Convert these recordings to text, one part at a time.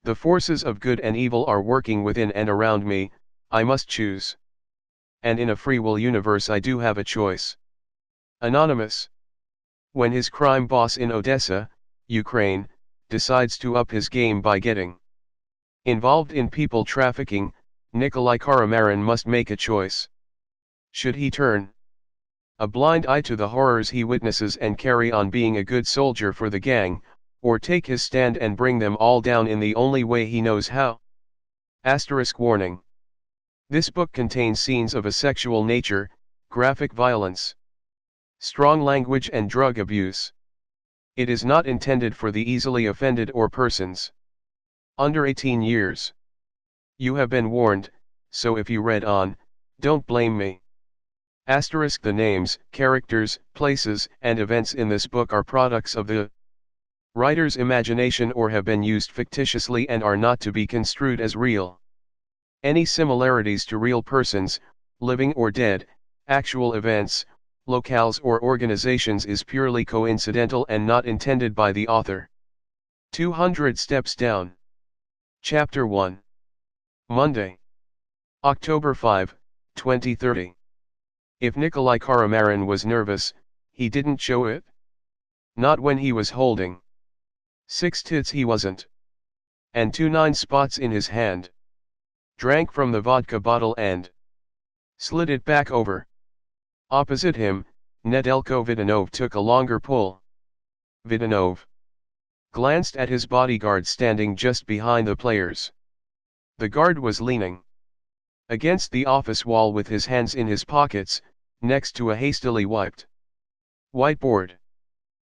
The forces of good and evil are working within and around me, I must choose. And in a free will universe I do have a choice. Anonymous. When his crime boss in Odessa, Ukraine, decides to up his game by getting involved in people trafficking, Nicolae Caramarin must make a choice. Should he turn a blind eye to the horrors he witnesses and carry on being a good soldier for the gang, or take his stand and bring them all down in the only way he knows how? Warning. This book contains scenes of a sexual nature, graphic violence, strong language and drug abuse. It is not intended for the easily offended or persons under 18 years. You have been warned, so if you read on, don't blame me. The names, characters, places, and events in this book are products of the writer's imagination or have been used fictitiously and are not to be construed as real. Any similarities to real persons, living or dead, actual events, locales or organizations is purely coincidental and not intended by the author. 200 Steps Down. Chapter 1. Monday, October 5, 2030. If Nicolae Caramarin was nervous, he didn't show it. Not when he was holding 6 tits he wasn't. And 2 9-spots in his hand. Drank from the vodka bottle and slid it back over. Opposite him, Nedeljko Vidanov took a longer pull. Vidanov glanced at his bodyguard standing just behind the players. The guard was leaning against the office wall with his hands in his pockets, next to a hastily wiped whiteboard.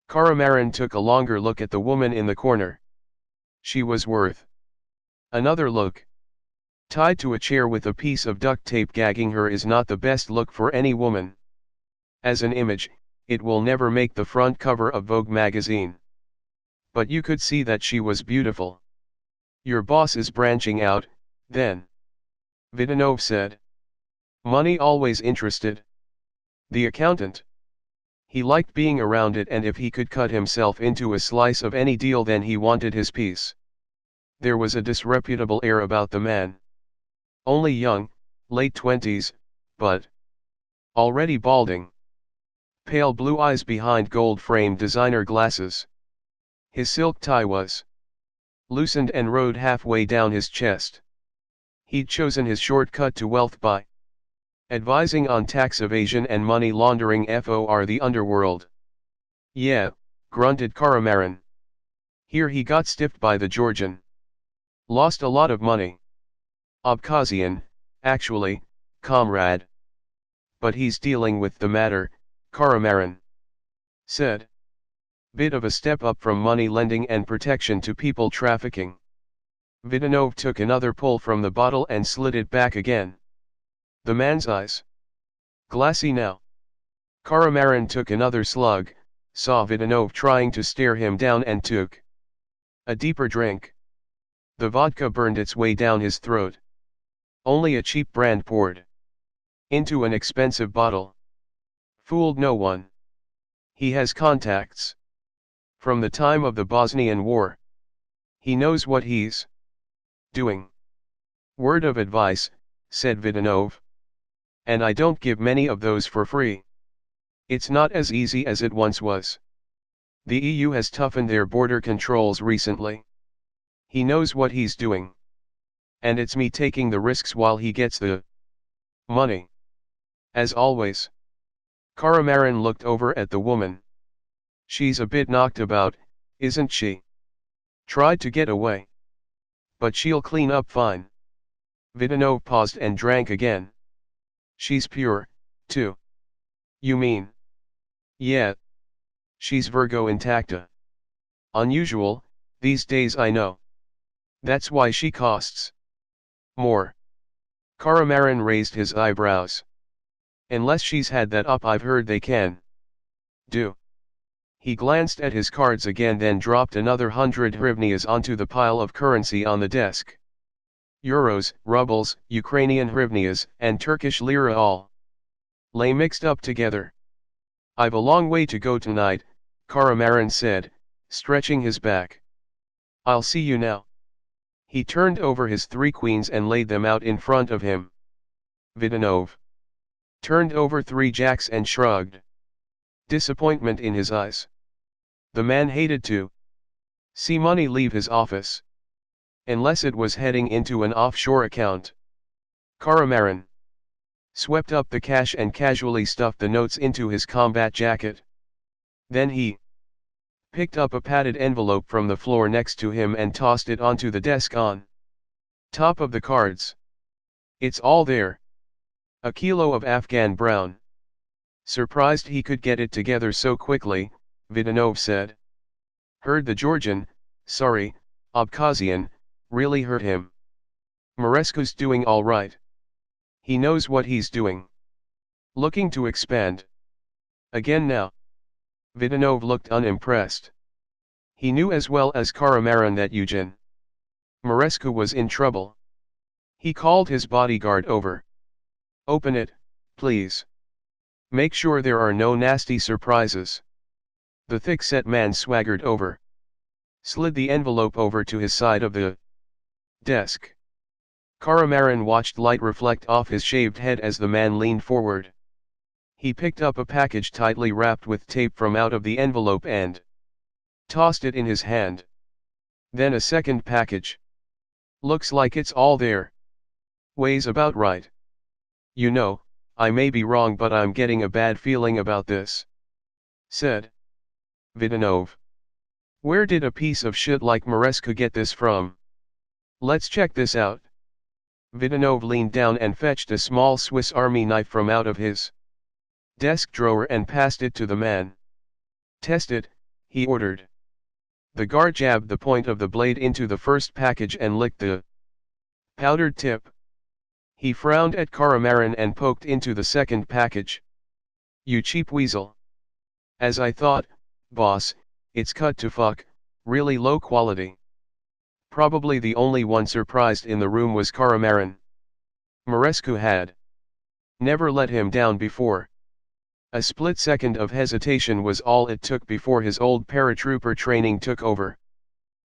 Caramarin took a longer look at the woman in the corner. She was worth another look. Tied to a chair with a piece of duct tape gagging her is not the best look for any woman. As an image, it will never make the front cover of Vogue magazine. But you could see that she was beautiful. Your boss is branching out, then, Vidanov said. Money always interested the accountant. He liked being around it, and if he could cut himself into a slice of any deal then he wanted his piece. There was a disreputable air about the man. Only young, late 20s, but already balding. Pale blue eyes behind gold-framed designer glasses. His silk tie was loosened and rode halfway down his chest. He'd chosen his shortcut to wealth by advising on tax evasion and money laundering for the underworld. Yeah, grunted Caramarin. Here he got stiffed by the Georgian. Lost a lot of money. Abkhazian, actually, comrade. But he's dealing with the matter, Caramarin said. Bit of a step up from money lending and protection to people trafficking. Vidanov took another pull from the bottle and slid it back again. The man's eyes glassy now. Caramarin took another slug, saw Vidanov trying to stare him down and took a deeper drink. The vodka burned its way down his throat. Only a cheap brand poured into an expensive bottle. Fooled no one. He has contacts from the time of the Bosnian War. He knows what he's doing. Word of advice, said Vidanov. And I don't give many of those for free. It's not as easy as it once was. The EU has toughened their border controls recently. He knows what he's doing. And it's me taking the risks while he gets the money. As always. Caramarin looked over at the woman. She's a bit knocked about, isn't she? Tried to get away. But she'll clean up fine. Vidanov paused and drank again. She's pure, too. You mean? Yeah. She's Virgo intacta. Unusual, these days I know. That's why she costs more. Caramarin raised his eyebrows. Unless she's had that up, I've heard they can do. He glanced at his cards again, then dropped another 100 hryvnias onto the pile of currency on the desk. Euros, rubles, Ukrainian hryvnias, and Turkish lira all lay mixed up together. I've a long way to go tonight, Caramarin said, stretching his back. I'll see you now. He turned over his 3 queens and laid them out in front of him. Vidanov turned over 3 jacks and shrugged. Disappointment in his eyes. The man hated to see money leave his office. Unless it was heading into an offshore account. Caramarin swept up the cash and casually stuffed the notes into his combat jacket. Then he picked up a padded envelope from the floor next to him and tossed it onto the desk on top of the cards. It's all there. A kilo of Afghan brown. Surprised he could get it together so quickly, Vidanov said. Heard the Georgian, sorry, Abkhazian, really hurt him. Marescu's doing all right. He knows what he's doing. Looking to expand. Again now. Vidanov looked unimpressed. He knew as well as Caramarin that Eugen Marescu was in trouble. He called his bodyguard over. Open it, please. Make sure there are no nasty surprises. The thick-set man swaggered over. Slid the envelope over to his side of the desk. Caramarin watched light reflect off his shaved head as the man leaned forward. He picked up a package tightly wrapped with tape from out of the envelope and tossed it in his hand. Then a second package. Looks like it's all there. Weighs about right. You know, I may be wrong but I'm getting a bad feeling about this, said Vidanov. Where did a piece of shit like Marescu get this from? Let's check this out. Vidanov leaned down and fetched a small Swiss Army knife from out of his desk drawer and passed it to the man. Test it, he ordered. The guard jabbed the point of the blade into the first package and licked the powdered tip. He frowned at Caramarin and poked into the second package. You cheap weasel. As I thought, boss, it's cut to fuck, really low quality. Probably the only one surprised in the room was Caramarin. Marescu had never let him down before. A split second of hesitation was all it took before his old paratrooper training took over.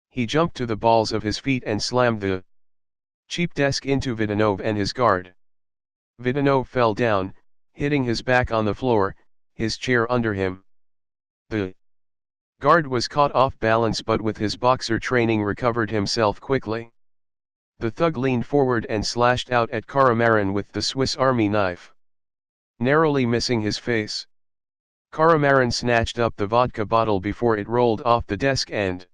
He jumped to the balls of his feet and slammed the cheap desk into Vidanov and his guard. Vidanov fell down, hitting his back on the floor, his chair under him. The guard was caught off balance but with his boxer training recovered himself quickly. The thug leaned forward and slashed out at Caramarin with the Swiss Army knife. Narrowly missing his face. Caramarin snatched up the vodka bottle before it rolled off the desk and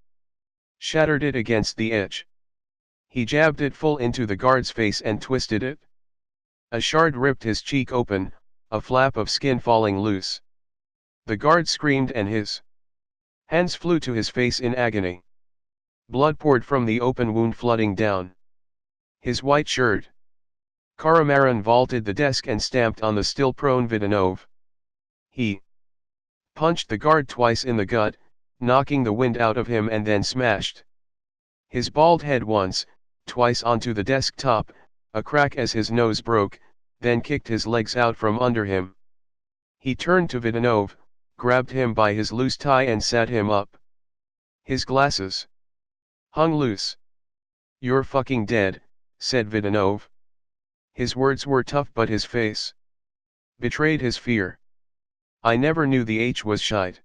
shattered it against the edge. He jabbed it full into the guard's face and twisted it. A shard ripped his cheek open, a flap of skin falling loose. The guard screamed and his hands flew to his face in agony. Blood poured from the open wound flooding down his white shirt. Caramarin vaulted the desk and stamped on the still prone Vidanov. He punched the guard twice in the gut, knocking the wind out of him and then smashed his bald head once, twice onto the desk top, a crack as his nose broke, then kicked his legs out from under him. He turned to Vidanov, grabbed him by his loose tie and sat him up. His glasses hung loose. You're fucking dead, said Vidanov. His words were tough but his face betrayed his fear. I never knew the H was shite.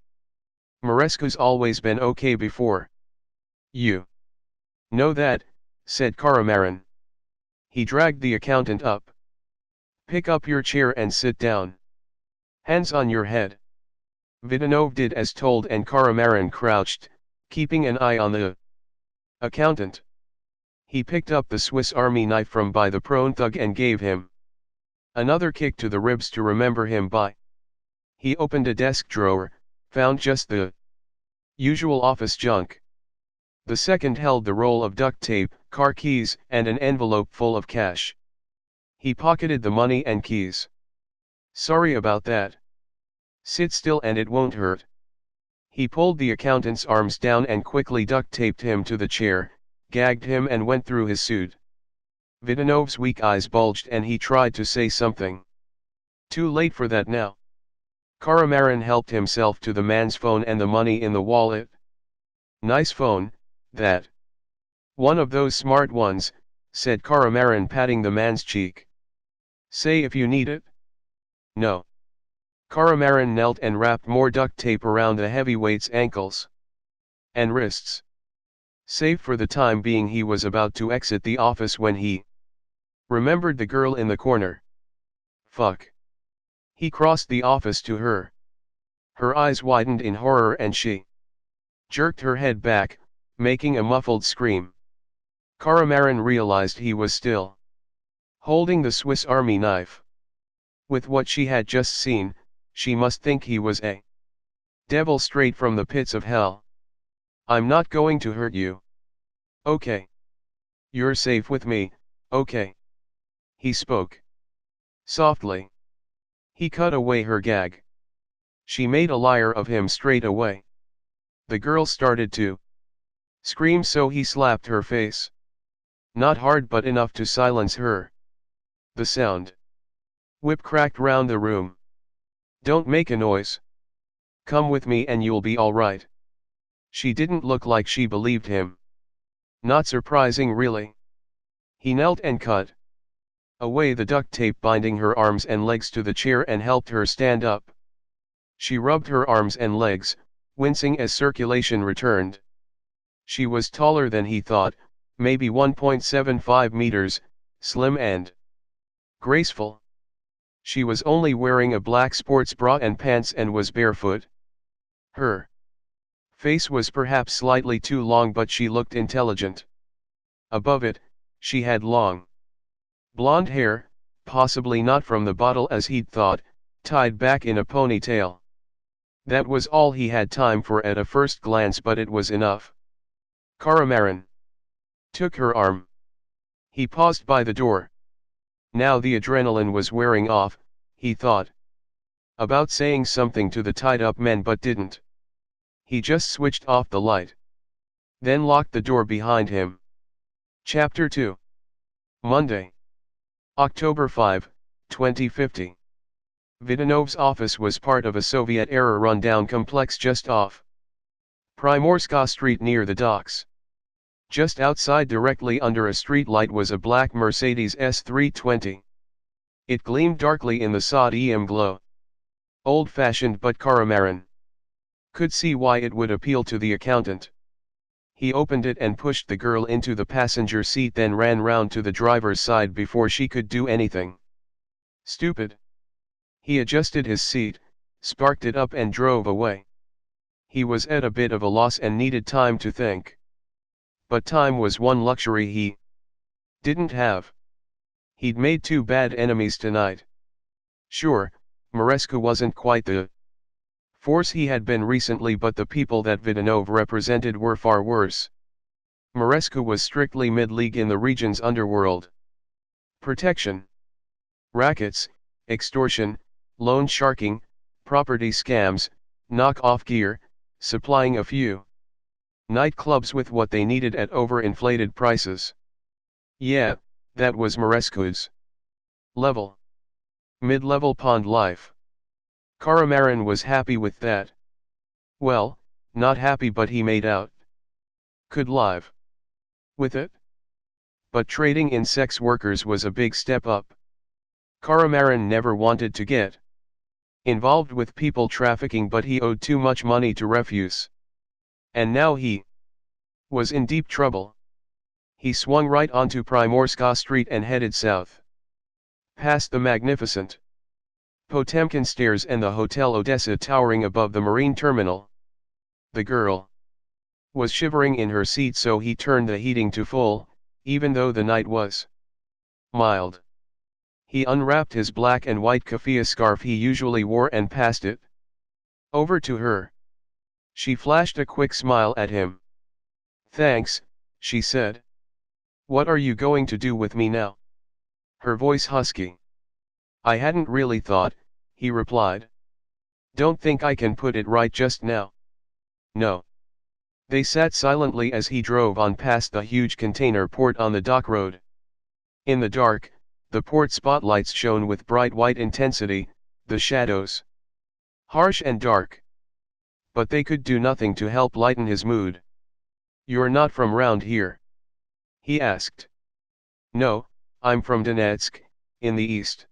Marescu's always been okay before. You know that, said Caramarin. He dragged the accountant up. Pick up your chair and sit down. Hands on your head. Vidanov did as told and Caramarin crouched, keeping an eye on the accountant. He picked up the Swiss Army knife from by the prone thug and gave him another kick to the ribs to remember him by. He opened a desk drawer, found just the usual office junk. The second held the roll of duct tape, car keys, and an envelope full of cash. He pocketed the money and keys. Sorry about that. Sit still and it won't hurt. He pulled the accountant's arms down and quickly duct taped him to the chair, gagged him and went through his suit. Vidanov's weak eyes bulged and he tried to say something. Too late for that now. Caramarin helped himself to the man's phone and the money in the wallet. Nice phone, that. One of those smart ones, said Caramarin, patting the man's cheek. Say if you need it. No. Caramarin knelt and wrapped more duct tape around the heavyweight's ankles and wrists. Safe for the time being, he was about to exit the office when he remembered the girl in the corner. Fuck. He crossed the office to her. Her eyes widened in horror and she jerked her head back, making a muffled scream. Caramarin realized he was still holding the Swiss Army knife. With what she had just seen, she must think he was a devil straight from the pits of hell. I'm not going to hurt you. Okay. You're safe with me, okay. He spoke softly. He cut away her gag. She made a liar of him straight away. The girl started to scream, so he slapped her face. Not hard, but enough to silence her. The sound whip cracked round the room. Don't make a noise. Come with me and you'll be all right. She didn't look like she believed him. Not surprising, really. He knelt and cut away the duct tape binding her arms and legs to the chair and helped her stand up. She rubbed her arms and legs, wincing as circulation returned. She was taller than he thought, maybe 1.75 meters, slim and graceful. She was only wearing a black sports bra and pants and was barefoot. Her face was perhaps slightly too long, but she looked intelligent. Above it, she had long blonde hair, possibly not from the bottle as he'd thought, tied back in a ponytail. That was all he had time for at a first glance, but it was enough. Caramarin took her arm. He paused by the door. Now the adrenaline was wearing off, he thought about saying something to the tied-up men but didn't. He just switched off the light. Then locked the door behind him. Chapter 2. Monday, October 5, 2050. Vidanov's office was part of a Soviet-era rundown complex just off Primorska Street near the docks. Just outside, directly under a street light, was a black Mercedes S320. It gleamed darkly in the sodium glow. Old-fashioned, but Caramarin could see why it would appeal to the accountant. He opened it and pushed the girl into the passenger seat, then ran round to the driver's side before she could do anything. Stupid. He adjusted his seat, sparked it up and drove away. He was at a bit of a loss and needed time to think. But time was one luxury he didn't have. He'd made 2 bad enemies tonight. Sure, Maresca wasn't quite the force he had been recently, but the people that Vidanov represented were far worse. Maresca was strictly mid-league in the region's underworld. Protection, rackets, extortion, loan sharking, property scams, knock-off gear, supplying a few nightclubs with what they needed at overinflated prices. Yeah, that was Maresca's level. Mid-level pond life. Caramarin was happy with that. Well, not happy, but he made out could live with it. But trading in sex workers was a big step up. Caramarin never wanted to get involved with people trafficking, but he owed too much money to refuse. And now he was in deep trouble. He swung right onto Primorska Street and headed south. Past the magnificent Potemkin stairs and the Hotel Odessa towering above the marine terminal. The girl was shivering in her seat, so he turned the heating to full, even though the night was mild. He unwrapped his black and white keffiyeh scarf he usually wore and passed it over to her. She flashed a quick smile at him. Thanks, she said. What are you going to do with me now? Her voice husky. I hadn't really thought, he replied. Don't think I can put it right just now. No. They sat silently as he drove on past the huge container port on the dock road. In the dark, the port spotlights shone with bright white intensity, the shadows harsh and dark. But they could do nothing to help lighten his mood. You're not from round here. he asked. No, I'm from Donetsk, in the east.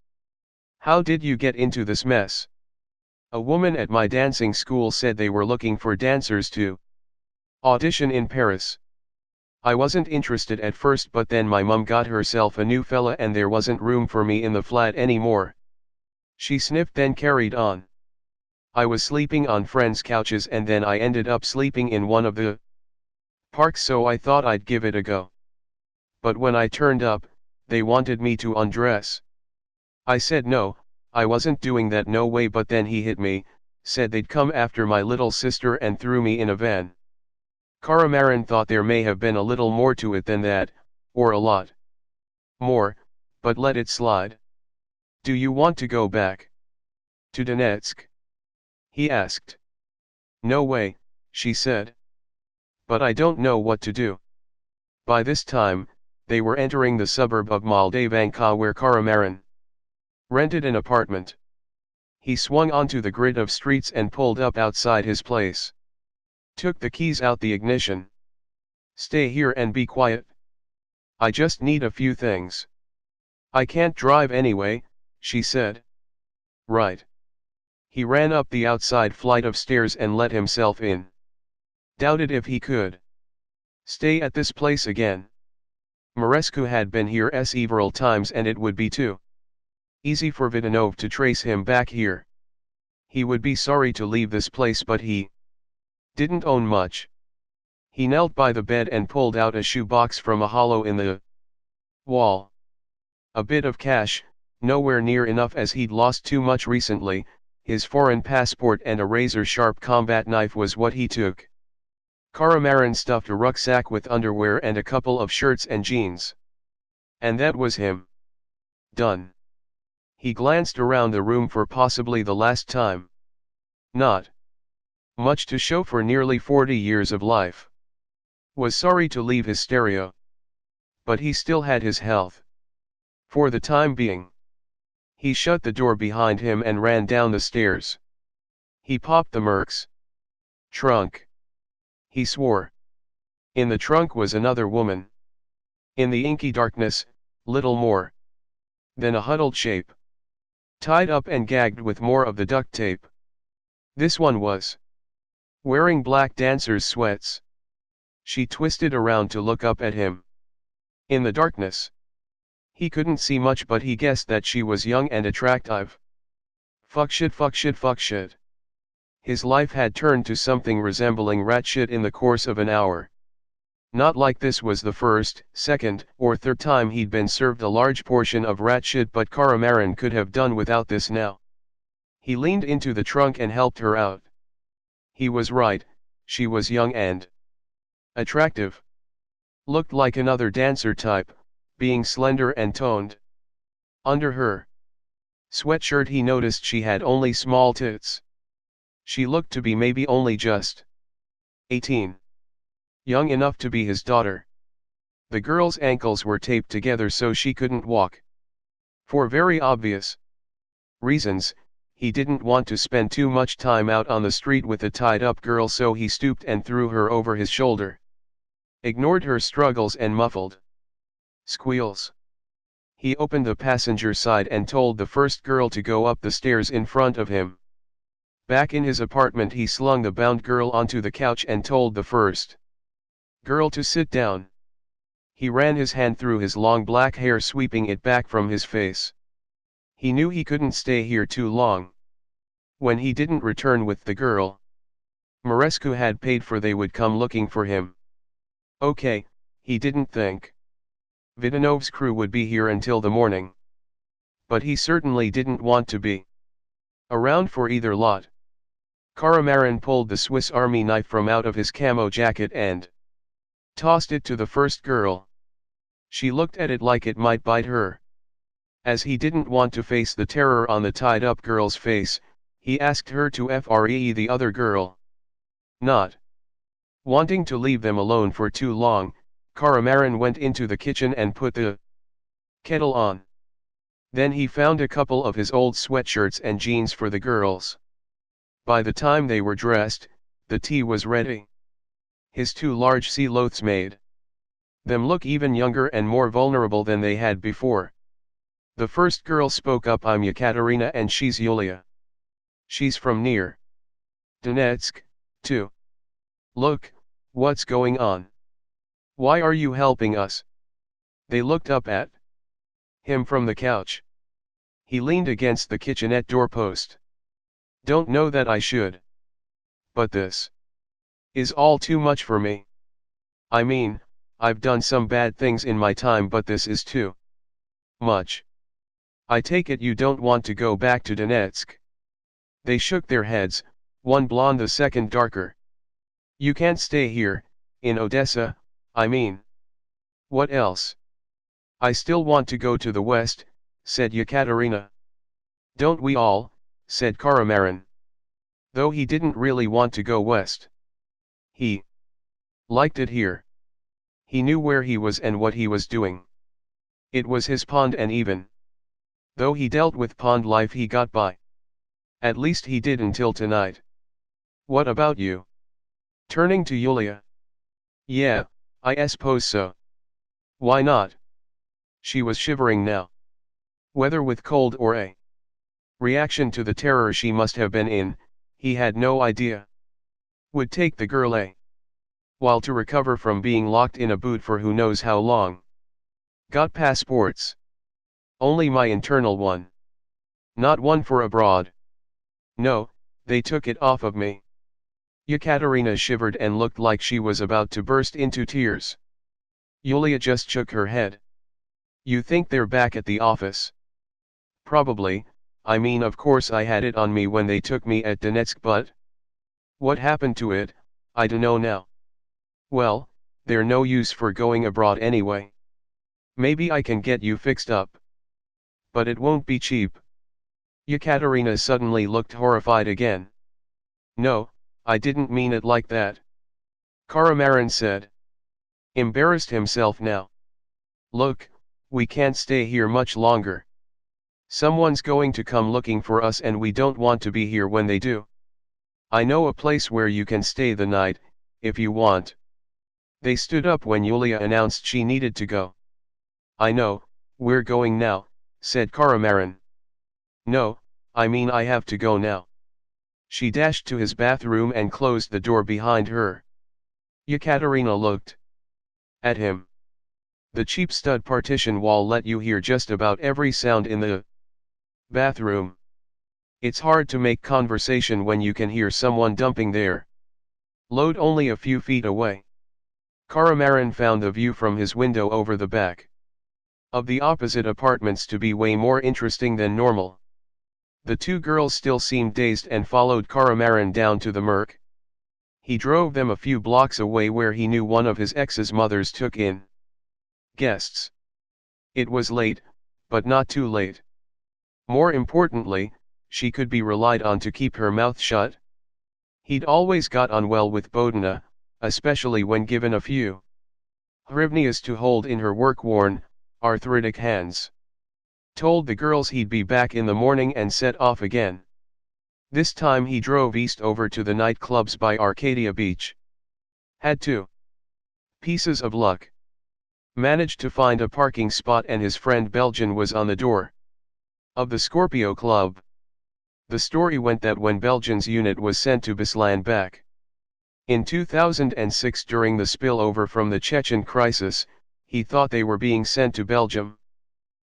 How did you get into this mess? A woman at my dancing school said they were looking for dancers to audition in Paris. I wasn't interested at first, but then my mum got herself a new fella and there wasn't room for me in the flat anymore. She sniffed, then carried on. I was sleeping on friends' couches and then I ended up sleeping in one of the parks, so I thought I'd give it a go. But when I turned up, they wanted me to undress. I said no, I wasn't doing that, no way, but then he hit me, said they'd come after my little sister and threw me in a van. Caramarin thought there may have been a little more to it than that, or a lot more, but let it slide. Do you want to go back to Donetsk? He asked. No way, she said. But I don't know what to do. By this time, they were entering the suburb of Moldavanka where Caramarin rented an apartment. He swung onto the grid of streets and pulled up outside his place. Took the keys out the ignition. Stay here and be quiet. I just need a few things. I can't drive anyway, she said. Right. He ran up the outside flight of stairs and let himself in. Doubted if he could stay at this place again. Marescu had been here several times and it would be too easy for Vidanov to trace him back here. He would be sorry to leave this place, but he didn't own much. He knelt by the bed and pulled out a shoebox from a hollow in the wall. A bit of cash, nowhere near enough as he'd lost too much recently, his foreign passport and a razor-sharp combat knife was what he took. Caramarin stuffed a rucksack with underwear and a couple of shirts and jeans. And that was him. Done. He glanced around the room for possibly the last time. Not much to show for nearly 40 years of life. Was sorry to leave his stereo. But he still had his health. For the time being. He shut the door behind him and ran down the stairs. He popped the Merc's trunk. He swore. In the trunk was another woman. In the inky darkness, little more than a huddled shape. Tied up and gagged with more of the duct tape. This one was wearing black dancer's sweats. She twisted around to look up at him. In the darkness, he couldn't see much, but he guessed that she was young and attractive. Fuck shit, fuck shit, fuck shit. His life had turned to something resembling rat shit in the course of an hour. Not like this was the first, second, or third time he'd been served a large portion of rat shit, but Caramarin could have done without this now. He leaned into the trunk and helped her out. He was right, she was young and attractive. Looked like another dancer type, being slender and toned. Under her sweatshirt he noticed she had only small tits. She looked to be maybe only just 18. Young enough to be his daughter. The girl's ankles were taped together so she couldn't walk. For very obvious reasons, he didn't want to spend too much time out on the street with a tied-up girl, so he stooped and threw her over his shoulder. Ignored her struggles and muffled squeals. He opened the passenger side and told the first girl to go up the stairs in front of him. Back in his apartment he slung the bound girl onto the couch and told the first girl to sit down. He ran his hand through his long black hair, sweeping it back from his face. He knew he couldn't stay here too long. When he didn't return with the girl Marescu had paid for, they would come looking for him. Okay, he didn't think Vidanov's crew would be here until the morning. But he certainly didn't want to be around for either lot. Caramarin pulled the Swiss Army knife from out of his camo jacket and tossed it to the first girl. She looked at it like it might bite her. As he didn't want to face the terror on the tied-up girl's face, he asked her to free the other girl. Not wanting to leave them alone for too long, Caramarin went into the kitchen and put the kettle on. Then he found a couple of his old sweatshirts and jeans for the girls. By the time they were dressed, the tea was ready. His two large sea loaves made. them look even younger and more vulnerable than they had before. The first girl spoke up. I'm Ekaterina and she's Yulia. She's from near Donetsk, too. Look, what's going on? Why are you helping us? They looked up at him from the couch. He leaned against the kitchenette doorpost. Don't know that I should. But this is all too much for me. I mean, I've done some bad things in my time, but this is too much. I take it you don't want to go back to Donetsk. They shook their heads, one blonde the second darker. You can't stay here, in Odessa, I mean. What else? I still want to go to the west, said Yekaterina. Don't we all, said Caramarin. Though he didn't really want to go west. He liked it here. He knew where he was and what he was doing. It was his pond, and even though he dealt with pond life, he got by. At least he did until tonight. What about you? Turning to Yulia. Yeah, I suppose so. Why not? She was shivering now. Whether with cold or a reaction to the terror she must have been in, he had no idea. Would take the girl a while to recover from being locked in a boot for who knows how long. Got passports? Only my internal one. Not one for abroad. No, they took it off of me. Yekaterina shivered and looked like she was about to burst into tears. Yulia just shook her head. You think they're back at the office? Probably. I mean, of course I had it on me when they took me at Donetsk, but what happened to it, I dunno now. Well, they're no use for going abroad anyway. Maybe I can get you fixed up. But it won't be cheap. Yekaterina suddenly looked horrified again. No, I didn't mean it like that. Caramarin said. Embarrassed himself now. Look, we can't stay here much longer. Someone's going to come looking for us and we don't want to be here when they do. I know a place where you can stay the night, if you want. They stood up when Yulia announced she needed to go. I know, we're going now, said Caramarin. No, I mean I have to go now. She dashed to his bathroom and closed the door behind her. Yekaterina looked at him. The cheap stud partition wall let you hear just about every sound in the bathroom. It's hard to make conversation when you can hear someone dumping their load only a few feet away. Caramarin found the view from his window over the back of the opposite apartments to be way more interesting than normal. The two girls still seemed dazed and followed Caramarin down to the Merc. He drove them a few blocks away where he knew one of his ex's mothers took in guests. It was late, but not too late. More importantly, she could be relied on to keep her mouth shut. He'd always got on well with Bodina, especially when given a few hryvnias to hold in her work-worn, arthritic hands. Told the girls he'd be back in the morning and set off again. This time he drove east over to the nightclubs by Arcadia Beach. Had two pieces of luck. Managed to find a parking spot and his friend Belgian was on the door of the Scorpio Club. The story went that when Belgian's unit was sent to Beslan back in 2006 during the spillover from the Chechen crisis, he thought they were being sent to Belgium.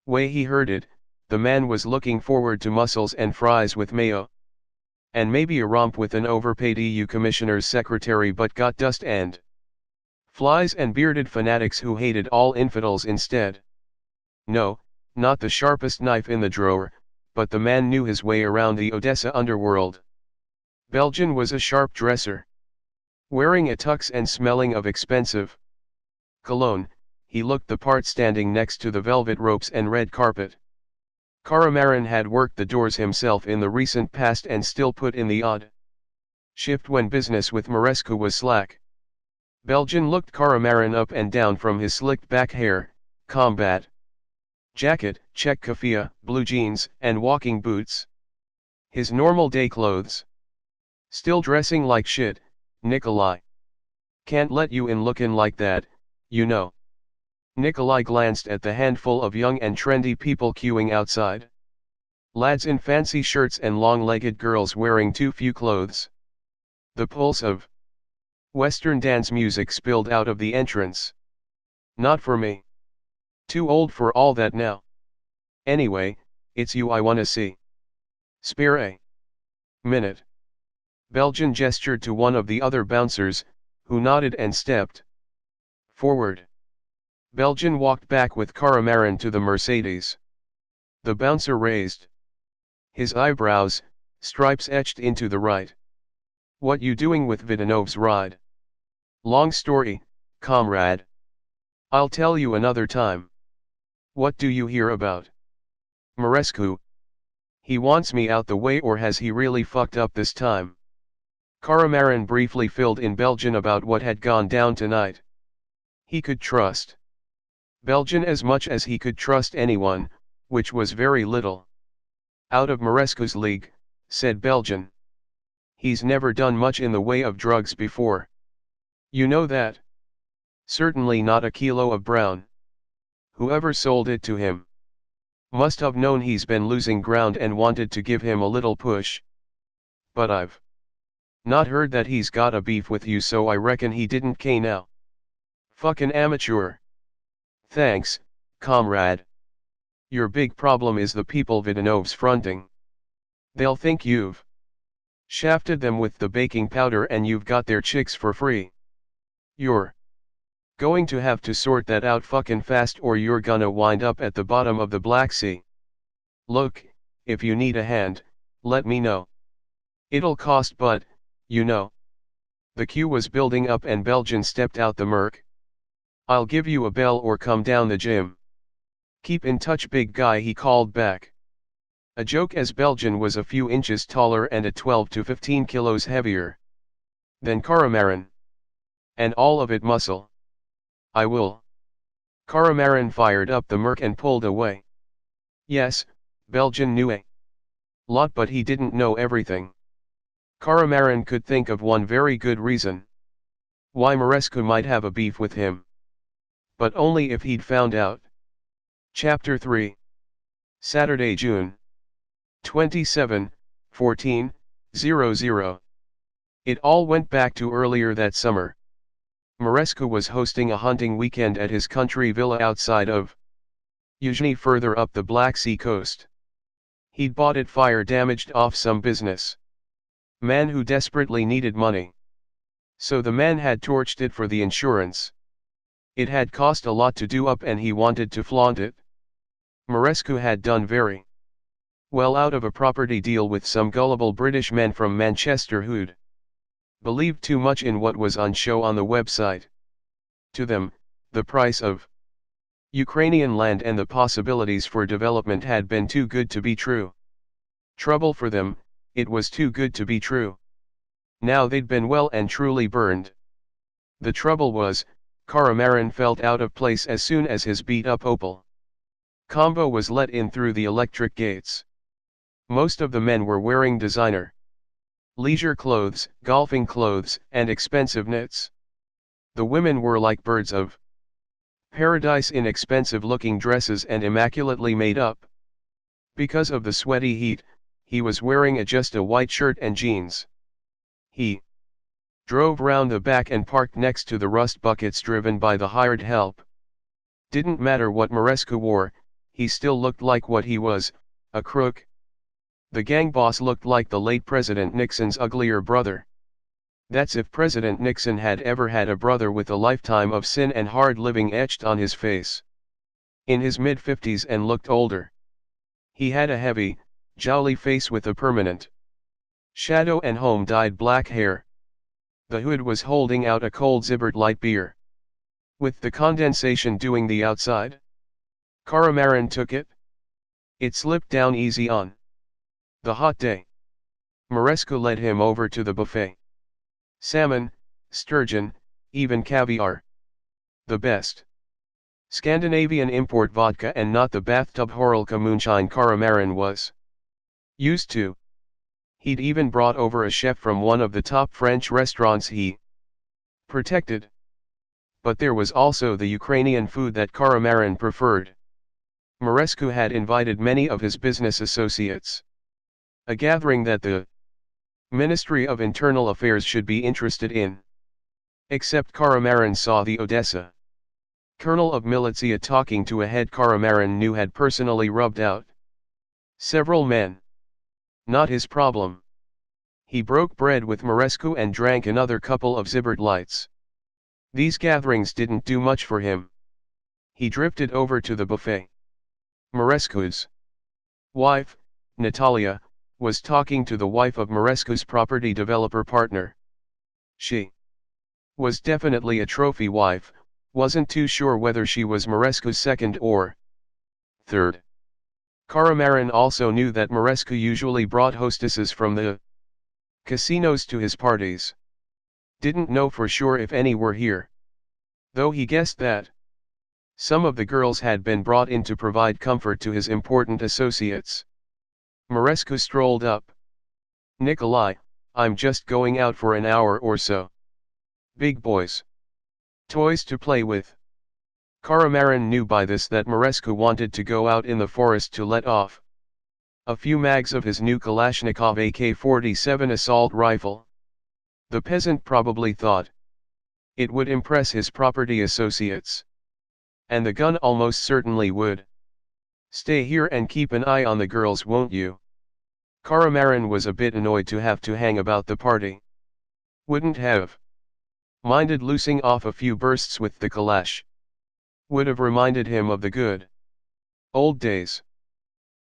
Way he heard it, the man was looking forward to mussels and fries with mayo. And maybe a romp with an overpaid EU commissioner's secretary, but got dust and flies and bearded fanatics who hated all infidels instead. No, not the sharpest knife in the drawer, but the man knew his way around the Odessa underworld. Belgian was a sharp dresser. Wearing a tux and smelling of expensive cologne, he looked the part standing next to the velvet ropes and red carpet. Caramarin had worked the doors himself in the recent past and still put in the odd shift when business with Marescu was slack. Belgian looked Caramarin up and down from his slicked back hair, combat jacket, check keffiyeh, blue jeans, and walking boots. His normal day clothes. Still dressing like shit, Nicolae. Can't let you in looking like that, you know. Nicolae glanced at the handful of young and trendy people queuing outside. Lads in fancy shirts and long-legged girls wearing too few clothes. The pulse of Western dance music spilled out of the entrance. Not for me. Too old for all that now. Anyway, it's you I wanna see. Spare a minute. Belgian gestured to one of the other bouncers, who nodded and stepped forward. Belgian walked back with Caramarin to the Mercedes. The bouncer raised his eyebrows, stripes etched into the right. What you doing with Vidanov's ride? Long story, comrade. I'll tell you another time. What do you hear about Marescu? He wants me out the way, or has he really fucked up this time? Caramarin briefly filled in Belgian about what had gone down tonight. He could trust Belgian as much as he could trust anyone, which was very little. Out of Marescu's league, said Belgian. He's never done much in the way of drugs before. You know that? Certainly not a kilo of brown. Whoever sold it to him must have known he's been losing ground and wanted to give him a little push. But I've not heard that he's got a beef with you, so I reckon he didn't K now. Fucking amateur. Thanks, comrade. Your big problem is the people Vidanov's fronting. They'll think you've shafted them with the baking powder and you've got their chicks for free. You're going to have to sort that out fucking fast, or you're gonna wind up at the bottom of the Black Sea. Look, if you need a hand, let me know. It'll cost, but, you know. The queue was building up and Belgian stepped out the Merc. I'll give you a bell or come down the gym. Keep in touch, big guy, he called back. A joke, as Belgian was a few inches taller and at 12 to 15 kilos heavier than Caramarin. And all of it muscle. I will. Caramarin fired up the Merc and pulled away. Yes, Belgian knew a lot, but he didn't know everything. Caramarin could think of one very good reason why Marescu might have a beef with him. But only if he'd found out. Chapter 3. Saturday, June 27, 14:00. It all went back to earlier that summer. Marescu was hosting a hunting weekend at his country villa outside of Yuzhny, further up the Black Sea coast. He'd bought it fire-damaged off some business man who desperately needed money. So the man had torched it for the insurance. It had cost a lot to do up and he wanted to flaunt it. Marescu had done very well out of a property deal with some gullible British men from Manchester who'd believed too much in what was on show on the website. To them, the price of Ukrainian land and the possibilities for development had been too good to be true. Trouble for them, it was too good to be true. Now they'd been well and truly burned. The trouble was, Caramarin felt out of place as soon as his beat-up Opel Combo was let in through the electric gates. Most of the men were wearing designer leisure clothes, golfing clothes, and expensive knits. The women were like birds of paradise in expensive-looking dresses and immaculately made up. Because of the sweaty heat, he was wearing just a white shirt and jeans. He drove round the back and parked next to the rust buckets driven by the hired help. Didn't matter what Marescu wore, he still looked like what he was, a crook. The gang boss looked like the late President Nixon's uglier brother. That's if President Nixon had ever had a brother with a lifetime of sin and hard living etched on his face. In his mid-50s and looked older. He had a heavy, jowly face with a permanent shadow and home-dyed black hair. The hood was holding out a cold Zibbert light beer. With the condensation doing the outside. Caramarin took it. It slipped down easy on the hot day. Marescu led him over to the buffet. Salmon, sturgeon, even caviar. The best Scandinavian import vodka and not the bathtub Horolka moonshine Caramarin was used to. He'd even brought over a chef from one of the top French restaurants he protected. but there was also the Ukrainian food that Caramarin preferred. Mărescu had invited many of his business associates. A gathering that the Ministry of Internal Affairs should be interested in. Except Caramarin saw the Odessa colonel of militia talking to a head Caramarin knew had personally rubbed out several men. Not his problem. He broke bread with Mărescu and drank another couple of Zibert lights. These gatherings didn't do much for him. He drifted over to the buffet. Mărescu's wife, Natalia, was talking to the wife of Mărescu's property developer partner. She was definitely a trophy wife, wasn't too sure whether she was Mărescu's second or third. Caramarin also knew that Mărescu usually brought hostesses from the casinos to his parties. Didn't know for sure if any were here, though he guessed that some of the girls had been brought in to provide comfort to his important associates. Mărescu strolled up. "Nicolae, I'm just going out for an hour or so. Big boys. Toys to play with." Caramarin knew by this that Mărescu wanted to go out in the forest to let off a few mags of his new Kalashnikov AK-47 assault rifle. The peasant probably thought it would impress his property associates. And the gun almost certainly would. "Stay here and keep an eye on the girls, won't you?" Caramarin was a bit annoyed to have to hang about the party. Wouldn't have minded loosing off a few bursts with the Kalash. Would have reminded him of the good old days.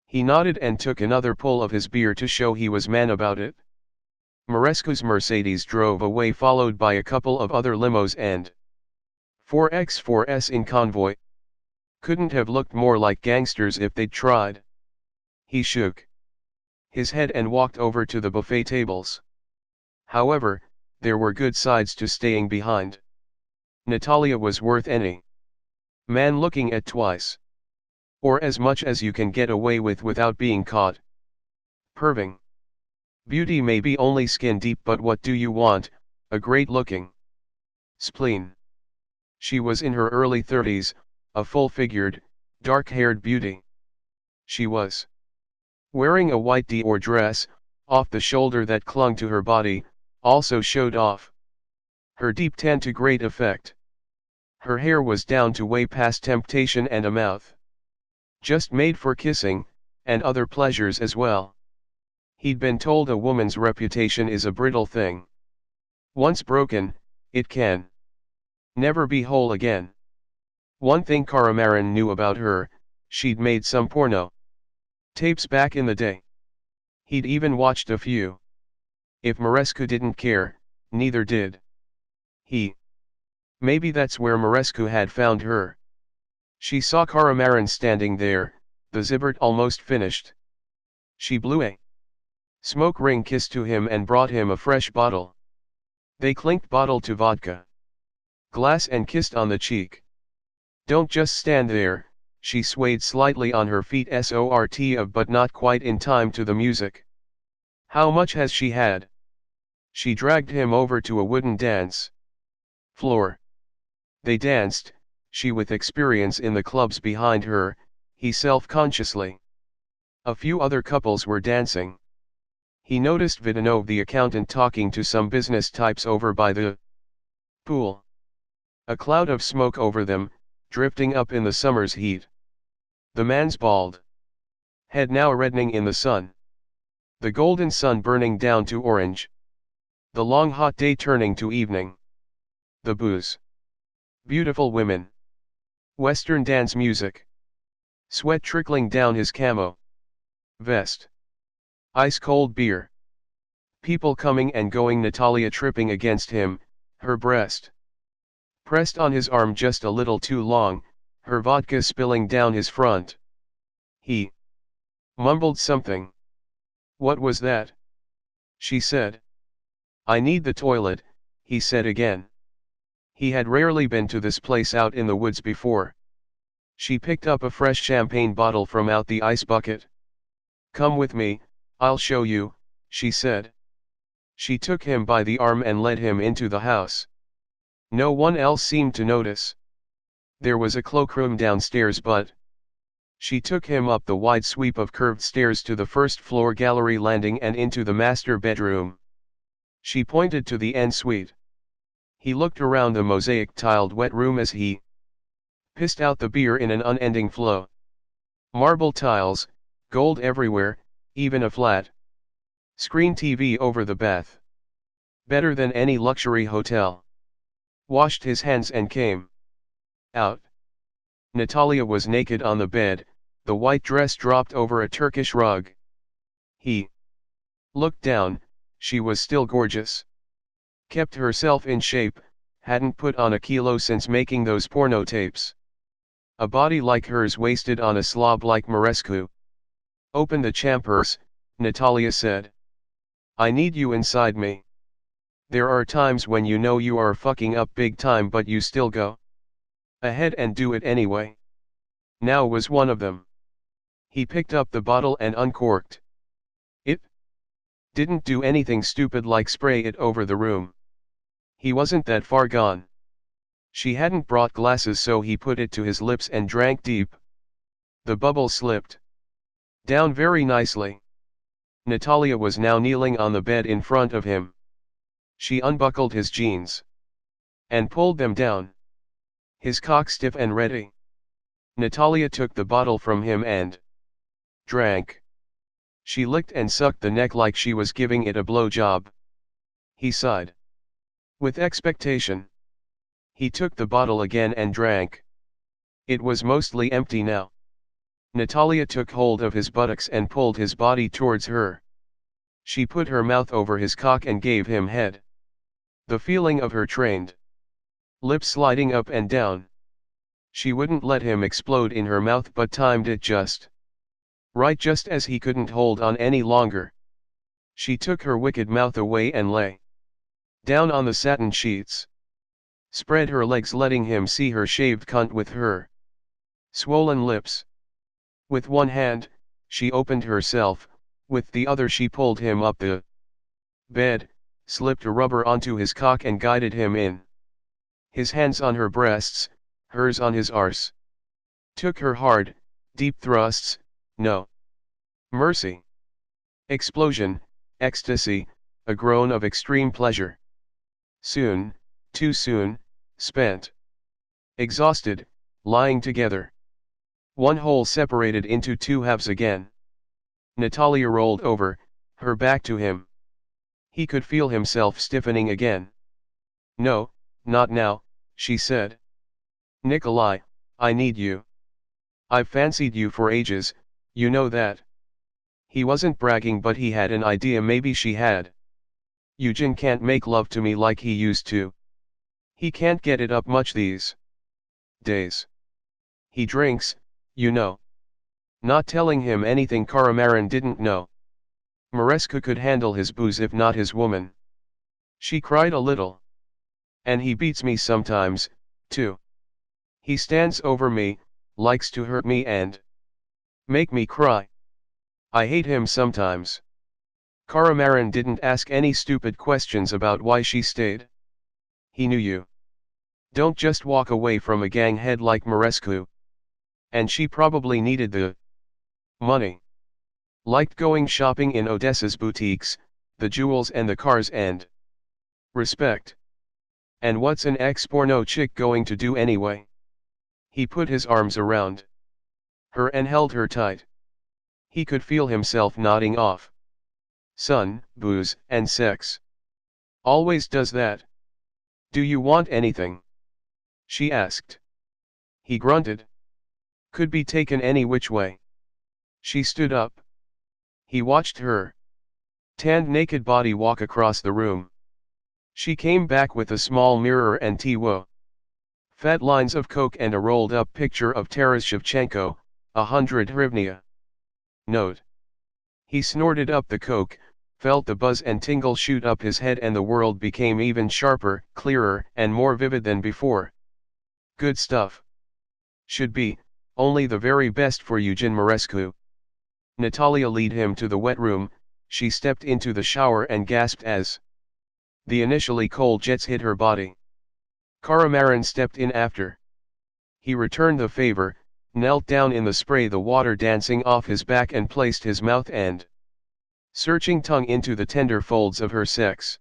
He nodded and took another pull of his beer to show he was man about it. Mărescu's Mercedes drove away followed by a couple of other limos and 4x4s in convoy. Couldn't have looked more like gangsters if they'd tried. He shook his head and walked over to the buffet tables. However, there were good sides to staying behind. Natalia was worth any man looking at twice. Or as much as you can get away with without being caught. Perving. Beauty may be only skin deep, but what do you want, a great looking spleen. She was in her early 30s, a full-figured, dark-haired beauty. She was wearing a white Dior dress, off the shoulder that clung to her body, also showed off her deep tan to great effect. Her hair was down to way past temptation and a mouth just made for kissing, and other pleasures as well. He'd been told a woman's reputation is a brittle thing. Once broken, it can never be whole again. One thing Caramarin knew about her, she'd made some porno tapes back in the day. He'd even watched a few. If Mărescu didn't care, neither did he. Maybe that's where Mărescu had found her. She saw Caramarin standing there, the Zibert almost finished. She blew a smoke ring kiss to him and brought him a fresh bottle. They clinked bottle to vodka glass and kissed on the cheek. "Don't just stand there," she swayed slightly on her feet sort of, but not quite in time to the music. How much has she had? She dragged him over to a wooden dance floor. They danced, she with experience in the clubs behind her, he self-consciously. A few other couples were dancing. He noticed Vidanov the accountant talking to some business types over by the pool. A cloud of smoke over them, drifting up in the summer's heat. The man's bald head now reddening in the sun. The golden sun burning down to orange. The long hot day turning to evening. The booze. Beautiful women. Western dance music. Sweat trickling down his camo vest. Ice-cold beer. People coming and going, Natalia tripping against him, her breast pressed on his arm just a little too long, her vodka spilling down his front. He mumbled something. "What was that?" she said. "I need the toilet," he said again. He had rarely been to this place out in the woods before. She picked up a fresh champagne bottle from out the ice bucket. "Come with me, I'll show you," she said. She took him by the arm and led him into the house. No one else seemed to notice. There was a cloakroom downstairs, but she took him up the wide sweep of curved stairs to the first floor gallery landing and into the master bedroom. She pointed to the ensuite. He looked around the mosaic-tiled wet room as he pissed out the beer in an unending flow. Marble tiles, gold everywhere, even a flat screen TV over the bath. Better than any luxury hotel. Washed his hands and came out. Natalia was naked on the bed, the white dress dropped over a Turkish rug. He looked down. She was still gorgeous. Kept herself in shape, hadn't put on a kilo since making those porno tapes. A body like hers wasted on a slob like Mărescu. Open the champers, Natalia said. I need you inside me. There are times when you know you are fucking up big time but you still go ahead and do it anyway. Now was one of them. He picked up the bottle and uncorked it. Didn't do anything stupid like spray it over the room. He wasn't that far gone. She hadn't brought glasses, so he put it to his lips and drank deep. The bubble slipped down very nicely. Natalia was now kneeling on the bed in front of him. She unbuckled his jeans and pulled them down. His cock stiff and ready. Natalia took the bottle from him and drank. She licked and sucked the neck like she was giving it a blowjob. He sighed with expectation. He took the bottle again and drank. It was mostly empty now. Natalia took hold of his buttocks and pulled his body towards her. She put her mouth over his cock and gave him head. The feeling of her trained lips sliding up and down. She wouldn't let him explode in her mouth but timed it just right, just as he couldn't hold on any longer. She took her wicked mouth away and lay down on the satin sheets. Spread her legs, letting him see her shaved cunt with her swollen lips. With one hand, she opened herself, with the other she pulled him up the bed, slipped a rubber onto his cock and guided him in. His hands on her breasts, hers on his arse. Took her hard, deep thrusts, no mercy. Explosion, ecstasy, a groan of extreme pleasure. Soon, too soon, spent. Exhausted, lying together. One whole separated into two halves again. Natalia rolled over, her back to him. He could feel himself stiffening again. No, not now, she said. Nicolae, I need you. I've fancied you for ages, you know that. He wasn't bragging, but he had an idea maybe she had. Eugen can't make love to me like he used to. He can't get it up much these days. He drinks, you know. Not telling him anything Caramarin didn't know. Mărescu could handle his booze if not his woman. She cried a little. And he beats me sometimes, too. He stands over me, likes to hurt me and make me cry. I hate him sometimes. Caramarin didn't ask any stupid questions about why she stayed. He knew you don't just walk away from a gang head like Mărescu. And she probably needed the money. Liked going shopping in Odessa's boutiques, the jewels and the cars and respect. And what's an ex-porno chick going to do anyway? He put his arms around her and held her tight. He could feel himself nodding off. Son, booze, and sex. Always does that. Do you want anything? She asked. He grunted. Could be taken any which way. She stood up. He watched her tanned naked body walk across the room. She came back with a small mirror and T.W. Fat lines of coke and a rolled up picture of Taras Shevchenko, 100 hryvnia. Note. He snorted up the coke, felt the buzz and tingle shoot up his head, and the world became even sharper, clearer, and more vivid than before. Good stuff. Should be, only the very best for Eugen Mărescu. Natalia led him to the wet room. She stepped into the shower and gasped as the initially cold jets hit her body. Caramarin stepped in after. He returned the favor, knelt down in the spray, the water dancing off his back, and placed his mouth and searching tongue into the tender folds of her sex.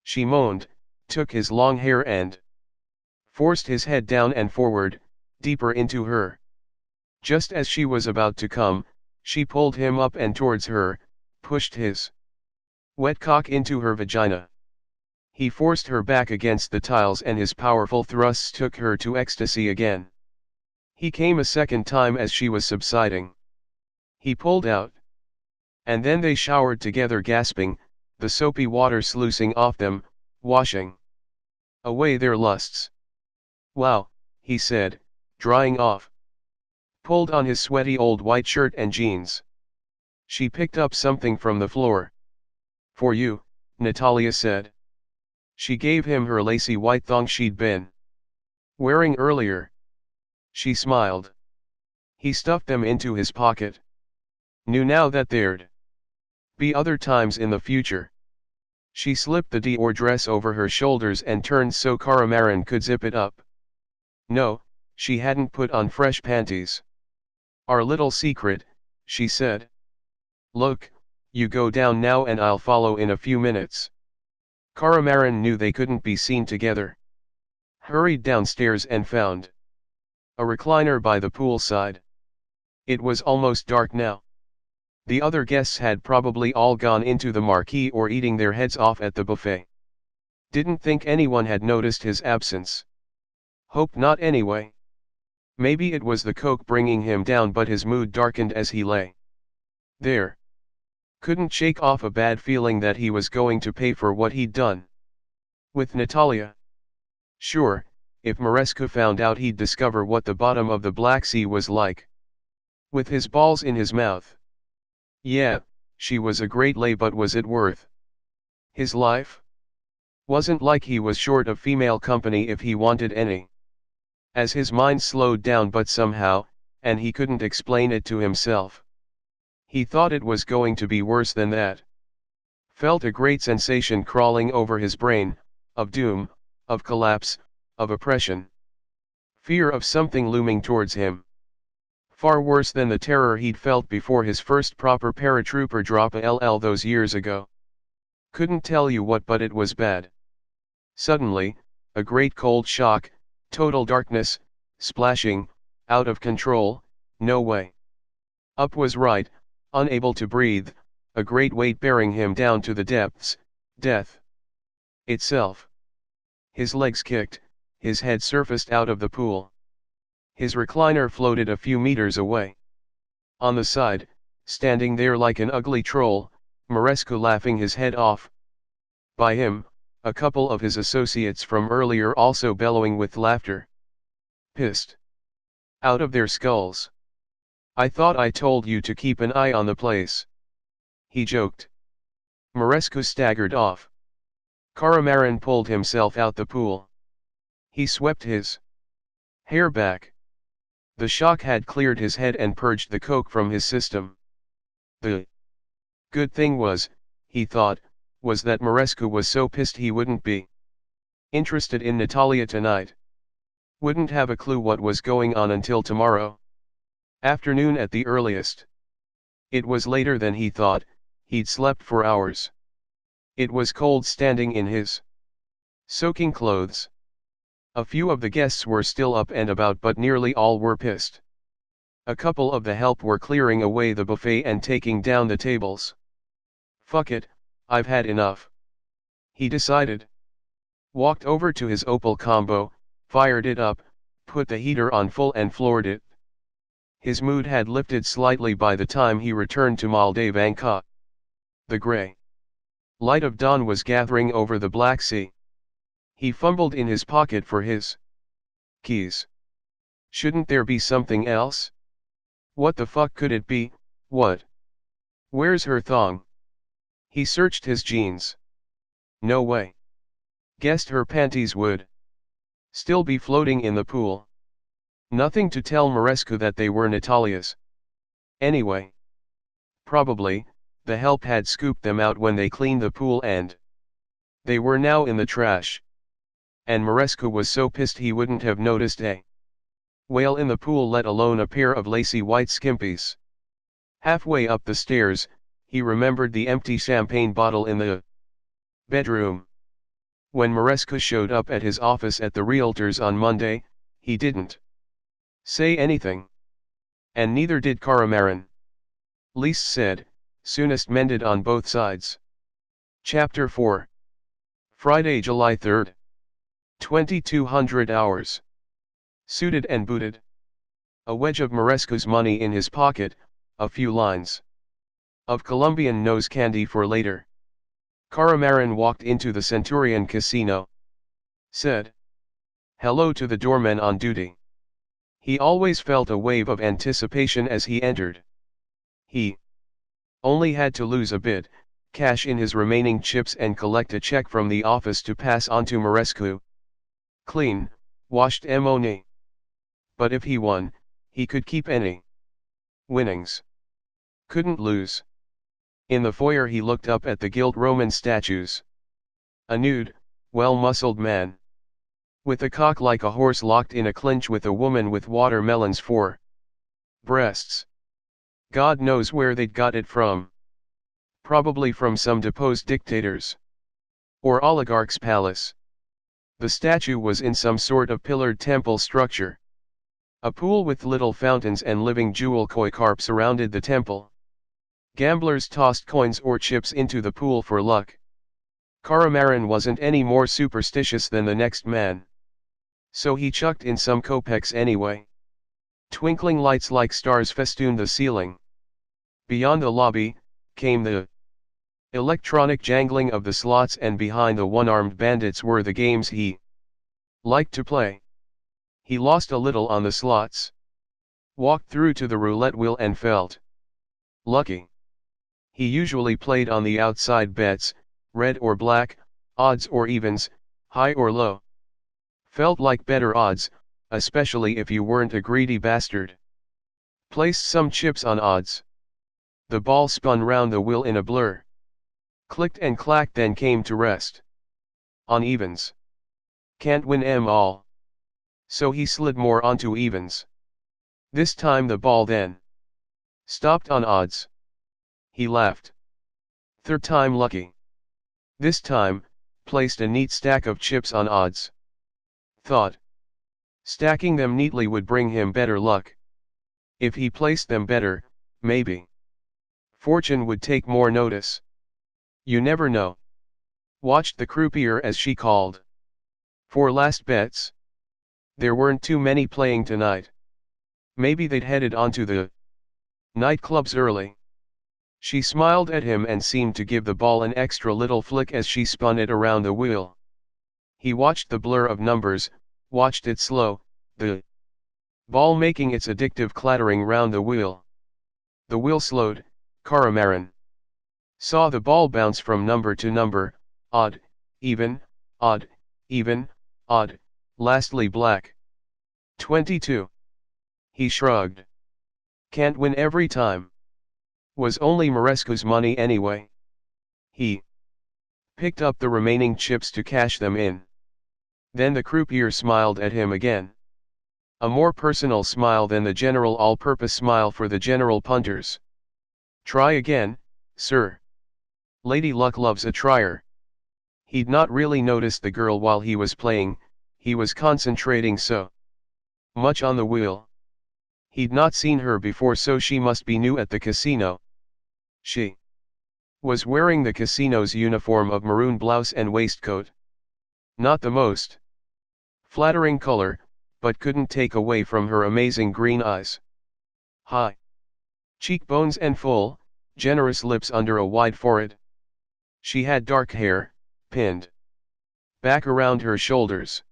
She moaned, took his long hair and forced his head down and forward, deeper into her. Just as she was about to come, she pulled him up and towards her, pushed his wet cock into her vagina. He forced her back against the tiles, and his powerful thrusts took her to ecstasy again. He came a second time as she was subsiding. He pulled out. And then they showered together, gasping, the soapy water sluicing off them, washing away their lusts. "Wow," he said, drying off. Pulled on his sweaty old white shirt and jeans. She picked up something from the floor. "For you," Natalia said. She gave him her lacy white thong she'd been wearing earlier. She smiled. He stuffed them into his pocket. Knew now that there'd be other times in the future. She slipped the Dior dress over her shoulders and turned so Caramarin could zip it up. No, she hadn't put on fresh panties. "Our little secret," she said. "Look, you go down now and I'll follow in a few minutes." Caramarin knew they couldn't be seen together. Hurried downstairs and found a recliner by the poolside. It was almost dark now. The other guests had probably all gone into the marquee or eating their heads off at the buffet. Didn't think anyone had noticed his absence. Hope not anyway. Maybe it was the coke bringing him down, but his mood darkened as he lay there. Couldn't shake off a bad feeling that he was going to pay for what he'd done with Natalia. Sure, if Maresca found out, he'd discover what the bottom of the Black Sea was like. With his balls in his mouth. Yeah, she was a great lay, but was it worth his life? Wasn't like he was short of female company if he wanted any. As his mind slowed down, but somehow, and he couldn't explain it to himself, he thought it was going to be worse than that. Felt a great sensation crawling over his brain, of doom, of collapse, of oppression. Fear of something looming towards him. Far worse than the terror he'd felt before his first proper paratrooper drop a those years ago. Couldn't tell you what, but it was bad. Suddenly, a great cold shock, total darkness, splashing, out of control, no way up was right, unable to breathe, a great weight bearing him down to the depths, death itself. His legs kicked, his head surfaced out of the pool. His recliner floated a few meters away. On the side, standing there like an ugly troll, Maresca laughing his head off. By him, a couple of his associates from earlier also bellowing with laughter. Pissed out of their skulls. "I thought I told you to keep an eye on the place," he joked. Maresca staggered off. Caramarin pulled himself out the pool. He swept his hair back. The shock had cleared his head and purged the coke from his system. The good thing was, he thought, was that Maresca was so pissed he wouldn't be interested in Natalia tonight. Wouldn't have a clue what was going on until tomorrow afternoon at the earliest. It was later than he thought, he'd slept for hours. It was cold standing in his soaking clothes. A few of the guests were still up and about, but nearly all were pissed. A couple of the help were clearing away the buffet and taking down the tables. "Fuck it, I've had enough," he decided. Walked over to his Opel Combo, fired it up, put the heater on full and floored it. His mood had lifted slightly by the time he returned to Moldavanka. The gray light of dawn was gathering over the Black Sea. He fumbled in his pocket for his keys. Shouldn't there be something else? What the fuck could it be? What? Where's her thong? He searched his jeans. No way. Guessed her panties would still be floating in the pool. Nothing to tell Maresca that they were Natalia's. Anyway. Probably, the help had scooped them out when they cleaned the pool and they were now in the trash. and Marescu was so pissed he wouldn't have noticed a whale in the pool, let alone a pair of lacy white skimpies. Halfway up the stairs, he remembered the empty champagne bottle in the bedroom. When Marescu showed up at his office at the realtor's on Monday, he didn't say anything. And neither did Caramarin. Least said, soonest mended on both sides. Chapter 4. Friday, July 3rd. 2200 hours. Suited and booted. A wedge of Marescu's money in his pocket, a few lines of Colombian nose candy for later. Caramarin walked into the Centurion Casino. Said hello to the doorman on duty. He always felt a wave of anticipation as he entered. He only had to lose a bit, cash in his remaining chips and collect a check from the office to pass on to Marescu. Clean, washed money. But if he won, he could keep any winnings. Couldn't lose. In the foyer he looked up at the gilt Roman statues. A nude, well-muscled man with a cock like a horse locked in a clinch with a woman with watermelons for breasts. God knows where they'd got it from. Probably from some deposed dictator's or oligarch's palace. The statue was in some sort of pillared temple structure. A pool with little fountains and living jewel koi carp surrounded the temple. Gamblers tossed coins or chips into the pool for luck. Caramarin wasn't any more superstitious than the next man. So he chucked in some kopecks anyway. Twinkling lights like stars festooned the ceiling. Beyond the lobby, came the electronic jangling of the slots, and behind the one-armed bandits were the games he liked to play. He lost a little on the slots. Walked through to the roulette wheel and felt lucky. He usually played on the outside bets, red or black, odds or evens, high or low. Felt like better odds, especially if you weren't a greedy bastard. Placed some chips on odds. The ball spun round the wheel in a blur. Clicked and clacked, then came to rest. On evens. Can't win 'em all. So he slid more onto evens. This time the ball then stopped on odds. He laughed. Third time lucky. This time, placed a neat stack of chips on odds. Thought stacking them neatly would bring him better luck. If he placed them better, maybe fortune would take more notice. You never know. Watched the croupier, as she called. For last bets. There weren't too many playing tonight. Maybe they'd headed onto the nightclubs early. She smiled at him and seemed to give the ball an extra little flick as she spun it around the wheel. He watched the blur of numbers, watched it slow, the ball making its addictive clattering round the wheel. The wheel slowed. Caramarin saw the ball bounce from number to number, odd, even, odd, even, odd, lastly black. 22. He shrugged. Can't win every time. Was only Marescu's money anyway. He picked up the remaining chips to cash them in. Then the croupier smiled at him again. A more personal smile than the general all-purpose smile for the general punters. Try again, sir. Lady Luck loves a trier. He'd not really noticed the girl while he was playing, he was concentrating so much on the wheel. He'd not seen her before, so she must be new at the casino. She was wearing the casino's uniform of maroon blouse and waistcoat. Not the most flattering color, but couldn't take away from her amazing green eyes. High cheekbones and full, generous lips under a wide forehead. She had dark hair, pinned back around her shoulders.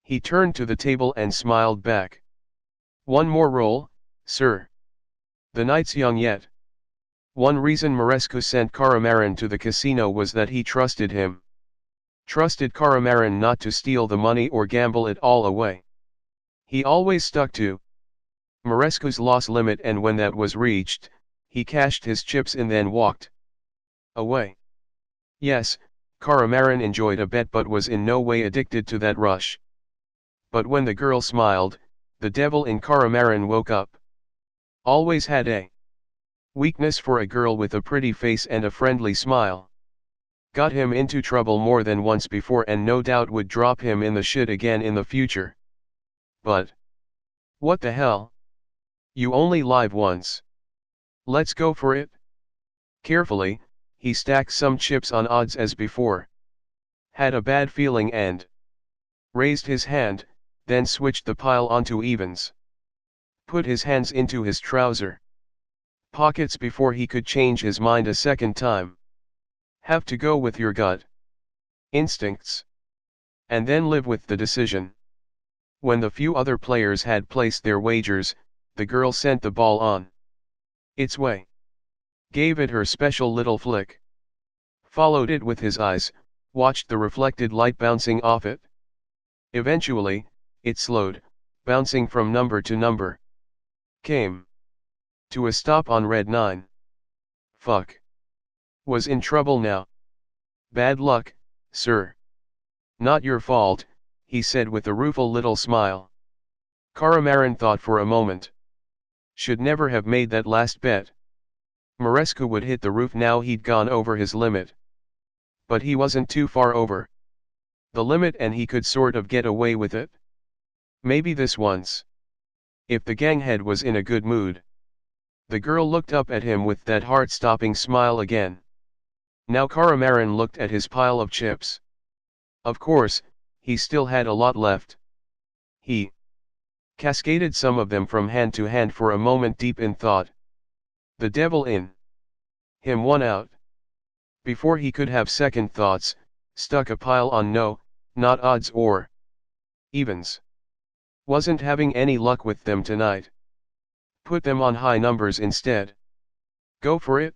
He turned to the table and smiled back. One more roll, sir. The night's young yet. One reason Marescu sent Caramarin to the casino was that he trusted him. Trusted Caramarin not to steal the money or gamble it all away. He always stuck to Marescu's loss limit, and when that was reached, he cashed his chips and then walked away. Yes, Caramarin enjoyed a bet but was in no way addicted to that rush. But when the girl smiled, the devil in Caramarin woke up. Always had a weakness for a girl with a pretty face and a friendly smile. Got him into trouble more than once before and no doubt would drop him in the shit again in the future. But what the hell? You only live once. Let's go for it. Carefully, he stacked some chips on odds as before. Had a bad feeling and raised his hand, then switched the pile onto evens. Put his hands into his trouser pockets before he could change his mind a second time. Have to go with your gut instincts. And then live with the decision. When the few other players had placed their wagers, the girl sent the ball on its way. Gave it her special little flick. Followed it with his eyes, watched the reflected light bouncing off it. Eventually, it slowed, bouncing from number to number. Came to a stop on red 9. Fuck. Was in trouble now. Bad luck, sir. Not your fault, he said with a rueful little smile. Caramarin thought for a moment. Should never have made that last bet. Murarescu would hit the roof now he'd gone over his limit. But he wasn't too far over the limit and he could sort of get away with it. Maybe this once. If the ganghead was in a good mood. The girl looked up at him with that heart-stopping smile again. Now Caramarin looked at his pile of chips. Of course, he still had a lot left. He cascaded some of them from hand to hand for a moment deep in thought. The devil in him won out. Before he could have second thoughts, stuck a pile on no, not odds or evens. Wasn't having any luck with them tonight. Put them on high numbers instead. Go for it.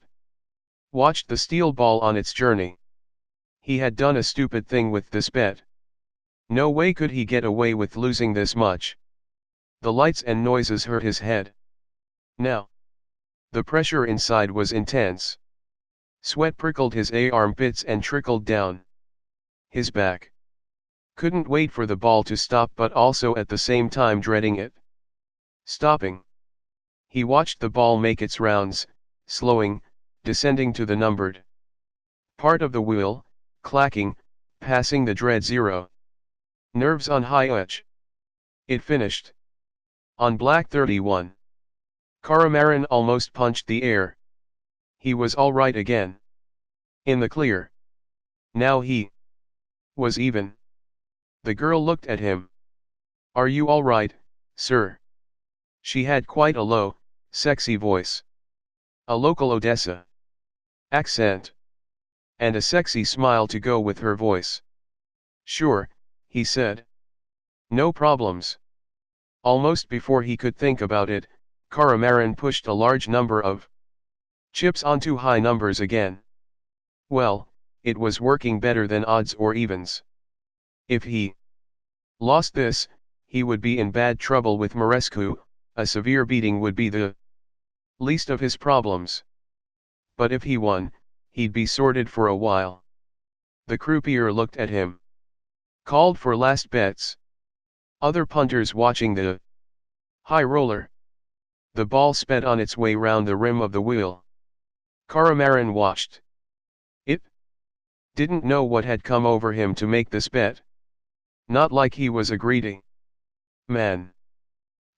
Watched the steel ball on its journey. He had done a stupid thing with this bet. No way could he get away with losing this much. The lights and noises hurt his head. Now, the pressure inside was intense. Sweat prickled his armpits and trickled down his back. Couldn't wait for the ball to stop but also at the same time dreading it stopping. He watched the ball make its rounds, slowing, descending to the numbered part of the wheel, clacking, passing the dread 0. Nerves on high edge. It finished on black 31. Caramarin almost punched the air. He was all right again. In the clear. Now he was even. The girl looked at him. Are you all right, sir? She had quite a low, sexy voice. A local Odessa accent. And a sexy smile to go with her voice. Sure, he said. No problems. Almost before he could think about it, Caramarin pushed a large number of chips onto high numbers again. Well, it was working better than odds or evens. If he lost this, he would be in bad trouble with Murarescu. A severe beating would be the least of his problems. But if he won, he'd be sorted for a while. The croupier looked at him. Called for last bets. Other punters watching the high roller. The ball sped on its way round the rim of the wheel. Caramarin watched it. Didn't know what had come over him to make this bet. Not like he was a greedy man.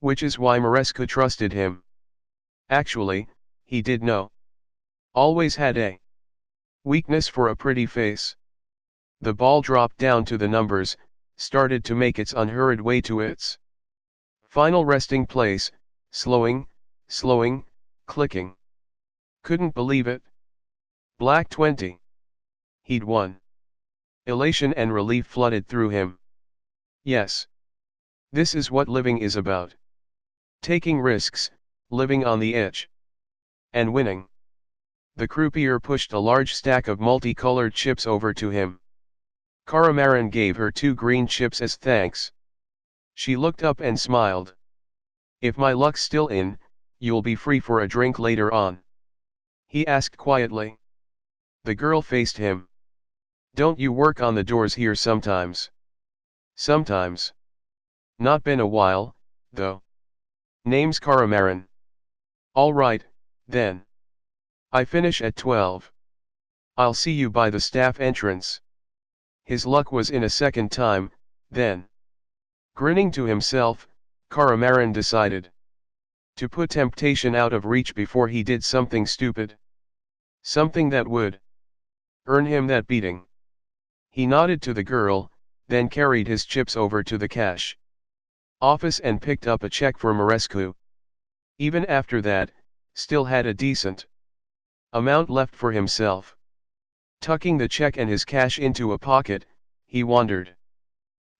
Which is why Murarescu trusted him. Actually, he did know. Always had a weakness for a pretty face. The ball dropped down to the numbers, started to make its unhurried way to its final resting place, slowing, clicking. Couldn't believe it. Black 20. He'd won. Elation and relief flooded through him. Yes. This is what living is about. Taking risks, living on the edge. And winning. The croupier pushed a large stack of multicolored chips over to him. Caramarin gave her 2 green chips as thanks. She looked up and smiled. If my luck's still in, you'll be free for a drink later on. He asked quietly. The girl faced him. Don't you work on the doors here sometimes? Sometimes. Not been a while, though. Name's Caramarin. All right, then. I finish at 12. I'll see you by the staff entrance. His luck was in a second time, then. Grinning to himself, Caramarin decided to put temptation out of reach before he did something stupid. Something that would earn him that beating. He nodded to the girl, then carried his chips over to the cash office and picked up a check for Marescu. Even after that, still had a decent amount left for himself. Tucking the check and his cash into a pocket, he wandered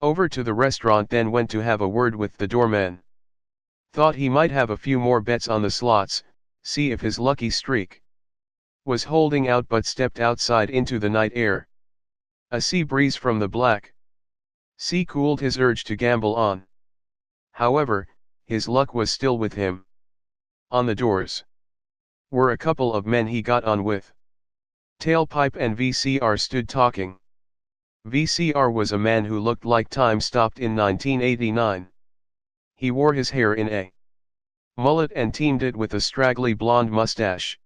over to the restaurant, then went to have a word with the doorman. Thought he might have a few more bets on the slots, see if his lucky streak was holding out, but stepped outside into the night air. A sea breeze from the Black Sea cooled his urge to gamble on. However, his luck was still with him. On the doors were a couple of men he got on with. Tailpipe and VCR stood talking. VCR was a man who looked like time stopped in 1989. He wore his hair in a mullet and teamed it with a straggly blonde mustache.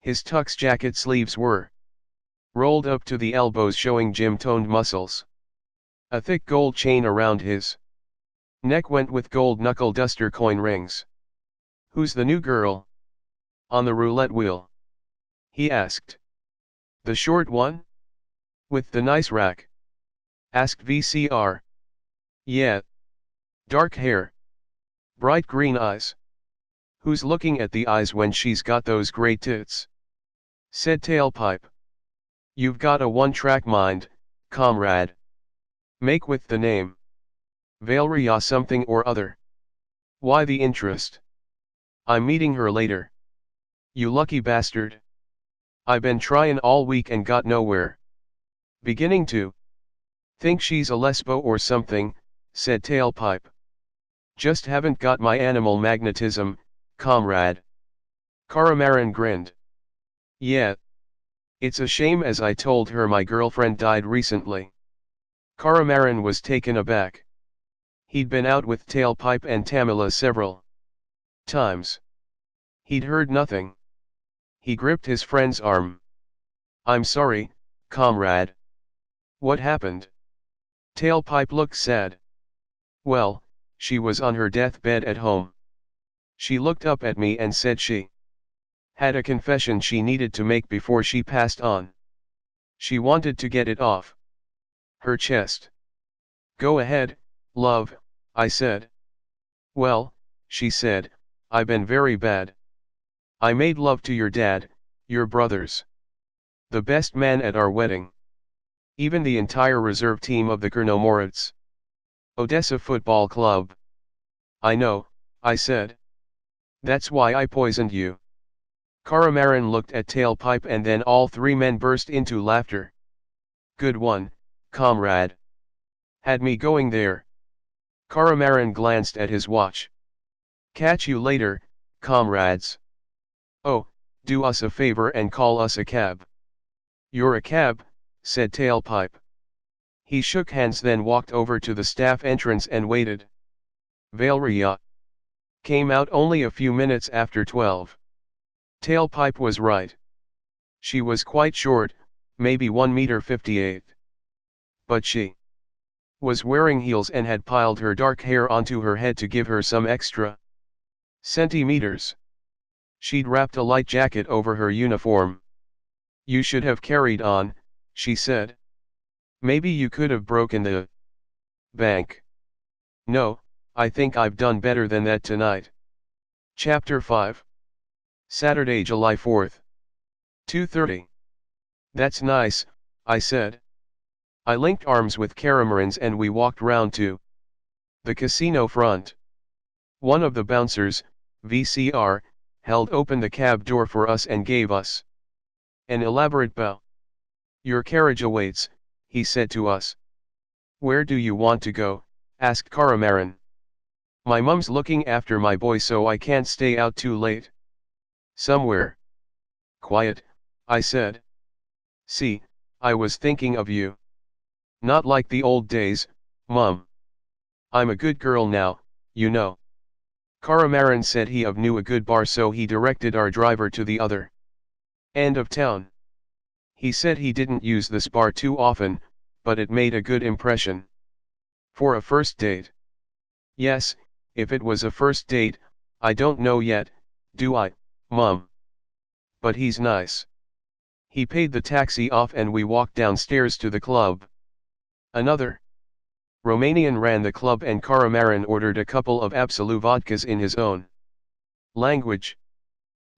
His tux jacket sleeves were rolled up to the elbows, showing gym-toned muscles. A thick gold chain around his neck went with gold knuckle duster coin rings. "Who's the new girl on the roulette wheel?" he asked. "The short one? With the nice rack?" asked VCR. "Yeah. Dark hair. Bright green eyes." "Who's looking at the eyes when she's got those great tits?" said Tailpipe. "You've got a one-track mind, comrade. Make with the name. Valeria something or other. Why the interest?" "I'm meeting her later." "You lucky bastard. I been tryin' all week and got nowhere." "Beginning to think she's a lesbo or something," said Tailpipe. "Just haven't got my animal magnetism, comrade." Caramarin grinned. "Yeah. It's a shame, as I told her my girlfriend died recently." Caramarin was taken aback. He'd been out with Tailpipe and Tamila several times. He'd heard nothing. He gripped his friend's arm. "I'm sorry, comrade. What happened?" Tailpipe looked sad. "Well, she was on her deathbed at home. She looked up at me and said she had a confession she needed to make before she passed on. She wanted to get it off her chest." "Go ahead, love," I said. "Well," she said, "I been very bad. I made love to your dad, your brothers. The best man at our wedding. Even the entire reserve team of the Chernomorets Odessa football club." "I know," I said. "That's why I poisoned you." Caramarin looked at Tailpipe and then all three men burst into laughter. "Good one, comrade. Had me going there." Caramarin glanced at his watch. "Catch you later, comrades. Oh, do us a favor and call us a cab." "You're a cab," said Tailpipe. He shook hands, then walked over to the staff entrance and waited. Valeria came out only a few minutes after 12. Tailpipe was right. She was quite short, maybe 1 meter 58. But she was wearing heels and had piled her dark hair onto her head to give her some extra centimeters. She'd wrapped a light jacket over her uniform. "You should have carried on," she said. "Maybe you could have broken the bank." "No, I think I've done better than that tonight." Chapter 5. Saturday, July 4th. 2:30. "That's nice," I said. I linked arms with Caramarins and we walked round to the casino front. One of the bouncers, VCR, held open the cab door for us and gave us an elaborate bow. "Your carriage awaits," he said to us. "Where do you want to go?" asked Caramarin. "My mum's looking after my boy, so I can't stay out too late." "Somewhere quiet," I said. "See, I was thinking of you. Not like the old days, Mum. I'm a good girl now, you know. Caramarin said he knew a good bar, so he directed our driver to the other end of town. He said he didn't use this bar too often, but it made a good impression. For a first date. Yes, if it was a first date, I don't know yet, do I, Mum? But he's nice. He paid the taxi off and we walked downstairs to the club. Another Romanian ran the club and Caramarin ordered a couple of Absolut vodkas in his own language.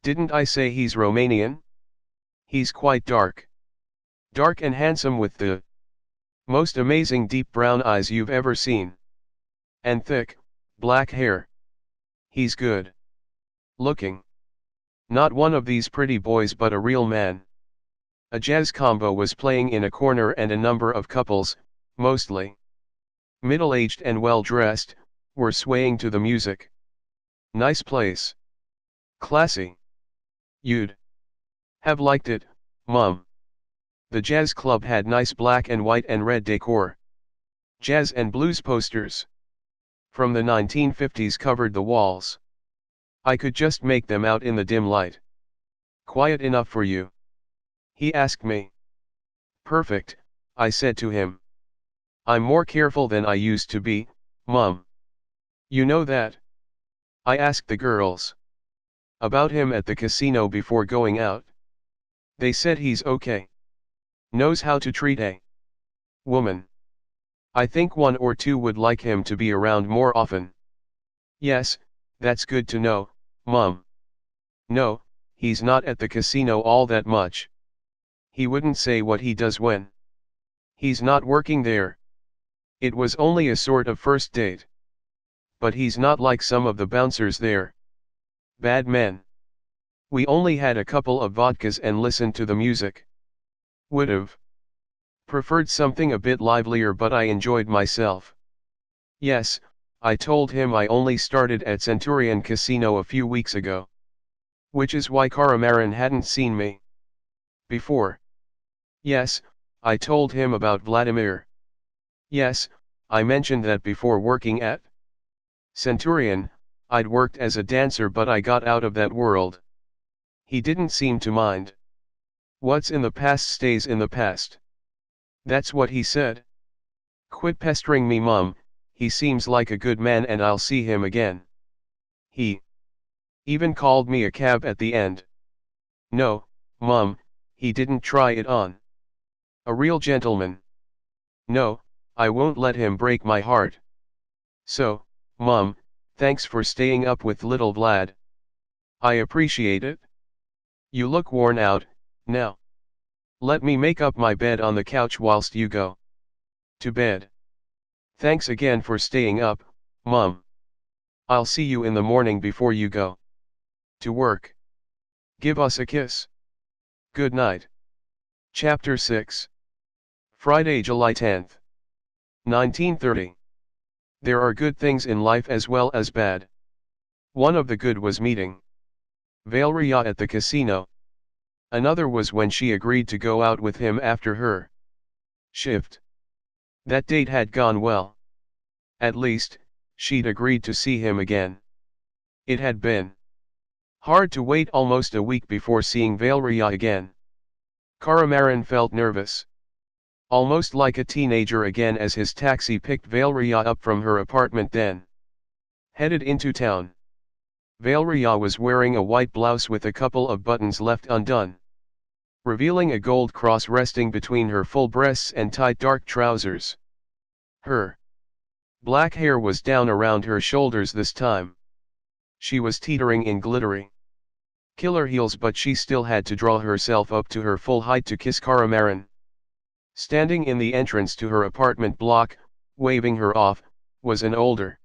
Didn't I say he's Romanian? He's quite dark. Dark and handsome with the most amazing deep brown eyes you've ever seen. And thick, black hair. He's good looking. Not one of these pretty boys but a real man. A jazz combo was playing in a corner and a number of couples, mostly middle-aged and well-dressed, were swaying to the music. Nice place. Classy. You'd have liked it, Mum. The jazz club had nice black and white and red decor. Jazz and blues posters from the 1950s covered the walls. I could just make them out in the dim light. Quiet enough for you? He asked me. Perfect, I said to him. I'm more careful than I used to be, Mum. You know that? I asked the girls about him at the casino before going out. They said he's okay. Knows how to treat a woman. I think one or two would like him to be around more often. Yes, that's good to know, Mum. No, he's not at the casino all that much. He wouldn't say what he does when he's not working there. It was only a sort of first date. But he's not like some of the bouncers there. Bad men. We only had a couple of vodkas and listened to the music. Would've preferred something a bit livelier, but I enjoyed myself. Yes, I told him I only started at Centurion Casino a few weeks ago. Which is why Caramarin hadn't seen me before. Yes, I told him about Vladimir. Yes, I mentioned that before working at Centurion, I'd worked as a dancer, but I got out of that world. He didn't seem to mind. What's in the past stays in the past. That's what he said. Quit pestering me, Mum, he seems like a good man and I'll see him again. He even called me a cab at the end. No, Mum, he didn't try it on. A real gentleman. No, I won't let him break my heart. So, Mum, thanks for staying up with little Vlad. I appreciate it. You look worn out, now. Let me make up my bed on the couch whilst you go to bed. Thanks again for staying up, Mum. I'll see you in the morning before you go to work. Give us a kiss. Good night. Chapter 6. Friday, July 10th. 1930. There are good things in life as well as bad. One of the good was meeting Valeria at the casino. Another was when she agreed to go out with him after her shift. That date had gone well. At least, she'd agreed to see him again. It had been hard to wait almost a week before seeing Valeria again. Caramarin felt nervous. Almost like a teenager again as his taxi picked Valeria up from her apartment, then headed into town. Valeria was wearing a white blouse with a couple of buttons left undone, revealing a gold cross resting between her full breasts and tight dark trousers. Her black hair was down around her shoulders this time. She was teetering in glittery killer heels, but she still had to draw herself up to her full height to kiss Caramarin. Standing in the entrance to her apartment block, waving her off, was an older,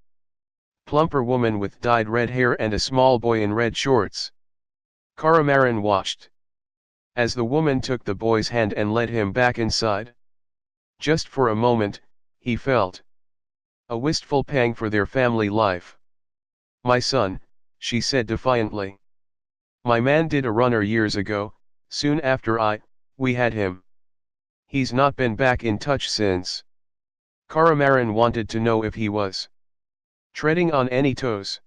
plumper woman with dyed red hair and a small boy in red shorts. Caramarin watched as the woman took the boy's hand and led him back inside. Just for a moment, he felt a wistful pang for their family life. My son, she said defiantly. My man did a runner years ago, soon after we had him. He's not been back in touch since. Caramarin wanted to know if he was treading on any toes.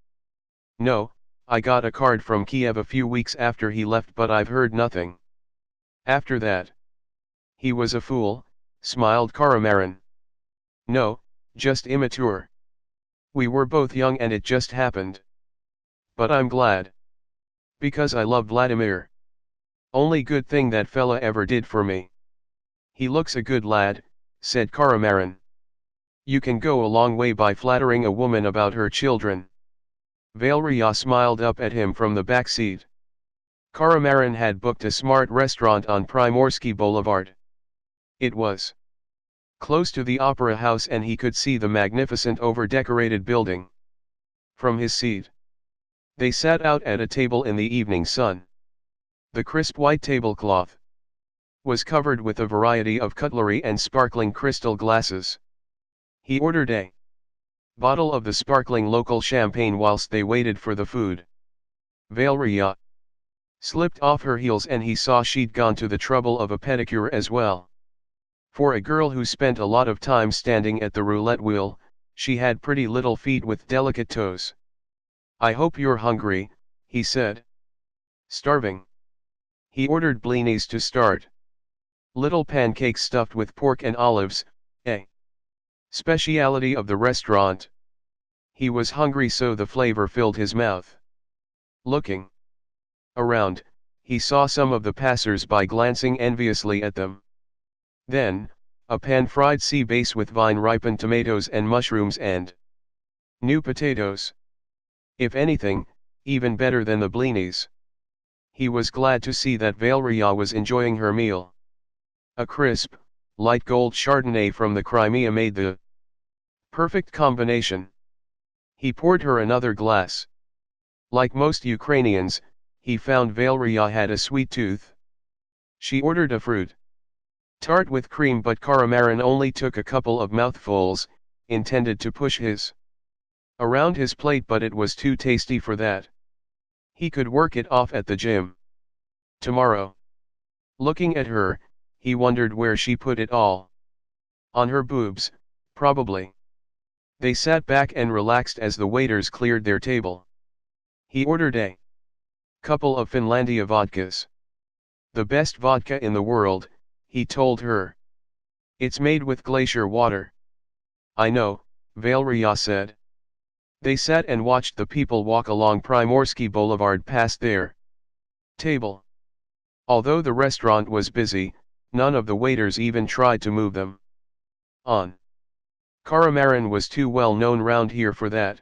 No, I got a card from Kiev a few weeks after he left, but I've heard nothing. After that. He was a fool, smiled Caramarin. No, just immature. We were both young and it just happened. But I'm glad. Because I love Vladimir. Only good thing that fella ever did for me. He looks a good lad, said Caramarin. You can go a long way by flattering a woman about her children. Valeria smiled up at him from the back seat. Caramarin had booked a smart restaurant on Primorsky Boulevard. It was close to the opera house and he could see the magnificent over-decorated building from his seat. They sat out at a table in the evening sun. The crisp white tablecloth was covered with a variety of cutlery and sparkling crystal glasses. He ordered a bottle of the sparkling local champagne whilst they waited for the food. Valeria slipped off her heels and he saw she'd gone to the trouble of a pedicure as well. For a girl who spent a lot of time standing at the roulette wheel, she had pretty little feet with delicate toes. I hope you're hungry, he said. Starving. He ordered blinis to start. Little pancakes stuffed with pork and olives, a speciality of the restaurant. He was hungry so the flavor filled his mouth. Looking around, he saw some of the passers-by glancing enviously at them. Then, a pan-fried sea bass with vine-ripened tomatoes and mushrooms and new potatoes. If anything, even better than the blinis. He was glad to see that Valeria was enjoying her meal. A crisp, light gold Chardonnay from the Crimea made the perfect combination. He poured her another glass. Like most Ukrainians, he found Valeria had a sweet tooth. She ordered a fruit tart with cream, but Caramarin only took a couple of mouthfuls, intended to push his around his plate, but it was too tasty for that. He could work it off at the gym tomorrow. Looking at her, he wondered where she put it all. On her boobs, probably. They sat back and relaxed as the waiters cleared their table. He ordered a couple of Finlandia vodkas. The best vodka in the world, he told her. It's made with glacier water. I know, Valeria said. They sat and watched the people walk along Primorsky Boulevard past their table. Although the restaurant was busy, none of the waiters even tried to move them on. Caramarin was too well known round here for that.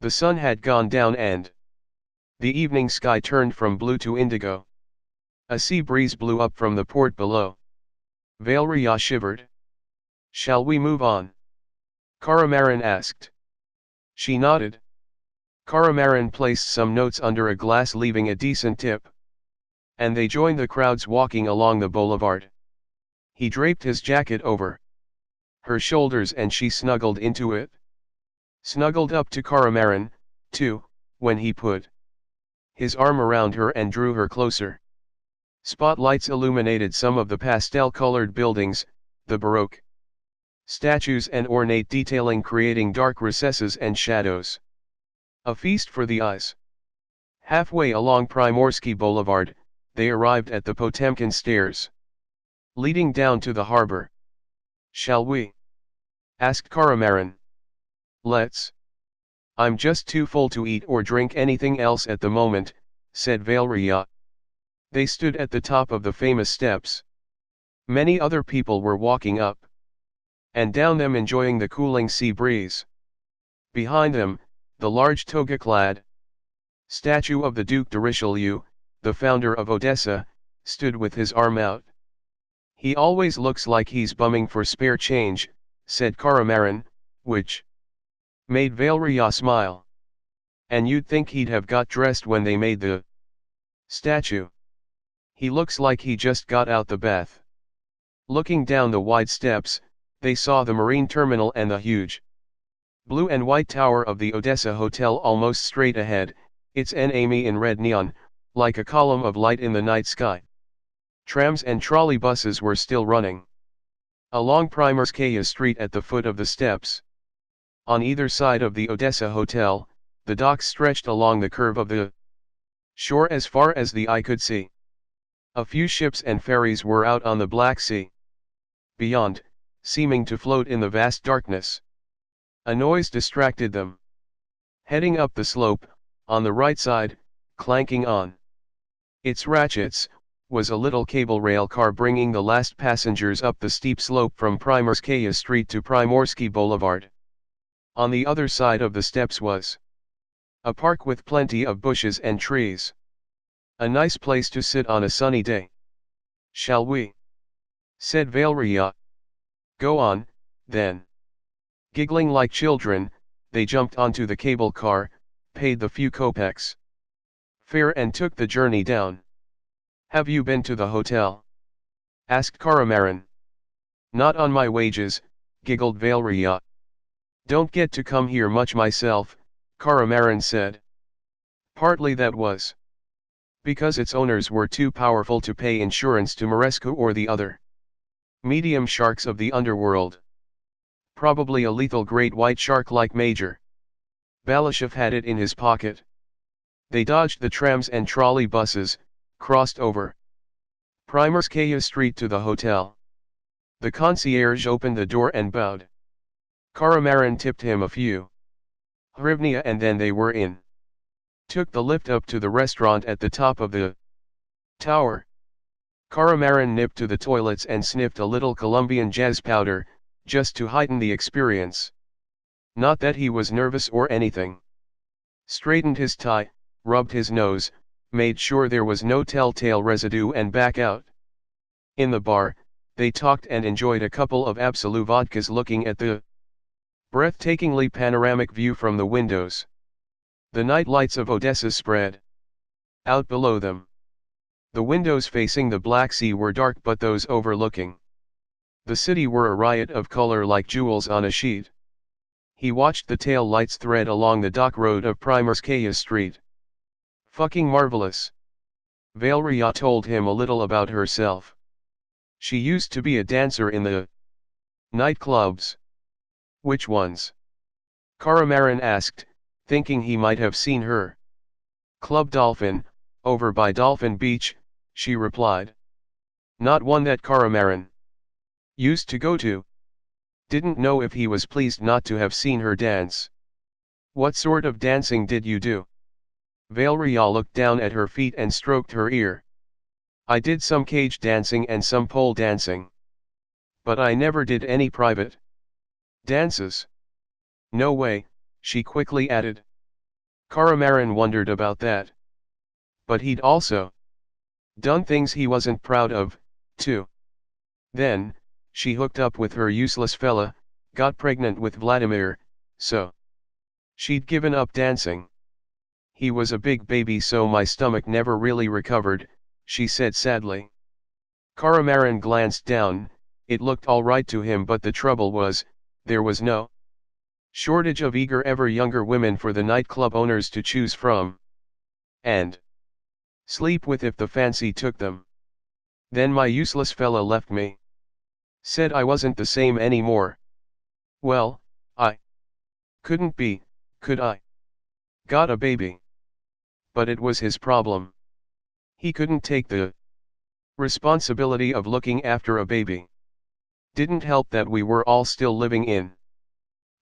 The sun had gone down and the evening sky turned from blue to indigo. A sea breeze blew up from the port below. Valeria shivered. Shall we move on? Caramarin asked. She nodded. Caramarin placed some notes under a glass, leaving a decent tip. And they joined the crowds walking along the boulevard. He draped his jacket over her shoulders and she snuggled into it. Snuggled up to Caramarin, too, when he put his arm around her and drew her closer. Spotlights illuminated some of the pastel-colored buildings, the Baroque statues and ornate detailing creating dark recesses and shadows. A feast for the eyes. Halfway along Primorsky Boulevard, they arrived at the Potemkin stairs, leading down to the harbor. Shall we? Asked Caramarin. Let's. I'm just too full to eat or drink anything else at the moment, said Valeria. They stood at the top of the famous steps. Many other people were walking up and down them, enjoying the cooling sea breeze. Behind them, the large toga-clad statue of the Duc de Richelieu, the founder of Odessa, stood with his arm out. He always looks like he's bumming for spare change, said Caramarin, which made Valeria smile. And you'd think he'd have got dressed when they made the statue. He looks like he just got out the bath. Looking down the wide steps, they saw the marine terminal and the huge blue and white tower of the Odessa Hotel almost straight ahead, its enemy in red neon, like a column of light in the night sky. Trams and trolleybuses were still running. Along Primorskaya Street at the foot of the steps. On either side of the Odessa Hotel, the docks stretched along the curve of the shore as far as the eye could see. A few ships and ferries were out on the Black Sea. Beyond, seeming to float in the vast darkness. A noise distracted them. Heading up the slope, on the right side, clanking on its ratchets, was a little cable rail car bringing the last passengers up the steep slope from Primorskaya Street to Primorsky Boulevard. On the other side of the steps was a park with plenty of bushes and trees. A nice place to sit on a sunny day. "Shall we?" said Valeriya. "Go on, then." Giggling like children, they jumped onto the cable car, paid the few kopecks fare and took the journey down. "Have you been to the hotel?" asked Caramarin. "Not on my wages," giggled Valeriya. "Don't get to come here much myself," Caramarin said. Partly that was because its owners were too powerful to pay insurance to Marescu or the other medium sharks of the underworld. Probably a lethal great white shark like Major Balashov had it in his pocket. They dodged the trams and trolley buses, crossed over Primorskaya Street to the hotel. The concierge opened the door and bowed. Caramarin tipped him a few hryvnia and then they were in. Took the lift up to the restaurant at the top of the tower. Caramarin nipped to the toilets and sniffed a little Colombian jazz powder, just to heighten the experience. Not that he was nervous or anything. Straightened his tie, rubbed his nose, made sure there was no telltale residue and back out. In the bar, they talked and enjoyed a couple of Absolut vodkas looking at the breathtakingly panoramic view from the windows. The night lights of Odessa spread out below them. The windows facing the Black Sea were dark but those overlooking the city were a riot of color like jewels on a sheet. He watched the tail lights thread along the dock road of Primorskaya Street. "Fucking marvelous." Valeriya told him a little about herself. She used to be a dancer in the nightclubs. "Which ones?" Caramarin asked, thinking he might have seen her. "Club Dolphin, over by Dolphin Beach," she replied. Not one that Caramarin used to go to. Didn't know if he was pleased not to have seen her dance. "What sort of dancing did you do?" Valeriya looked down at her feet and stroked her ear. "I did some cage dancing and some pole dancing. But I never did any private dances." "No way," she quickly added. Caramarin wondered about that. But he'd also done things he wasn't proud of, too. Then, she hooked up with her useless fella, got pregnant with Vladimir, so she'd given up dancing. "He was a big baby so my stomach never really recovered," she said sadly. Caramarin glanced down, it looked all right to him but the trouble was, there was no shortage of eager ever younger women for the nightclub owners to choose from. And sleep with if the fancy took them. Then my useless fella left me. Said I wasn't the same anymore. Well, I couldn't be, could I? Got a baby. But it was his problem. He couldn't take the responsibility of looking after a baby. Didn't help that we were all still living in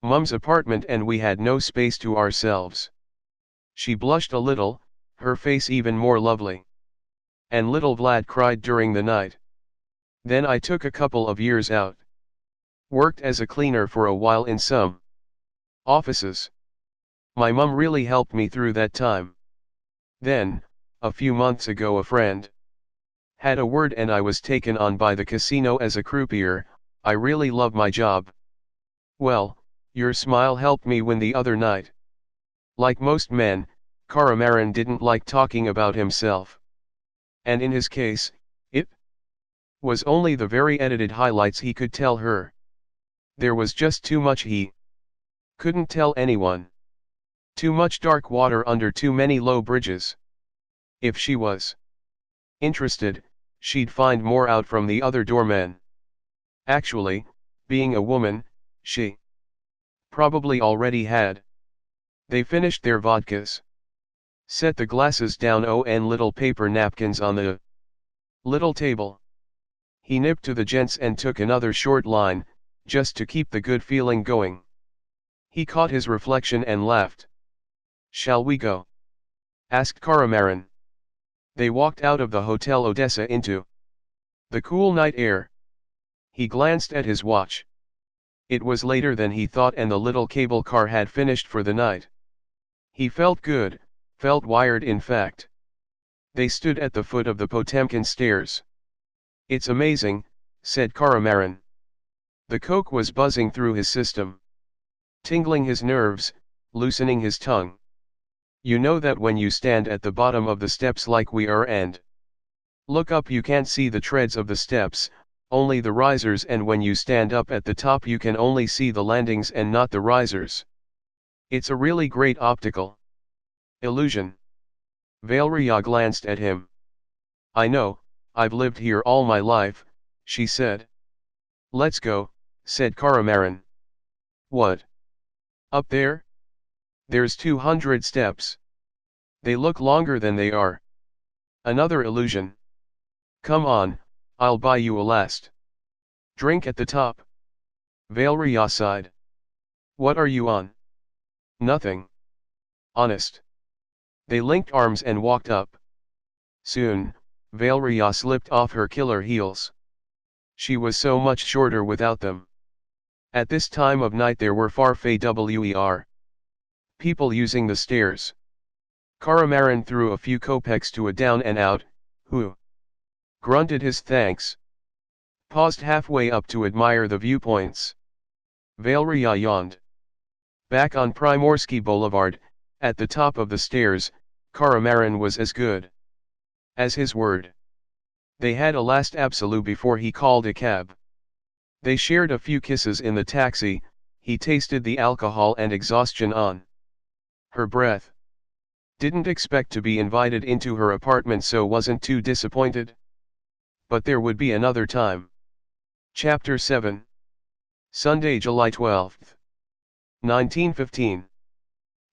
Mum's apartment and we had no space to ourselves." She blushed a little, her face even more lovely. "And little Vlad cried during the night. Then I took a couple of years out. Worked as a cleaner for a while in some offices. My mum really helped me through that time. Then, a few months ago a friend had a word and I was taken on by the casino as a croupier. I really love my job. Well, your smile helped me win the other night." Like most men, Caramarin didn't like talking about himself. And in his case, it was only the very edited highlights he could tell her. There was just too much he couldn't tell anyone. Too much dark water under too many low bridges. If she was interested, she'd find more out from the other doormen. Actually, being a woman, she probably already had. They finished their vodkas. Set the glasses down on little paper napkins on the little table. He nipped to the gents and took another short line, just to keep the good feeling going. He caught his reflection and laughed. "Shall we go?" asked Caramarin. They walked out of the Hotel Odessa into the cool night air. He glanced at his watch. It was later than he thought and the little cable car had finished for the night. He felt good, felt wired in fact. They stood at the foot of the Potemkin stairs. "It's amazing," said Caramarin. The coke was buzzing through his system, tingling his nerves, loosening his tongue. "You know that when you stand at the bottom of the steps like we are and look up you can't see the treads of the steps, only the risers, and when you stand up at the top you can only see the landings and not the risers. It's a really great optical illusion." Valeria glanced at him. "I know, I've lived here all my life," she said. "Let's go," said Caramarin. "What? Up there? There's 200 steps. They look longer than they are." "Another illusion. Come on, I'll buy you a last drink at the top." Valeria sighed. "What are you on?" "Nothing. Honest." They linked arms and walked up. Soon, Valeria slipped off her killer heels. She was so much shorter without them. At this time of night there were far people using the stairs. Caramarin threw a few kopecks to a down and out, who grunted his thanks. Paused halfway up to admire the viewpoints. Valeria yawned. Back on Primorsky Boulevard, at the top of the stairs, Caramarin was as good as his word. They had a last absolute before he called a cab. They shared a few kisses in the taxi. He tasted the alcohol and exhaustion on her breath. Didn't expect to be invited into her apartment, so wasn't too disappointed. But there would be another time. Chapter 7. Sunday, July 12th. 1915.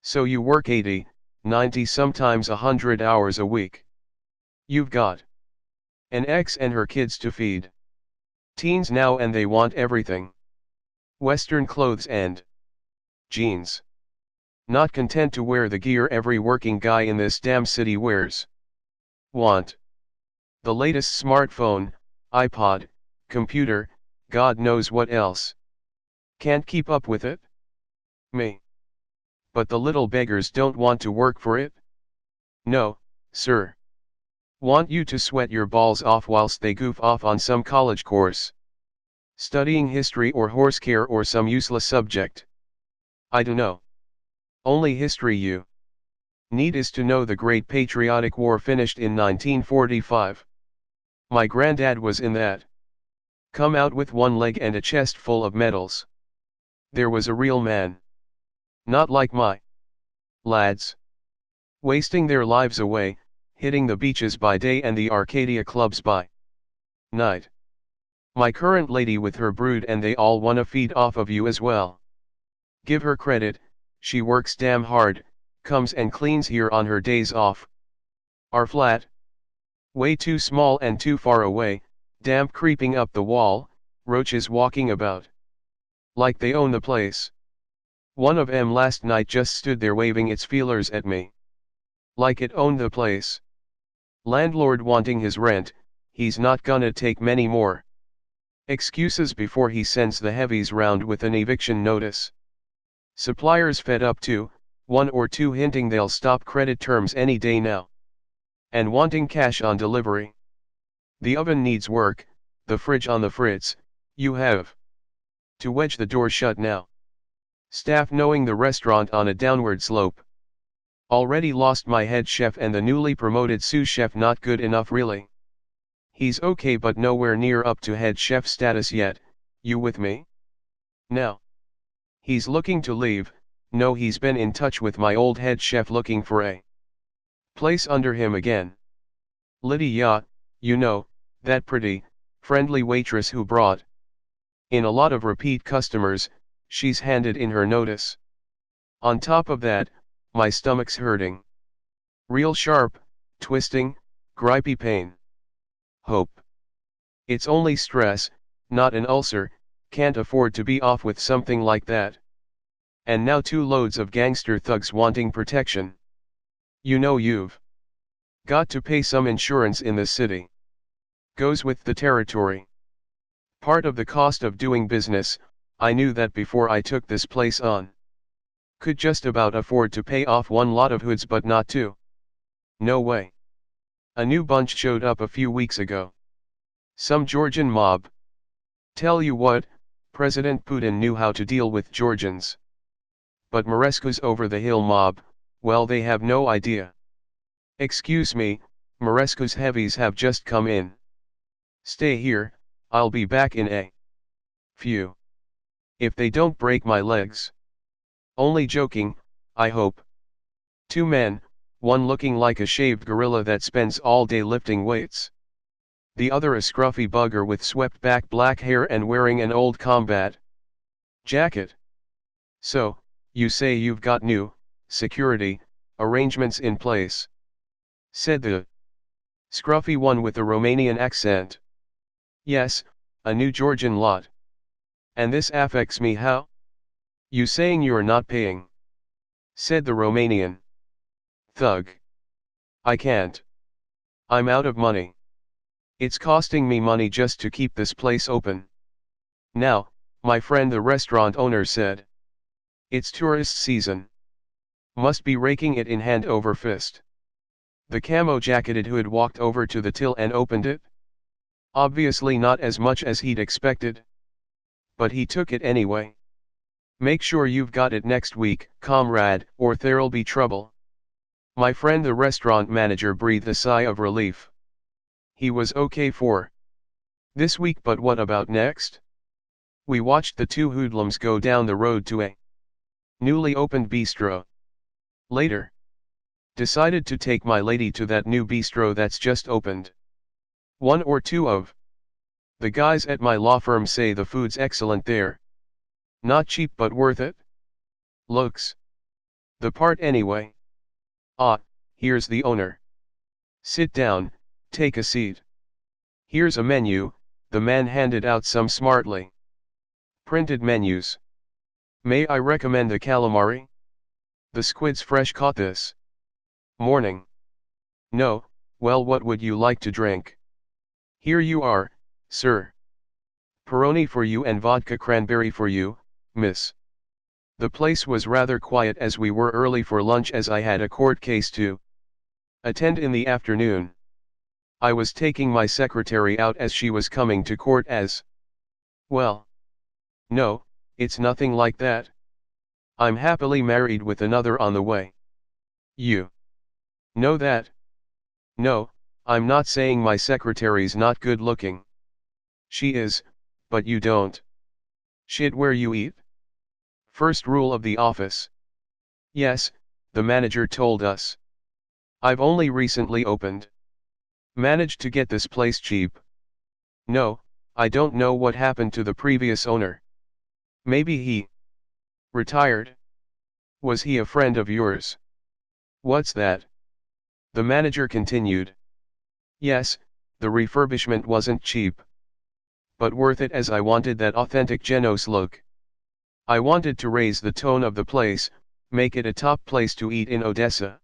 "So you work 80, 90 sometimes 100 hours a week. You've got an ex and her kids to feed. Teens now and they want everything. Western clothes and jeans. Not content to wear the gear every working guy in this damn city wears. Want the latest smartphone, iPod, computer, God knows what else. Can't keep up with it? Me. But the little beggars don't want to work for it? No, sir. Want you to sweat your balls off whilst they goof off on some college course. Studying history or horse care or some useless subject. I dunno. Only history you need is to know the Great Patriotic War finished in 1945. My granddad was in that. Come out with one leg and a chest full of medals. There was a real man. Not like my lads. Wasting their lives away, hitting the beaches by day and the Arcadia clubs by night. My current lady with her brood and they all wanna feed off of you as well. Give her credit, she works damn hard, comes and cleans here on her days off. Our flat? Way too small and too far away, damp creeping up the wall, roaches walking about. Like they own the place. One of 'em last night just stood there waving its feelers at me. Like it owned the place. Landlord wanting his rent, he's not gonna take many more excuses before he sends the heavies round with an eviction notice. Suppliers fed up too, one or two hinting they'll stop credit terms any day now. And wanting cash on delivery. The oven needs work, the fridge on the fritz, you have to wedge the door shut now. Staff knowing the restaurant on a downward slope. Already lost my head chef and the newly promoted sous chef not good enough really. He's okay but nowhere near up to head chef status yet, you with me? Now. He's looking to leave, no he's been in touch with my old head chef looking for a place under him again. Lydia, you know, That pretty, friendly waitress who brought in a lot of repeat customers, she's handed in her notice. On top of that, my stomach's hurting. Real sharp, twisting, gripey pain. Hope. It's only stress, not an ulcer, can't afford to be off with something like that. And now 2 loads of gangster thugs wanting protection. You know you've got to pay some insurance in the city. Goes with the territory. Part of the cost of doing business, I knew that before I took this place on. Could just about afford to pay off 1 lot of hoods but not 2. No way. A new bunch showed up a few weeks ago. Some Georgian mob. Tell you what, President Putin knew how to deal with Georgians. But Maresca's over-the-hill mob, well, they have no idea. Excuse me, Maresca's heavies have just come in. Stay here, I'll be back in a few. If they don't break my legs. Only joking, I hope. 2 men, one looking like a shaved gorilla that spends all day lifting weights. The other a scruffy bugger with swept-back black hair and wearing an old combat jacket. So, you say you've got new security arrangements in place? Said the scruffy one with a Romanian accent. Yes, a new Georgian lot. And this affects me how? You saying you're not paying? Said the Romanian thug. I can't. I'm out of money. It's costing me money just to keep this place open. Now, my friend the restaurant owner said. It's tourist season. Must be raking it in hand over fist. The camo-jacketed hood walked over to the till and opened it. Obviously not as much as he'd expected. But he took it anyway. Make sure you've got it next week, comrade, or there'll be trouble. My friend the restaurant manager breathed a sigh of relief. He was okay for this week, but what about next? We watched the 2 hoodlums go down the road to a newly opened bistro. Later, decided to take my lady to that new bistro that's just opened. 1 or 2 of the guys at my law firm say the food's excellent there. Not cheap but worth it. Looks the part anyway. Ah, here's the owner. Sit down, take a seat. Here's a menu, the man handed out some smartly printed menus. May I recommend the calamari? The squid's fresh caught this morning. No, well, what would you like to drink? Here you are, sir. Peroni for you and vodka cranberry for you, miss. The place was rather quiet as we were early for lunch, as I had a court case to attend in the afternoon. I was taking my secretary out as she was coming to court as well. No, it's nothing like that. I'm happily married with another on the way. You know that? No, I'm not saying my secretary's not good looking. She is, but you don't shit where you eat. First rule of the office. Yes, the manager told us. I've only recently opened. Managed to get this place cheap. No, I don't know what happened to the previous owner. Maybe he retired. Was he a friend of yours? What's that? The manager continued. Yes, the refurbishment wasn't cheap. But worth it, as I wanted that authentic Genos look. I wanted to raise the tone of the place, make it a top place to eat in Odessa.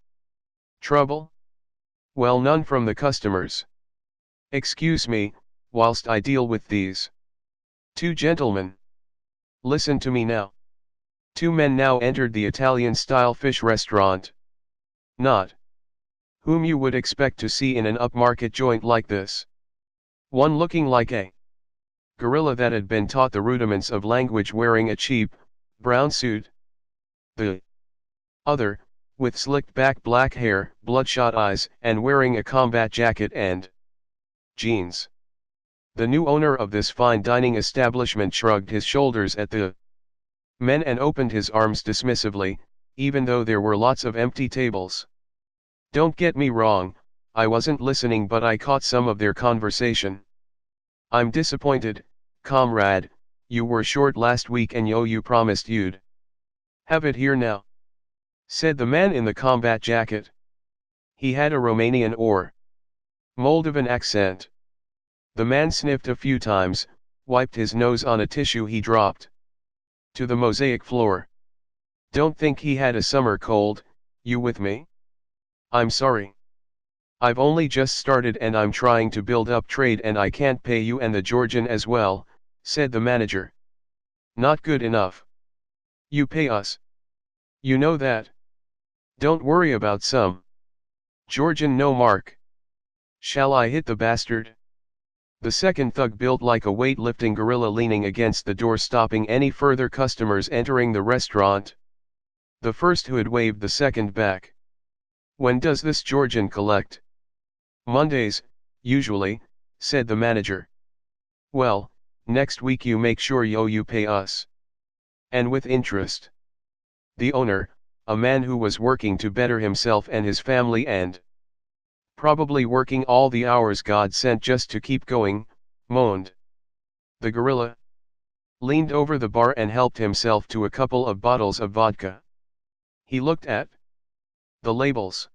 Trouble? Well, none from the customers. Excuse me, whilst I deal with these 2 gentlemen. Listen to me now. 2 men now entered the Italian-style fish restaurant. Not whom you would expect to see in an upmarket joint like this. One looking like a gorilla that had been taught the rudiments of language, wearing a cheap, brown suit. The other, with slicked back black hair, bloodshot eyes, and wearing a combat jacket and jeans. The new owner of this fine dining establishment shrugged his shoulders at the men and opened his arms dismissively, even though there were lots of empty tables. Don't get me wrong, I wasn't listening, but I caught some of their conversation. I'm disappointed, comrade, you were short last week and you promised you'd have it here now, said the man in the combat jacket. He had a Romanian or Moldovan accent. The man sniffed a few times, wiped his nose on a tissue he dropped to the mosaic floor. Don't think he had a summer cold, you with me? I'm sorry. I've only just started and I'm trying to build up trade and I can't pay you and the Georgian as well, said the manager. Not good enough. You pay us. You know that. Don't worry about some Georgian no mark. Shall I hit the bastard? The second thug built like a weightlifting gorilla leaning against the door stopping any further customers entering the restaurant. The first hood waved the second back. When does this Georgian collect? Mondays, usually, said the manager. Well, next week you make sure you pay us. And with interest. The owner, a man who was working to better himself and his family and probably working all the hours God sent just to keep going, moaned. The gorilla leaned over the bar and helped himself to a couple of bottles of vodka. He looked at the labels.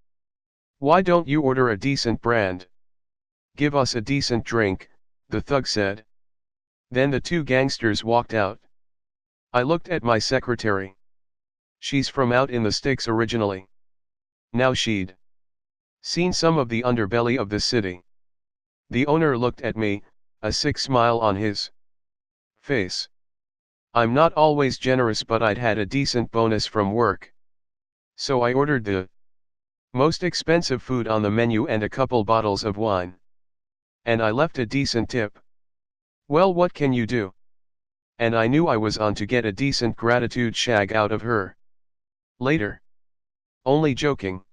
Why don't you order a decent brand? Give us a decent drink, the thug said. Then the two gangsters walked out. I looked at my secretary. She's from out in the sticks originally. Now she'd seen some of the underbelly of the city. The owner looked at me, a sick smile on his face. I'm not always generous, but I'd had a decent bonus from work. So I ordered the most expensive food on the menu and a couple bottles of wine. And I left a decent tip. Well, what can you do? And I knew I was on to get a decent gratitude shag out of her later. Only joking.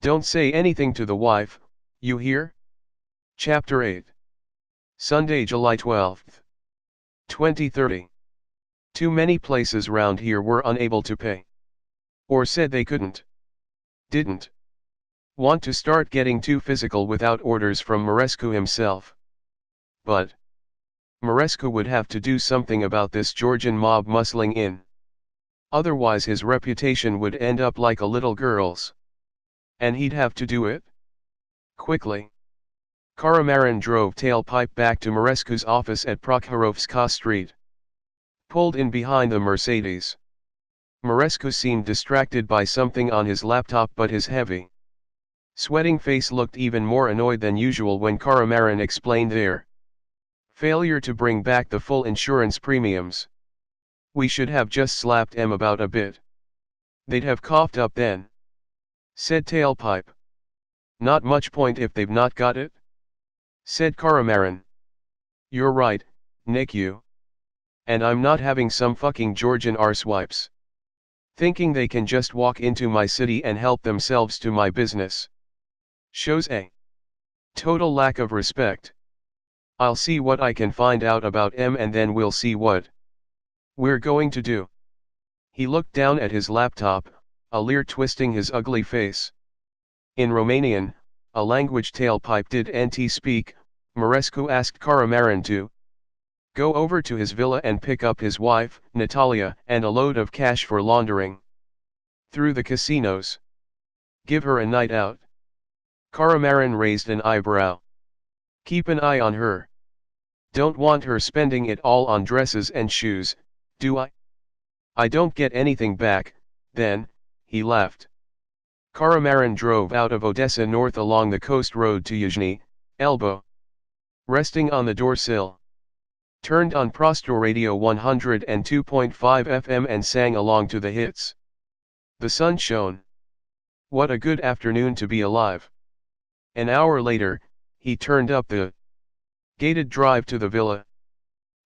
Don't say anything to the wife, you hear? Chapter 8. Sunday, July 12th. 2030. Too many places round here were unable to pay. Or said they couldn't. Didn't want to start getting too physical without orders from Mărescu himself. But Mărescu would have to do something about this Georgian mob muscling in. Otherwise his reputation would end up like a little girl's. And he'd have to do it quickly. Caramarin drove tailpipe back to Mărescu's office at Prokhorovska Street. Pulled in behind the Mercedes. Mărescu seemed distracted by something on his laptop, but his heavy, sweating face looked even more annoyed than usual when Caramarin explained their failure to bring back the full insurance premiums. We should have just slapped them about a bit. They'd have coughed up then, said Tailpipe. Not much point if they've not got it, said Caramarin. You're right, Nick, you. And I'm not having some fucking Georgian arsewipes thinking they can just walk into my city and help themselves to my business. Shows a total lack of respect. I'll see what I can find out about M and then we'll see what we're going to do. He looked down at his laptop, a leer twisting his ugly face. In Romanian, a language Tailpipe didn't speak, Mărescu asked Caramarin to go over to his villa and pick up his wife, Natalia, and a load of cash for laundering through the casinos. Give her a night out. Caramarin raised an eyebrow. Keep an eye on her. Don't want her spending it all on dresses and shoes, do I? I don't get anything back, then, he laughed. Caramarin drove out of Odessa north along the coast road to Yuzhny, Elbow. Resting on the doorsill. Turned on Prostor Radio 102.5 FM and sang along to the hits. The sun shone. What a good afternoon to be alive. An hour later, he turned up the gated drive to the villa.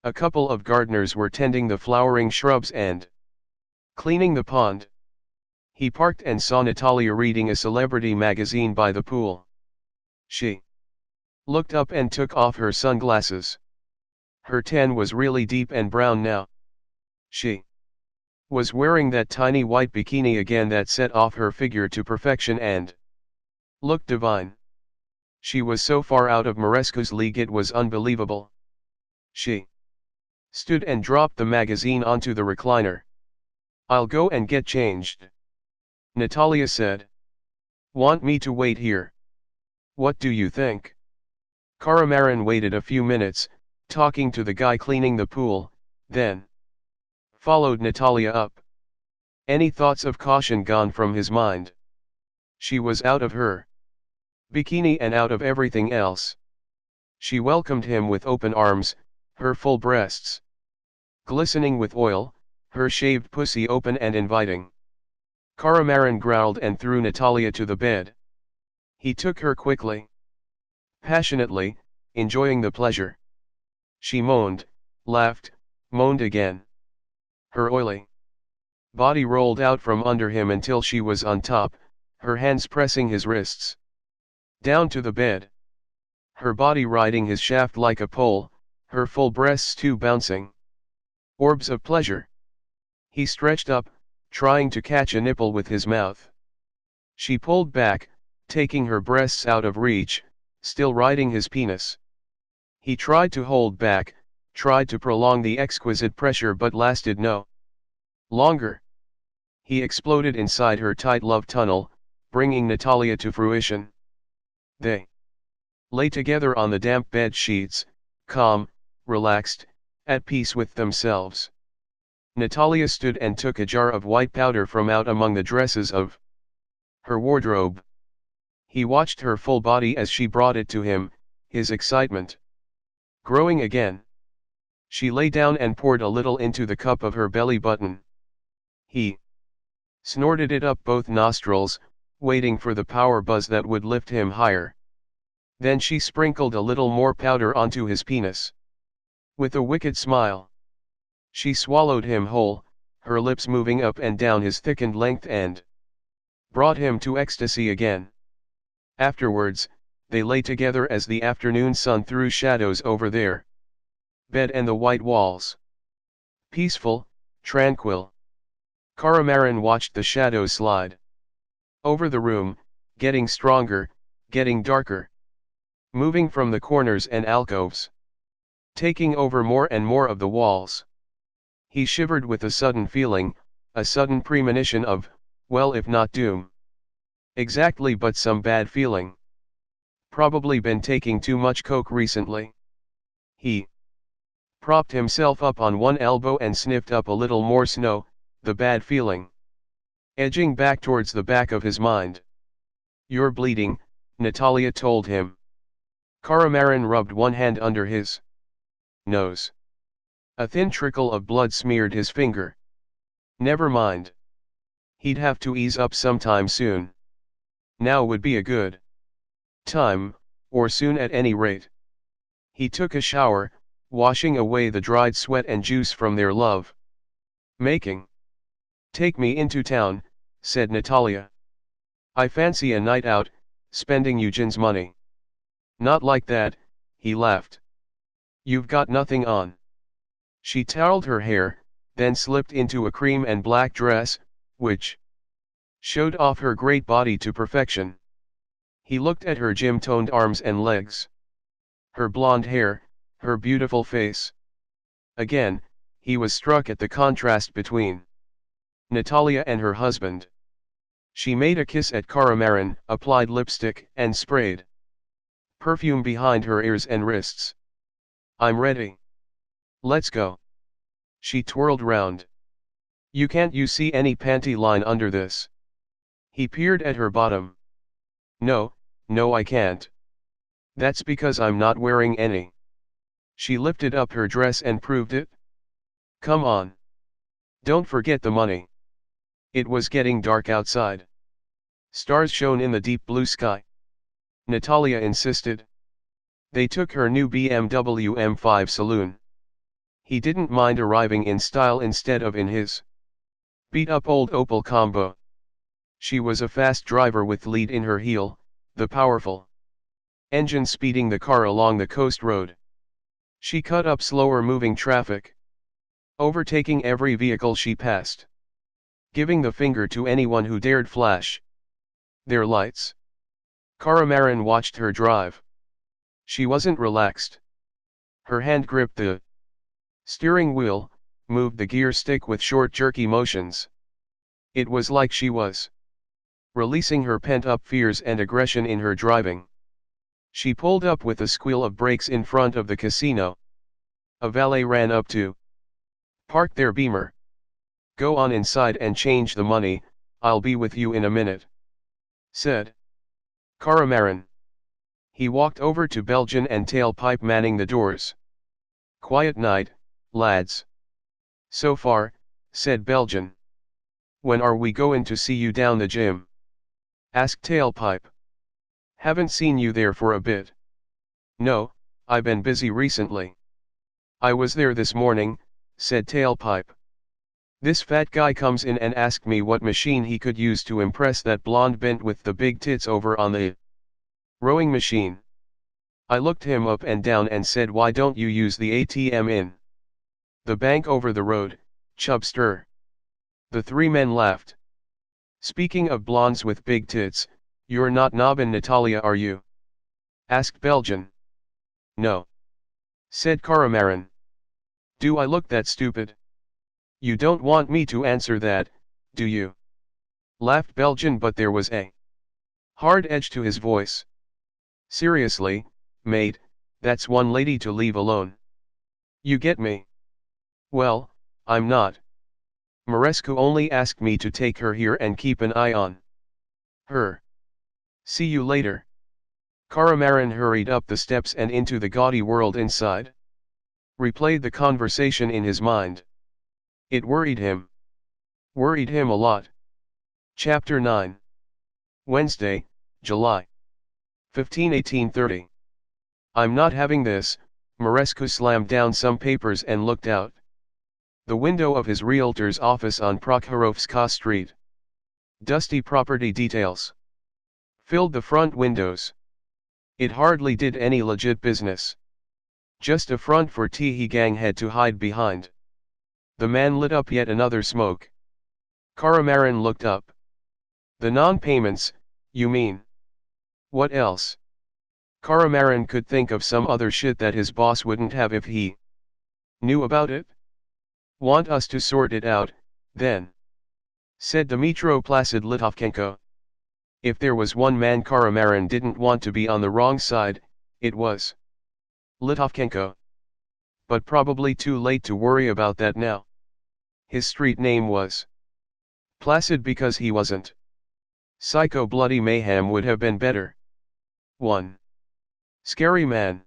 A couple of gardeners were tending the flowering shrubs and cleaning the pond. He parked and saw Natalia reading a celebrity magazine by the pool. She looked up and took off her sunglasses. Her tan was really deep and brown now. She was wearing that tiny white bikini again that set off her figure to perfection and looked divine. She was so far out of Mărescu's league it was unbelievable. She stood and dropped the magazine onto the recliner. "I'll go and get changed," Natalia said. "Want me to wait here? What do you think?" Caramarin waited a few minutes, talking to the guy cleaning the pool, then followed Natalia up. Any thoughts of caution gone from his mind. She was out of her bikini and out of everything else. She welcomed him with open arms, her full breasts glistening with oil, her shaved pussy open and inviting. Caramarin growled and threw Natalia to the bed. He took her quickly, passionately, enjoying the pleasure. She moaned, laughed, moaned again. Her oily body rolled out from under him until she was on top, her hands pressing his wrists down to the bed. Her body riding his shaft like a pole, her full breasts too bouncing orbs of pleasure. He stretched up, trying to catch a nipple with his mouth. She pulled back, taking her breasts out of reach, still riding his penis. He tried to hold back, tried to prolong the exquisite pressure but lasted no longer. He exploded inside her tight love tunnel, bringing Natalia to fruition. They lay together on the damp bed sheets, calm, relaxed, at peace with themselves. Natalia stood and took a jar of white powder from out among the dresses of her wardrobe. He watched her full body as she brought it to him, his excitement growing again. She lay down and poured a little into the cup of her belly button. He snorted it up both nostrils, waiting for the power buzz that would lift him higher. Then she sprinkled a little more powder onto his penis. With a wicked smile, she swallowed him whole, her lips moving up and down his thickened length and brought him to ecstasy again. Afterwards, they lay together as the afternoon sun threw shadows over their bed and the white walls. Peaceful, tranquil. Caramarin watched the shadows slide over the room, getting stronger, getting darker, moving from the corners and alcoves, taking over more and more of the walls. He shivered with a sudden feeling, a sudden premonition of, well, if not doom. Exactly, but some bad feeling. Probably been taking too much coke recently. He propped himself up on one elbow and sniffed up a little more snow, the bad feeling edging back towards the back of his mind. "You're bleeding," Natalia told him. Caramarin rubbed one hand under his nose. A thin trickle of blood smeared his finger. Never mind. He'd have to ease up sometime soon. Now would be a good time, or soon at any rate. He took a shower, washing away the dried sweat and juice from their love making. "Take me into town," said Natalia. "I fancy a night out, spending Eugene's money." "Not like that," he laughed. "You've got nothing on." She toweled her hair, then slipped into a cream and black dress, which showed off her great body to perfection. He looked at her gym-toned arms and legs, her blonde hair, her beautiful face. Again, he was struck at the contrast between Natalia and her husband. She made a kiss at Caramarin, applied lipstick, and sprayed perfume behind her ears and wrists. "I'm ready. Let's go." She twirled round. You see any panty line under this?" He peered at her bottom. No, I can't. That's because I'm not wearing any." She lifted up her dress and proved it. "Come on. Don't forget the money." It was getting dark outside. Stars shone in the deep blue sky. Natalia insisted. They took her new BMW M5 saloon. He didn't mind arriving in style instead of in his beat-up old Opel Combo. She was a fast driver with lead in her heel, the powerful engine speeding the car along the coast road. She cut up slower moving traffic, overtaking every vehicle she passed, giving the finger to anyone who dared flash their lights. Caramarin watched her drive. She wasn't relaxed. Her hand gripped the Steering wheel, moved the gear stick with short jerky motions. It was like she was releasing her pent-up fears and aggression in her driving. She pulled up with a squeal of brakes in front of the casino. A valet ran up to park their Beamer. "Go on inside and change the money, I'll be with you in a minute," said Caramarin. He walked over to Belgian and Tailpipe manning the doors. "Quiet night, lads." "So far," said Belgian. "When are we goin' to see you down the gym?" asked Tailpipe. "Haven't seen you there for a bit." "No, I been busy recently." "I was there this morning," said Tailpipe. "This fat guy comes in and asked me what machine he could use to impress that blonde bent with the big tits over on the rowing machine. I looked him up and down and said, why don't you use the ATM in the bank over the road, Chubster?" The three men laughed. "Speaking of blondes with big tits, you're not nobbin' Natalia, are you?" asked Belgian. "No," said Caramarin. "Do I look that stupid?" "You don't want me to answer that, do you?" laughed Belgian, but there was a hard edge to his voice. "Seriously, mate, that's one lady to leave alone. You get me?" "Well, I'm not. Marescu only asked me to take her here and keep an eye on her. See you later." Caramarin hurried up the steps and into the gaudy world inside. Replayed the conversation in his mind. It worried him. Worried him a lot. Chapter 9. Wednesday, July 15, 1830. "I'm not having this." Marescu slammed down some papers and looked out the window of his realtor's office on Prokhorovska Street. Dusty property details filled the front windows. It hardly did any legit business. Just a front for Tehe gang had to hide behind. The man lit up yet another smoke. Caramarin looked up. "The non-payments, you mean?" "What else?" Caramarin could think of some other shit that his boss wouldn't have if he knew about it. "Want us to sort it out, then?" said Dmitro Placid Litovchenko. If there was one man Caramarin didn't want to be on the wrong side, it was Litovchenko. But probably too late to worry about that now. His street name was Placid because he wasn't. Psycho Bloody Mayhem would have been better. 1. Scary man.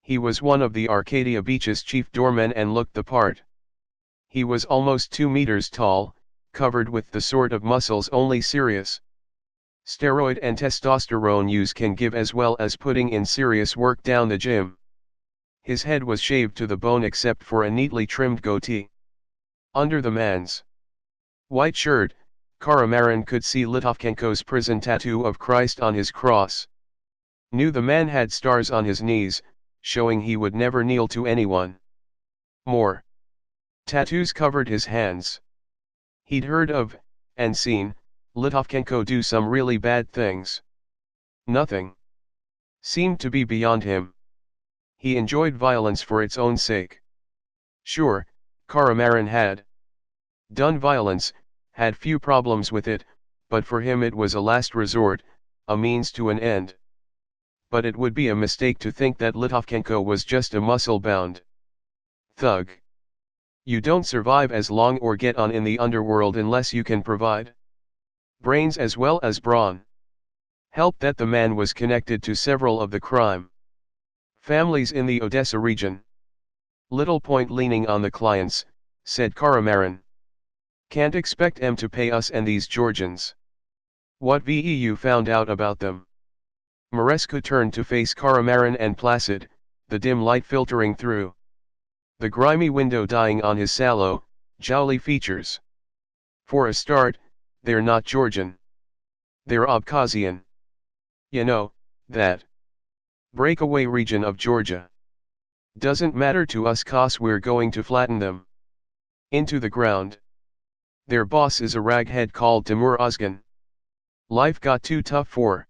He was one of the Arcadia Beach's chief doormen and looked the part. He was almost 2 meters tall, covered with the sort of muscles only serious steroid and testosterone use can give, as well as putting in serious work down the gym. His head was shaved to the bone except for a neatly trimmed goatee. Under the man's white shirt, Caramarin could see Litovchenko's prison tattoo of Christ on his cross. Knew the man had stars on his knees, showing he would never kneel to anyone. More tattoos covered his hands. He'd heard of, and seen, Litovchenko do some really bad things. Nothing seemed to be beyond him. He enjoyed violence for its own sake. Sure, Caramarin had done violence, had few problems with it, but for him it was a last resort, a means to an end. But it would be a mistake to think that Litovchenko was just a muscle-bound thug. You don't survive as long or get on in the underworld unless you can provide brains as well as brawn. Help that the man was connected to several of the crime families in the Odessa region. Little point leaning on the clients, said Caramarin. Can't expect them to pay us and these Georgians. What VEU found out about them? Marescu turned to face Caramarin and Placid, the dim light filtering through the grimy window dying on his sallow, jowly features. For a start, they're not Georgian. They're Abkhazian. You know, that breakaway region of Georgia. Doesn't matter to us 'cause we're going to flatten them into the ground. Their boss is a raghead called Timur Ozgan. Life got too tough for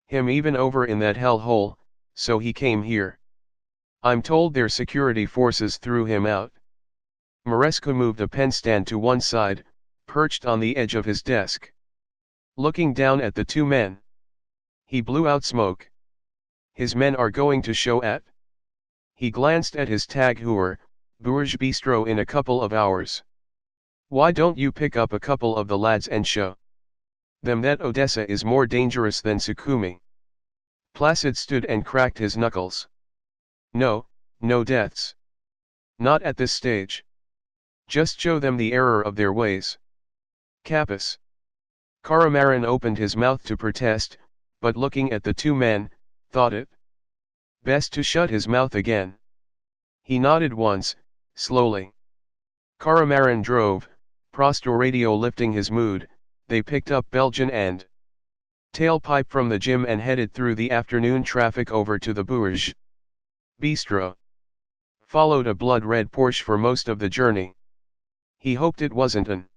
him even over in that hellhole, so he came here. I'm told their security forces threw him out. Maresca moved a pen stand to one side, perched on the edge of his desk. Looking down at the two men, he blew out smoke. His men are going to show at. He glanced at his tag Bourge Bistro in a couple of hours. Why don't you pick up a couple of the lads and show them that Odessa is more dangerous than Sukhumi? Placid stood and cracked his knuckles. No, no deaths. Not at this stage. Just show them the error of their ways. Capus. Caramarin opened his mouth to protest, but looking at the two men, thought it best to shut his mouth again. He nodded once, slowly. Caramarin drove, Prosto radio lifting his mood. They picked up Belgian and tailpipe from the gym and headed through the afternoon traffic over to the Bourge Bistro. Followed a blood-red Porsche for most of the journey. He hoped it wasn't an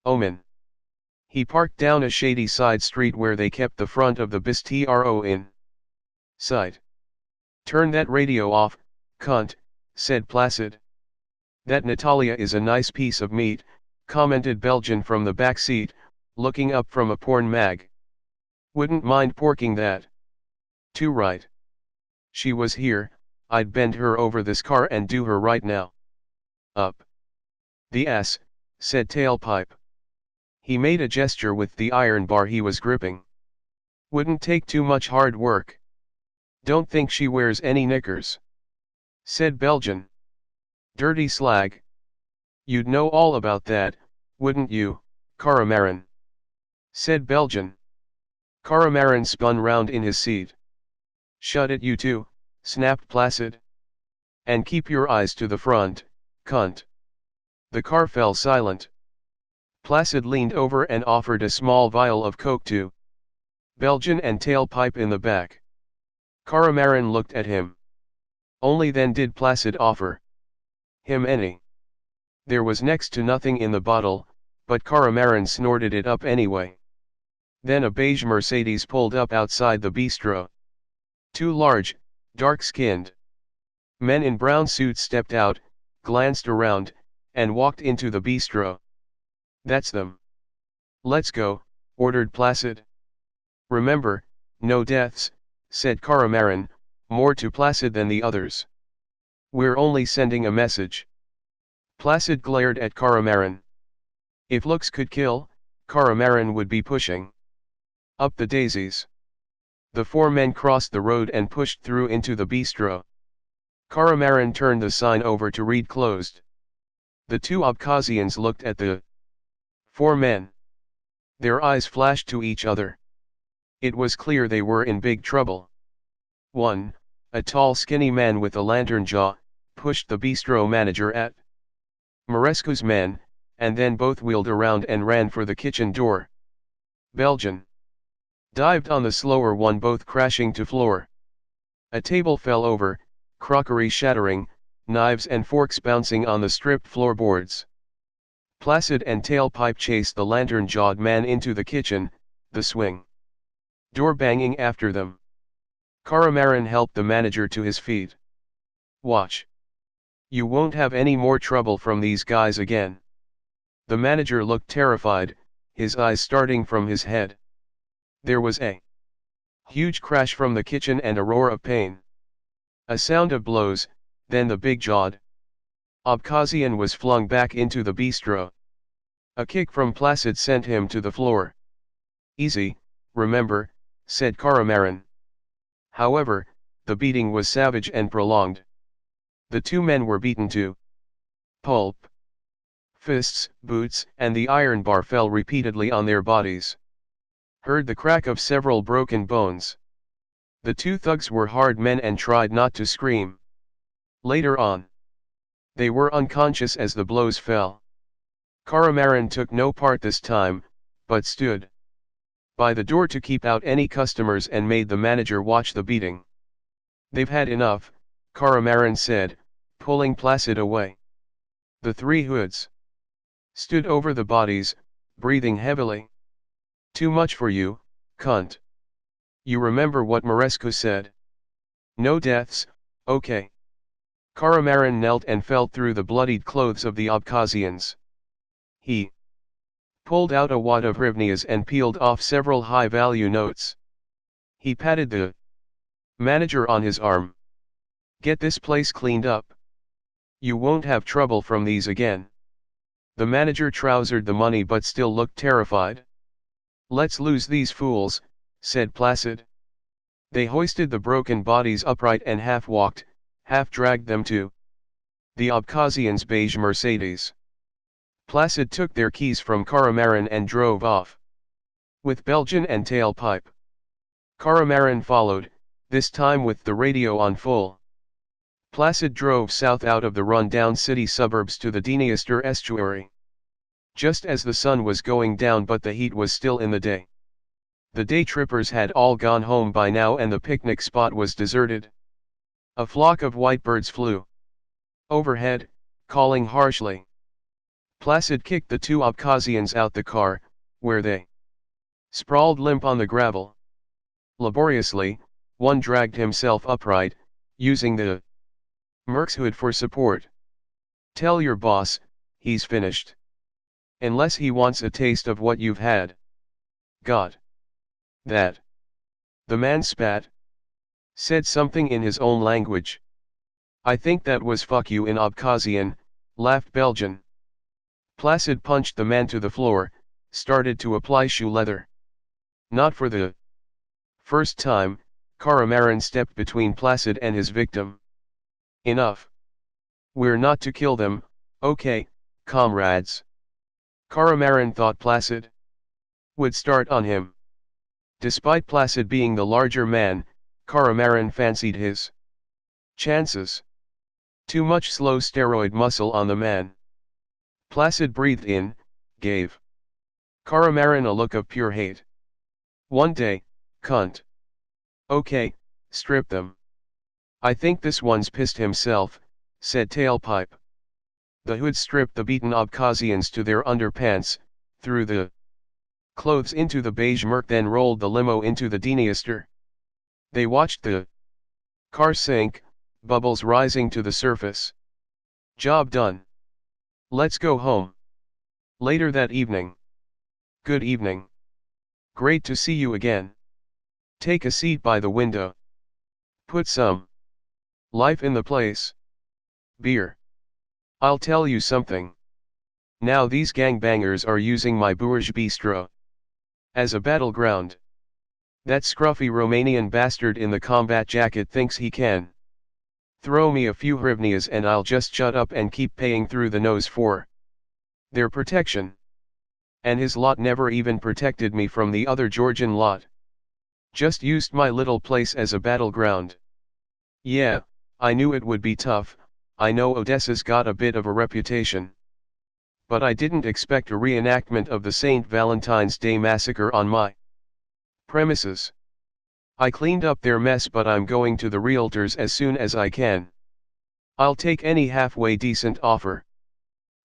omen. He parked down a shady side street where they kept the front of the Bistro in sight. Turn that radio off, cunt, said Placid. That Natalia is a nice piece of meat, commented Belgian from the back seat, looking up from a porn mag. Wouldn't mind porking that. Too right. She was here, I'd bend her over this car and do her right now. Up the ass, said Tailpipe. He made a gesture with the iron bar he was gripping. Wouldn't take too much hard work. Don't think she wears any knickers, said Belgian. Dirty slag. You'd know all about that, wouldn't you, Caramarin? Said Belgian. Caramarin spun round in his seat. Shut it you two, snapped Placid. And keep your eyes to the front, cunt. The car fell silent. Placid leaned over and offered a small vial of coke to Belgian and Tailpipe in the back. Caramarin looked at him. Only then did Placid offer him any. There was next to nothing in the bottle, but Caramarin snorted it up anyway. Then a beige Mercedes pulled up outside the bistro. Two large, dark-skinned men in brown suits stepped out, glanced around, and walked into the bistro. That's them. Let's go, ordered Placid. Remember, no deaths, said Caramarin, more to Placid than the others. We're only sending a message. Placid glared at Caramarin. If looks could kill, Caramarin would be pushing up the daisies. The four men crossed the road and pushed through into the bistro. Caramarin turned the sign over to read closed. The two Abkhazians looked at the four men. Their eyes flashed to each other. It was clear they were in big trouble. One, a tall skinny man with a lantern jaw, pushed the bistro manager at Marescu's men, and then both wheeled around and ran for the kitchen door. Belgian dived on the slower one, both crashing to floor. A table fell over, crockery shattering, knives and forks bouncing on the stripped floorboards. Placid and Tailpipe chased the lantern-jawed man into the kitchen, the swing door banging after them. Caramarin helped the manager to his feet. Watch. You won't have any more trouble from these guys again. The manager looked terrified, his eyes starting from his head. There was a huge crash from the kitchen and a roar of pain. A sound of blows, then the big-jawed Abkhazian was flung back into the bistro. A kick from Placid sent him to the floor. Easy, remember, said Caramarin. However, the beating was savage and prolonged. The two men were beaten to pulp. Fists, boots, and the iron bar fell repeatedly on their bodies. Heard the crack of several broken bones. The two thugs were hard men and tried not to scream. Later on, they were unconscious as the blows fell. Caramarin took no part this time, but stood by the door to keep out any customers and made the manager watch the beating. They've had enough, Caramarin said, pulling Placid away. The three hoods stood over the bodies, breathing heavily. Too much for you, cunt. You remember what Marescu said? No deaths, okay. Caramarin knelt and felt through the bloodied clothes of the Abkhazians. He pulled out a wad of hryvnias and peeled off several high-value notes. He patted the manager on his arm. "Get this place cleaned up. You won't have trouble from these again." The manager trousered the money but still looked terrified. "Let's lose these fools," said Placid. They hoisted the broken bodies upright and half-walked, half-dragged them to the Abkhazians' beige Mercedes. Placid took their keys from Caramarin and drove off with Belgian and tailpipe. Caramarin followed, this time with the radio on full. Placid drove south out of the run-down city suburbs to the Dniester estuary. Just as the sun was going down but the heat was still in the day. The day trippers had all gone home by now and the picnic spot was deserted. A flock of white birds flew overhead, calling harshly. Placid kicked the two Abkhazians out the car, where they sprawled limp on the gravel. Laboriously, one dragged himself upright, using the Merc's hood for support. "Tell your boss, he's finished. Unless he wants a taste of what you've had." "God. That." The man spat. Said something in his own language. "I think that was fuck you in Abkhazian," laughed Belgian. Placid punched the man to the floor, started to apply shoe leather. Not for the first time, Caramarin stepped between Placid and his victim. "Enough. We're not to kill them, okay, comrades." Caramarin thought Placid would start on him. Despite Placid being the larger man, Caramarin fancied his chances. Too much slow steroid muscle on the man. Placid breathed in, gave Caramarin a look of pure hate. "One day, cunt. Okay, strip them." "I think this one's pissed himself," said Tailpipe. The hood stripped the beaten Abkhazians to their underpants, threw the clothes into the beige Merc, then rolled the limo into the Dniester. They watched the car sink, bubbles rising to the surface. "Job done. Let's go home." Later that evening. "Good evening. Great to see you again. Take a seat by the window. Put some life in the place. Beer. I'll tell you something. Now these gangbangers are using my Bourge Bistro as a battleground. That scruffy Romanian bastard in the combat jacket thinks he can throw me a few hryvnias and I'll just shut up and keep paying through the nose for their protection. And his lot never even protected me from the other Georgian lot. Just used my little place as a battleground. Yeah, I knew it would be tough. I know Odessa's got a bit of a reputation. But I didn't expect a reenactment of the St. Valentine's Day massacre on my premises. I cleaned up their mess, but I'm going to the realtors as soon as I can. I'll take any halfway decent offer.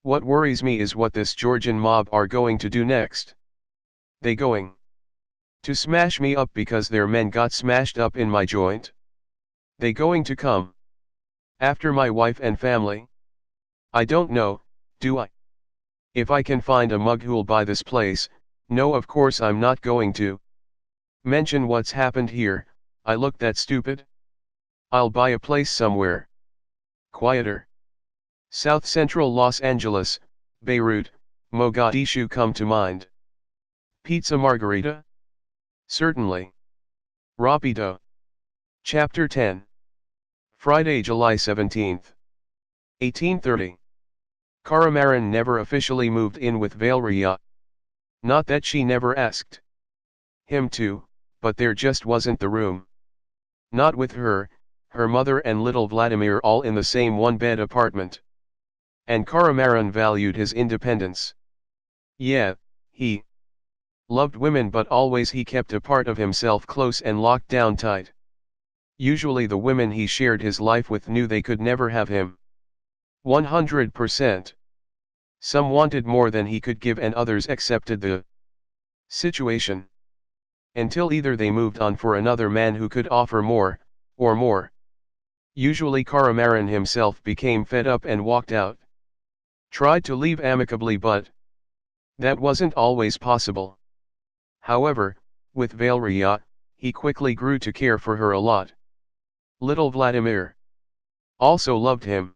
What worries me is what this Georgian mob are going to do next. They going to smash me up because their men got smashed up in my joint? They going to come after my wife and family? I don't know, do I? If I can find a mug who'll buy this place, no, of course I'm not going to mention what's happened here. I look that stupid? I'll buy a place somewhere quieter. South Central Los Angeles, Beirut, Mogadishu come to mind. Pizza margarita? Certainly. Rapido. Chapter 10. Friday, July 17, 1830. Caramarin never officially moved in with Valeria. Not that she never asked him to, but there just wasn't the room. Not with her, her mother and little Vladimir all in the same one-bed apartment. And Caramarin valued his independence. Yeah, he loved women, but always he kept a part of himself close and locked down tight. Usually the women he shared his life with knew they could never have him 100%. Some wanted more than he could give and others accepted the situation. Until either they moved on for another man who could offer more, or more Usually Caramarin himself became fed up and walked out. Tried to leave amicably, but that wasn't always possible. However, with Valeria, he quickly grew to care for her a lot. Little Vladimir also loved him.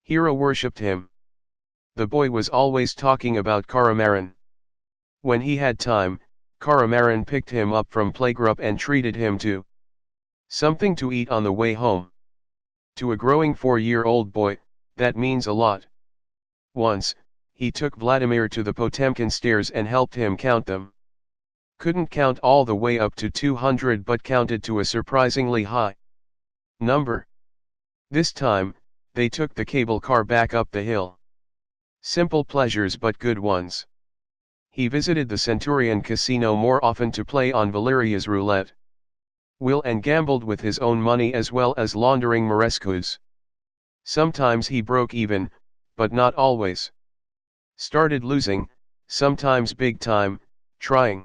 Hero worshipped him. The boy was always talking about Caramarin. When he had time, Caramarin picked him up from playgroup and treated him to something to eat on the way home. To a growing 4-year-old boy, that means a lot. Once, he took Vladimir to the Potemkin stairs and helped him count them. Couldn't count all the way up to 200 but counted to a surprisingly high number. This time, they took the cable car back up the hill. Simple pleasures but good ones. He visited the Centurion Casino more often to play on Valeria's roulette wheel and gambled with his own money as well as laundering Morescu's. Sometimes he broke even, but not always. Started losing, sometimes big time, trying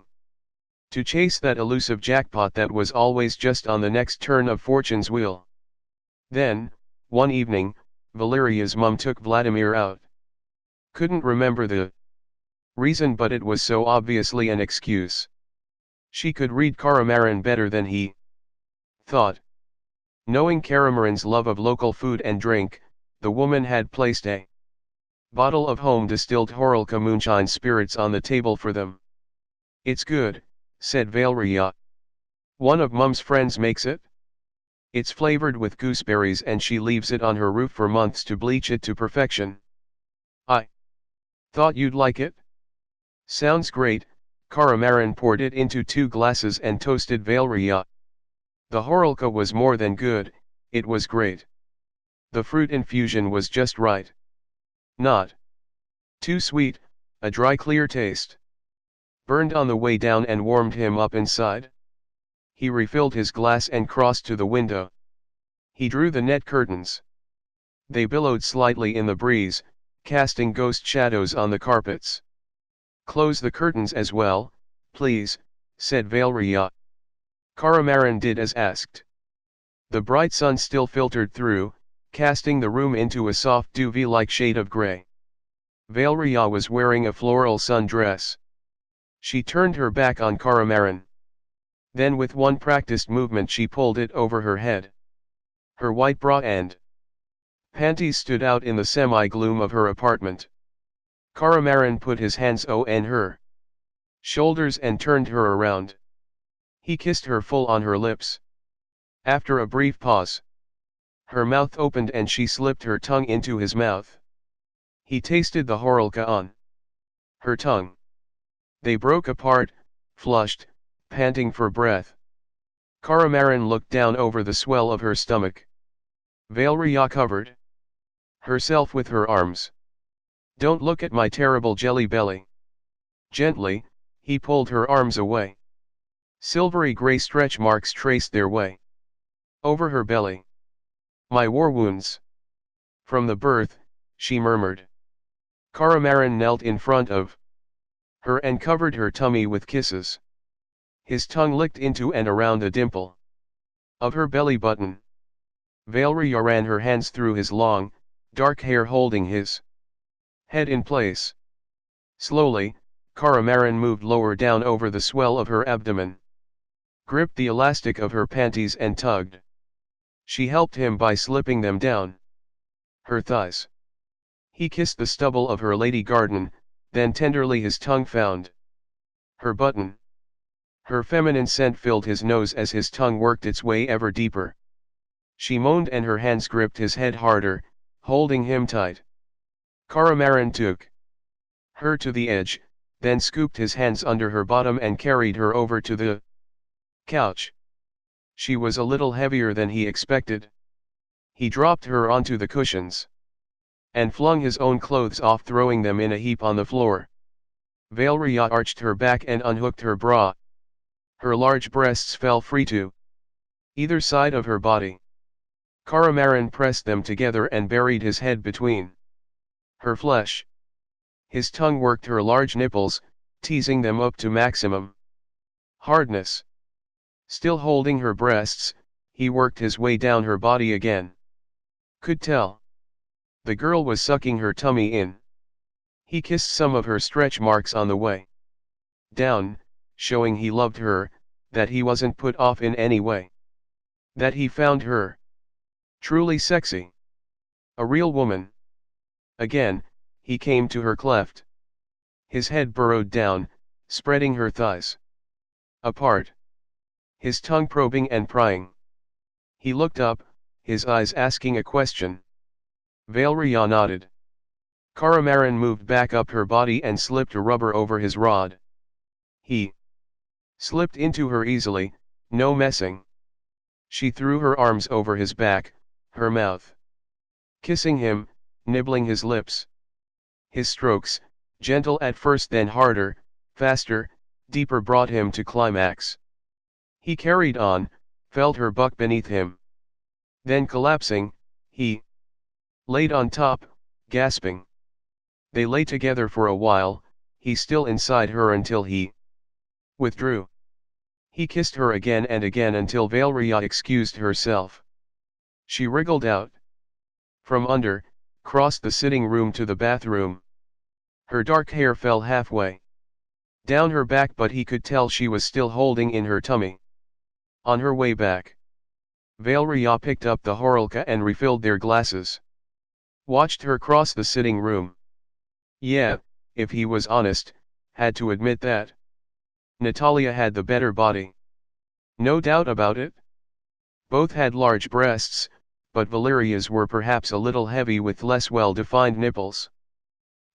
to chase that elusive jackpot that was always just on the next turn of fortune's wheel. Then, one evening, Valeria's mum took Vladimir out. Couldn't remember the reason, but it was so obviously an excuse. She could read Caramarin better than he thought. Knowing Caramarin's love of local food and drink, the woman had placed a bottle of home-distilled Horilka moonshine spirits on the table for them. "It's good," said Valeria. "One of Mum's friends makes it. It's flavored with gooseberries and she leaves it on her roof for months to bleach it to perfection. I thought you'd like it." "Sounds great." Caramarin poured it into 2 glasses and toasted Valeria. The Horilka was more than good, it was great. The fruit infusion was just right. Not too sweet, a dry clear taste. Burned on the way down and warmed him up inside. He refilled his glass and crossed to the window. He drew the net curtains. They billowed slightly in the breeze, casting ghost shadows on the carpets. "Close the curtains as well, please," said Valeria. Caramarin did as asked. The bright sun still filtered through, casting the room into a soft duvet-like shade of grey. Valeria was wearing a floral sundress. She turned her back on Caramarin. Then with one practiced movement she pulled it over her head. Her white bra and panties stood out in the semi-gloom of her apartment. Caramarin put his hands on her shoulders and turned her around. He kissed her full on her lips. After a brief pause, her mouth opened and she slipped her tongue into his mouth. He tasted the Horilka on her tongue. They broke apart, flushed, panting for breath. Caramarin looked down over the swell of her stomach. Valeria covered herself with her arms. "Don't look at my terrible jelly belly." Gently, he pulled her arms away. Silvery gray stretch marks traced their way over her belly. "My war wounds. From the birth," she murmured. Caramarin knelt in front of her and covered her tummy with kisses. His tongue licked into and around the dimple of her belly button. Valeria ran her hands through his long, dark hair holding his head in place. Slowly, Caramarin moved lower down over the swell of her abdomen. Gripped the elastic of her panties and tugged. She helped him by slipping them down her thighs. He kissed the stubble of her lady garden, then tenderly his tongue found her button. Her feminine scent filled his nose as his tongue worked its way ever deeper. She moaned and her hands gripped his head harder, holding him tight. Caramarin took her to the edge, then scooped his hands under her bottom and carried her over to the couch. She was a little heavier than he expected. He dropped her onto the cushions and flung his own clothes off, throwing them in a heap on the floor. Valeria arched her back and unhooked her bra. Her large breasts fell free to either side of her body. Caramarin pressed them together and buried his head between her flesh. His tongue worked her large nipples, teasing them up to maximum hardness. Still holding her breasts, He worked his way down her body again. Could tell. The girl was sucking her tummy in. He kissed some of her stretch marks on the way down, showing he loved her, that he wasn't put off in any way. That he found her truly sexy. A real woman. Again, he came to her cleft. His head burrowed down, spreading her thighs apart. His tongue probing and prying. He looked up, his eyes asking a question. Valeria nodded. Caramarin moved back up her body and slipped a rubber over his rod. He slipped into her easily, no messing. She threw her arms over his back, her mouth kissing him, nibbling his lips. His strokes, gentle at first then harder, faster, deeper, brought him to climax. He carried on, felt her buck beneath him. Then collapsing, he laid on top, gasping. They lay together for a while, he still inside her until he withdrew. He kissed her again and again until Valeria excused herself. She wriggled out from under, crossed the sitting room to the bathroom. Her dark hair fell halfway down her back, but he could tell she was still holding in her tummy. On her way back, Valeria picked up the Horolka and refilled their glasses. Watched her cross the sitting room. Yeah, if he was honest, had to admit that Natalia had the better body. No doubt about it. Both had large breasts, but Valeria's were perhaps a little heavy with less well-defined nipples.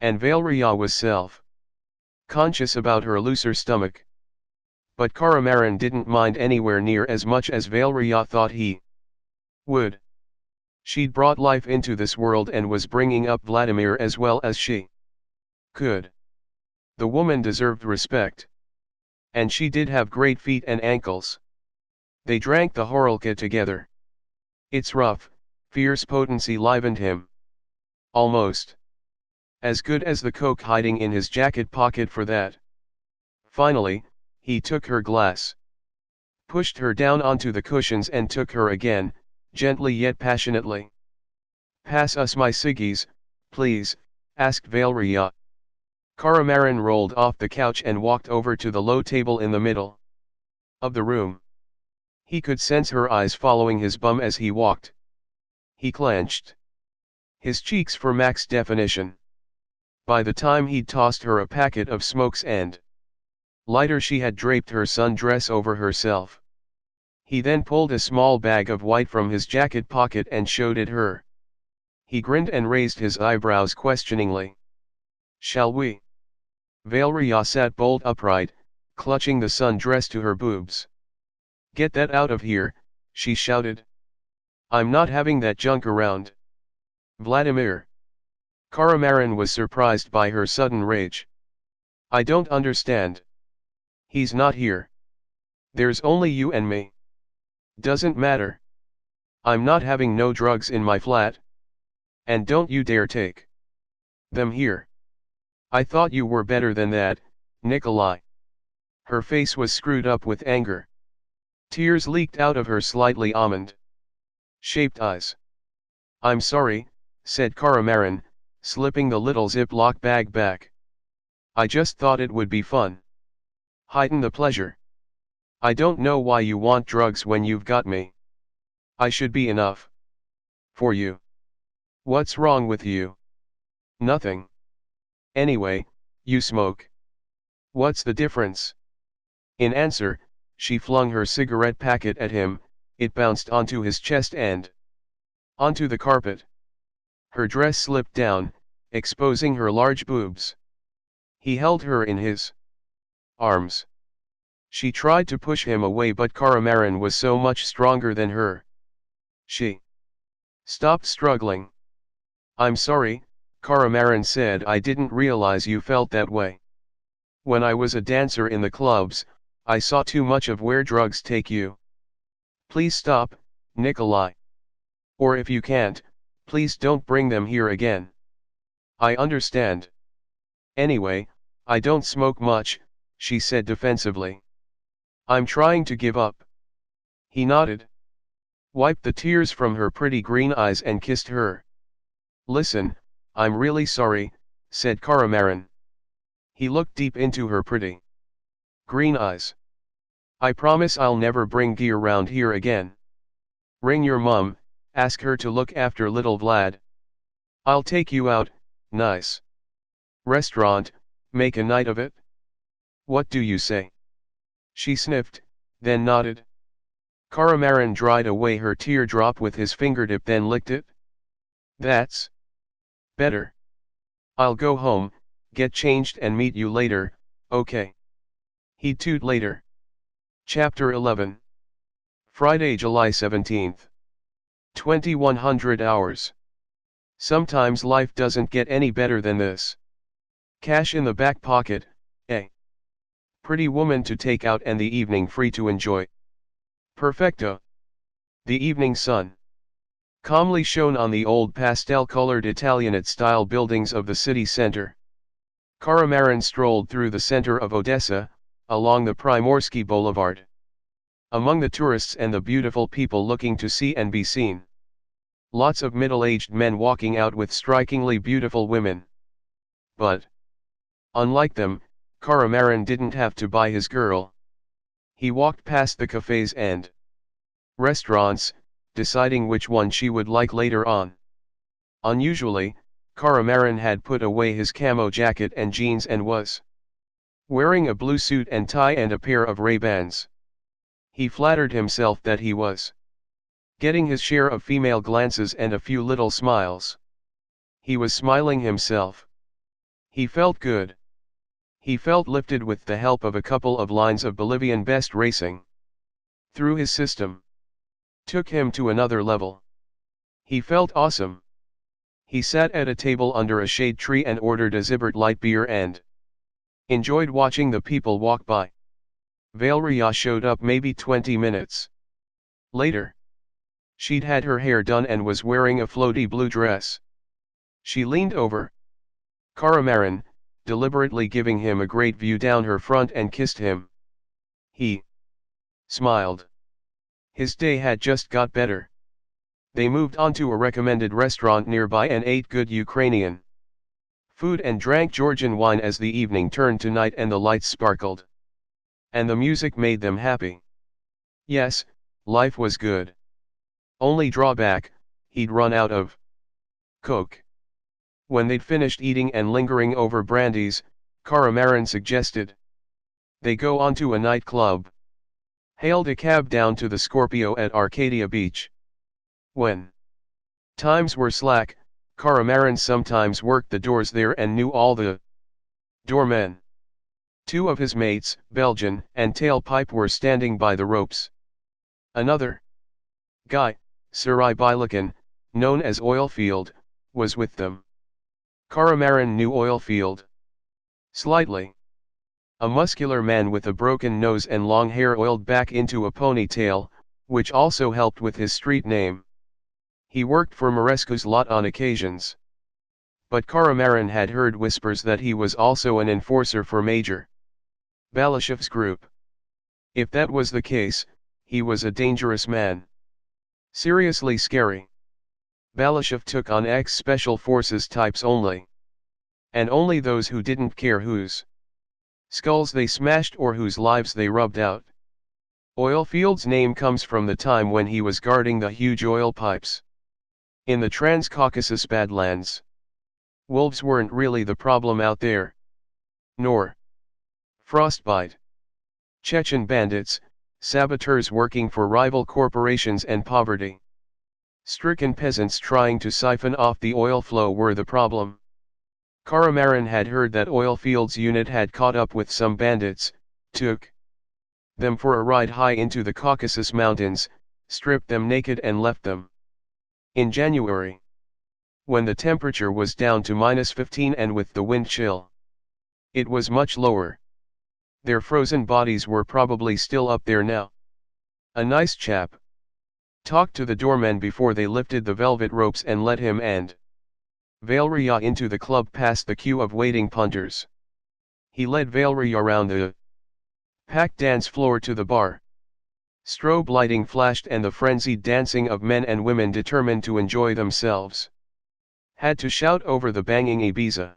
And Valeria was self-conscious about her looser stomach. But Caramarin didn't mind anywhere near as much as Valeria thought he would. She'd brought life into this world and was bringing up Vladimir as well as she could. The woman deserved respect. And she did have great feet and ankles. They drank the Horolka together. Its rough, fierce potency livened him. Almost as good as the coke hiding in his jacket pocket for that. Finally, he took her glass, pushed her down onto the cushions and took her again, gently yet passionately. "Pass us my ciggies, please," asked Valeria. Caramarin rolled off the couch and walked over to the low table in the middle of the room. He could sense her eyes following his bum as he walked. He clenched his cheeks for max definition. By the time he'd tossed her a packet of smokes and lighter, she had draped her sundress over herself. He then pulled a small bag of white from his jacket pocket and showed it her. He grinned and raised his eyebrows questioningly. "Shall we?" Valeria sat bolt upright, clutching the sundress to her boobs. "Get that out of here," she shouted. "I'm not having that junk around." "Vladimir." Caramarin was surprised by her sudden rage. "I don't understand." "He's not here. There's only you and me." "Doesn't matter. I'm not having no drugs in my flat. And don't you dare take them here. I thought you were better than that, Nicolae." Her face was screwed up with anger. Tears leaked out of her slightly almond-shaped eyes. "I'm sorry," said Caramarin, slipping the little Ziploc bag back. "I just thought it would be fun. Heighten the pleasure. I don't know why you want drugs when you've got me. I should be enough for you. What's wrong with you?" "Nothing. Anyway, you smoke. What's the difference?" In answer, she flung her cigarette packet at him. It bounced onto his chest and onto the carpet. Her dress slipped down, exposing her large boobs. He held her in his arms. She tried to push him away, but Caramarin was so much stronger than her. She stopped struggling. "I'm sorry," Caramarin said. "I didn't realize you felt that way. When I was a dancer in the clubs, I saw too much of where drugs take you. Please stop, Nicolae. Or if you can't, please don't bring them here again." "I understand. Anyway, I don't smoke much," she said defensively. "I'm trying to give up." He nodded. wiped the tears from her pretty green eyes and kissed her. "Listen, I'm really sorry," said Caramarin. He looked deep into her pretty green eyes. "I promise I'll never bring gear round here again. Ring your mum, ask her to look after little Vlad. I'll take you out, nice restaurant, make a night of it. What do you say?" She sniffed, then nodded. Caramarin dried away her teardrop with his fingertip, then licked it. "That's better. I'll go home, get changed and meet you later, okay?" He'd toot later. Chapter 11. Friday, July 17th. 2100 hours. Sometimes life doesn't get any better than this. Cash in the back pocket, a pretty woman to take out, and the evening free to enjoy. Perfecto. The evening sun calmly shone on the old pastel-colored Italianate-style buildings of the city center. Caramarin strolled through the center of Odessa, along the Primorsky Boulevard. Among the tourists and the beautiful people looking to see and be seen. Lots of middle-aged men walking out with strikingly beautiful women. But, unlike them, Caramarin didn't have to buy his girl. He walked past the cafes and restaurants, deciding which one she would like later on. Unusually, Caramarin had put away his camo jacket and jeans and was wearing a blue suit and tie and a pair of Ray-Bans. He flattered himself that he was getting his share of female glances and a few little smiles. He was smiling himself. He felt good. He felt lifted with the help of a couple of lines of Bolivian best racing through his system. Took him to another level. He felt awesome. He sat at a table under a shade tree and ordered a Zibert light beer and enjoyed watching the people walk by. Valeria showed up maybe 20 minutes later. She'd had her hair done and was wearing a floaty blue dress. She leaned over Caramarin, deliberately giving him a great view down her front, and kissed him. He smiled. His day had just got better. They moved on to a recommended restaurant nearby and ate good Ukrainian food and drank Georgian wine as the evening turned to night and the lights sparkled. And the music made them happy. Yes, life was good. Only drawback, he'd run out of coke. When they'd finished eating and lingering over brandies, Caramarin suggested they go on to a nightclub. Hailed a cab down to the Scorpio at Arcadia Beach. When times were slack, Caramarin sometimes worked the doors there and knew all the doormen. Two of his mates, Belgian and Tailpipe, were standing by the ropes. Another guy, Sarai Bilikan, known as Oilfield, was with them. Caramarin knew Oilfield slightly. A muscular man with a broken nose and long hair oiled back into a ponytail, which also helped with his street name. He worked for Marescu's lot on occasions. But Caramarin had heard whispers that he was also an enforcer for Major Balashev's group. If that was the case, he was a dangerous man. Seriously scary. Balashev took on ex-special forces types only. And only those who didn't care whose skulls they smashed or whose lives they rubbed out. Oilfield's name comes from the time when he was guarding the huge oil pipes in the Trans-Caucasus Badlands. Wolves weren't really the problem out there. Nor frostbite. Chechen bandits, saboteurs working for rival corporations, and poverty-stricken peasants trying to siphon off the oil flow were the problem. Caramarin had heard that Oilfield's unit had caught up with some bandits, took them for a ride high into the Caucasus Mountains, stripped them naked and left them. In January, when the temperature was down to -15 and with the wind chill, it was much lower. Their frozen bodies were probably still up there now. A nice chap. Talked to the doormen before they lifted the velvet ropes and let him and Valeria into the club past the queue of waiting punters. He led Valeria around the packed dance floor to the bar. Strobe lighting flashed and the frenzied dancing of men and women determined to enjoy themselves. Had to shout over the banging Ibiza